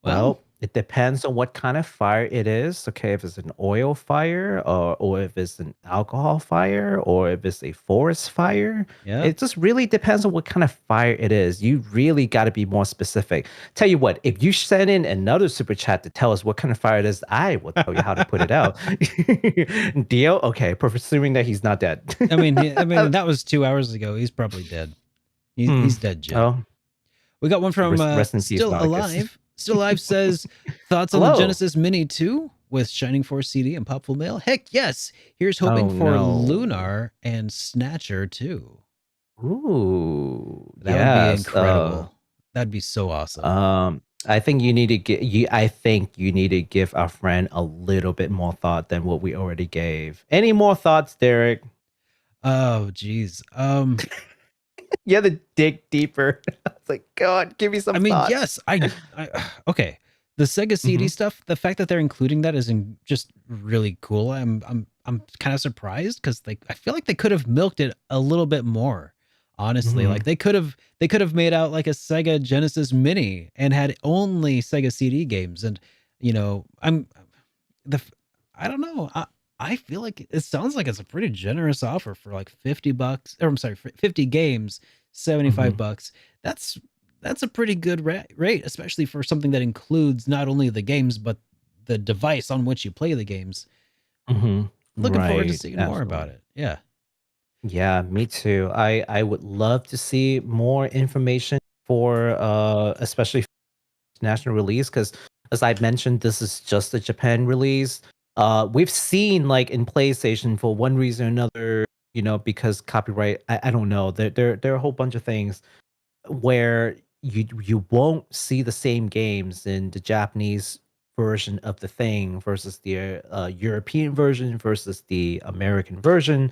well, It depends on what kind of fire it is. Okay, if it's an oil fire, or if it's an alcohol fire, or if it's a forest fire. yeah. It just really depends on what kind of fire it is. You really got to be more specific. Tell you what, if you send in another super chat to tell us what kind of fire it is, I will tell you how to put it out. Deal? Okay, presuming that he's not dead. I mean, that was 2 hours ago. He's probably dead. He's dead, Jim. Oh, We got one from Rest in peace, Still Nauticus. Alive. Still Alive says, "Thoughts on the Hello. Genesis Mini 2 with Shining Force CD and Popful Mail? Heck yes. Here's hoping Oh, for no. Lunar and Snatcher too." Ooh, That would be incredible. That'd be so awesome. I think you need to give our friend a little bit more thought than what we already gave. Any more thoughts, Derek? Oh, geez. You have to dig deeper. It's like, God, give me some. I mean, thoughts. yes, I okay. The Sega CD stuff, the fact that they're including that is just really cool. I'm kind of surprised because I feel like they could have milked it a little bit more. Honestly, like they could have made out like a Sega Genesis Mini and had only Sega CD games. And I don't know. I feel like it sounds like it's a pretty generous offer for like $50, or I'm sorry, 50 games, $75. That's a pretty good rate, especially for something that includes not only the games but the device on which you play the games. Looking forward to seeing more about it. Yeah. Yeah, me too. I would love to see more information for especially national release, because as I mentioned, this is just a Japan release. We've seen like in PlayStation for one reason or another, because copyright. I don't know. There are a whole bunch of things where you won't see the same games in the Japanese version of the thing versus the European version versus the American version.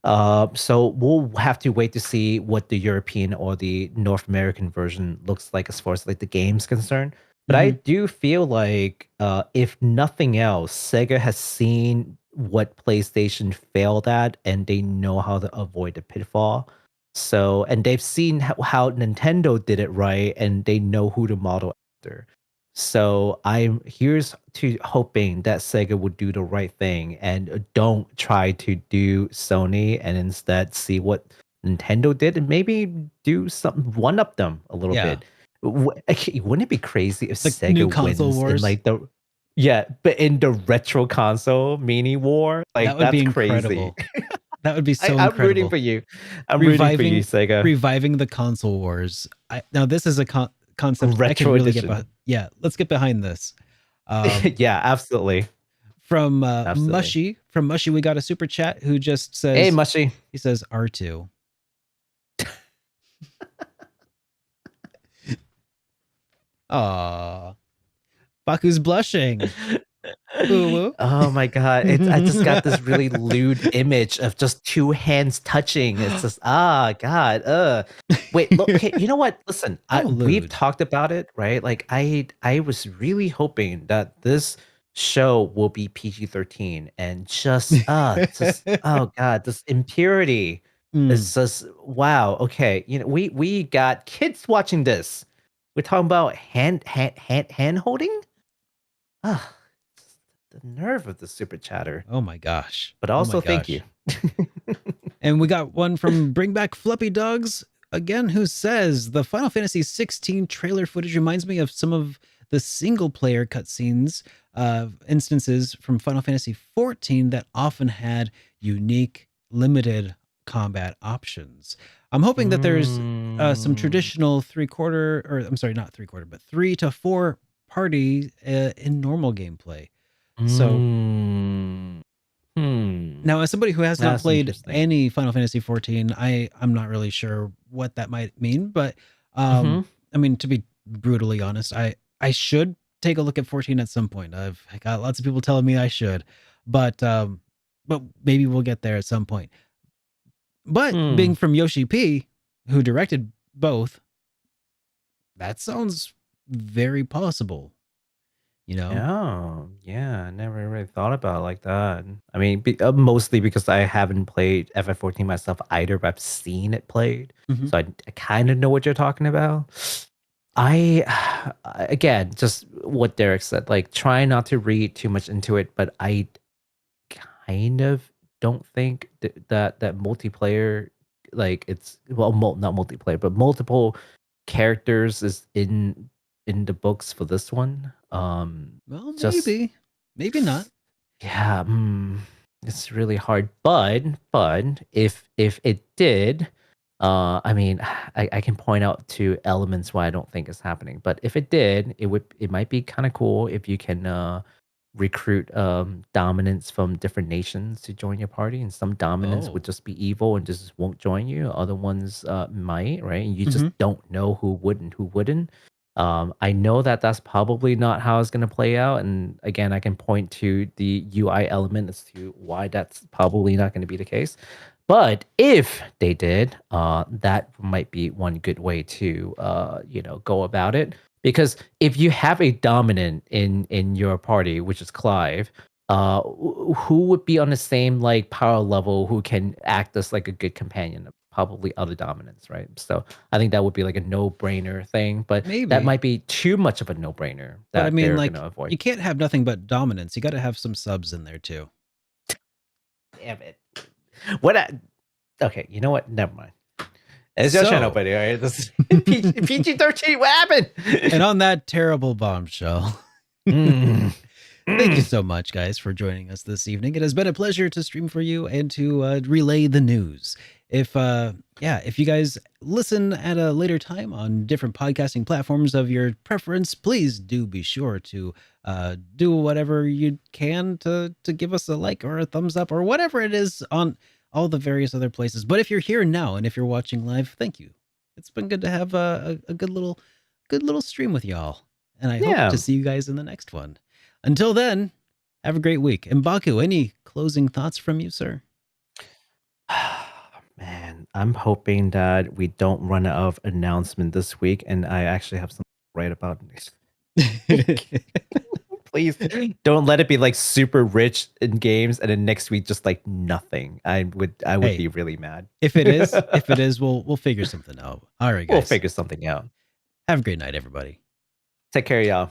So we'll have to wait to see what the European or the North American version looks like as far as like the game's concerned. But I do feel like, if nothing else, Sega has seen what PlayStation failed at, and they know how to avoid the pitfall. So, and they've seen how Nintendo did it right, and they know who to model after. So here's to hoping that Sega would do the right thing and don't try to do Sony, and instead see what Nintendo did and maybe do something, one up them a little bit. Wouldn't it be crazy if Like new Sega console wins wars? in like but in the retro console mini war? Like That would be that's crazy. incredible. That would be so I'm incredible. rooting for you. I'm rooting for you, Sega. Reviving the console wars. Now this is a concept I Retro can really edition. get behind. Yeah, let's get behind this. Yeah, absolutely. From Absolutely. Mushy, we got a super chat who just says, Hey, Mushy. He says R2. Aw. Baku's blushing. Woo-woo. Oh my god! I just got this really lewd image of just two hands touching. It's just god. Wait, look. Okay, you know what? Listen, How we've lewd? talked about it, right? Like I was really hoping that this show will be PG-13 and just oh god, this impurity Mm. is just wow. Okay, we got kids watching this. We're talking about hand holding. Ah, the nerve of the super chatter. Oh my gosh. But Oh my also thank you. gosh. And we got one from Bring Back Fluffy Dogs again, who says the Final Fantasy XVI trailer footage reminds me of some of the single player cutscenes instances from Final Fantasy XIV that often had unique, limited combat options. I'm hoping that there's some traditional 3/4, or I'm sorry, not 3/4, but 3 to 4 party in normal gameplay. So now, as somebody who has not That's played interesting. any Final Fantasy XIV, I'm not really sure what that might mean. But Mhm. I mean, to be brutally honest, I should take a look at 14 at some point. I got lots of people telling me I should, but maybe we'll get there at some point. But being from Yoshi P, who directed both, that sounds very possible. You know? Oh, yeah. I never really thought about it like that. I mean, mostly because I haven't played FF14 myself either, but I've seen it played. Mhm. So I kind of know what you're talking about. Again, just what Derek said, like try not to read too much into it, but I kind of don't think that multiplayer, like it's, well, not multiplayer, but multiple characters is in the books for this one. Well, Just maybe not. yeah, it's really hard. But if it did, I mean, I can point out two elements why I don't think it's happening. But if it did, it might be kind of cool if you can recruit dominants from different nations to join your party, and some dominants would just be evil and just won't join you. Other ones might, right? And you just don't know who would and who wouldn't. I know that that's probably not how it's going to play out. And again, I can point to the UI element as to why that's probably not going to be the case. But if they did, that might be one good way to, go about it. Because if you have a dominant in your party, which is Clive, who would be on the same like power level who can act as like a good companion? Probably other dominants, right? So I think that would be like a no-brainer thing, but Maybe that might be too much of a no-brainer But that I mean, they're like, gonna avoid. you can't have nothing but dominance. You got to have some subs in there too. Damn it! Okay, you know what? Never mind. It's your channel, buddy. All right, this PG-13. What happened? And on that terrible bombshell. Thank you so much, guys, for joining us this evening. It has been a pleasure to stream for you and to relay the news. If you guys listen at a later time on different podcasting platforms of your preference, please do be sure to do whatever you can to give us a like or a thumbs up or whatever it is on all the various other places. But if you're here now and if you're watching live, thank you. It's been good to have a good little stream with y'all. And I hope to see you guys in the next one. Until then, have a great week. And Baku, any closing thoughts from you, sir? Man, I'm hoping that we don't run out of announcement this week, and I actually have something to write about next week. Please don't let it be like super rich in games, and then next week just like nothing. I would be really mad. If it is, we'll figure something out. All right, guys. We'll figure something out. Have a great night, everybody. Take care, y'all.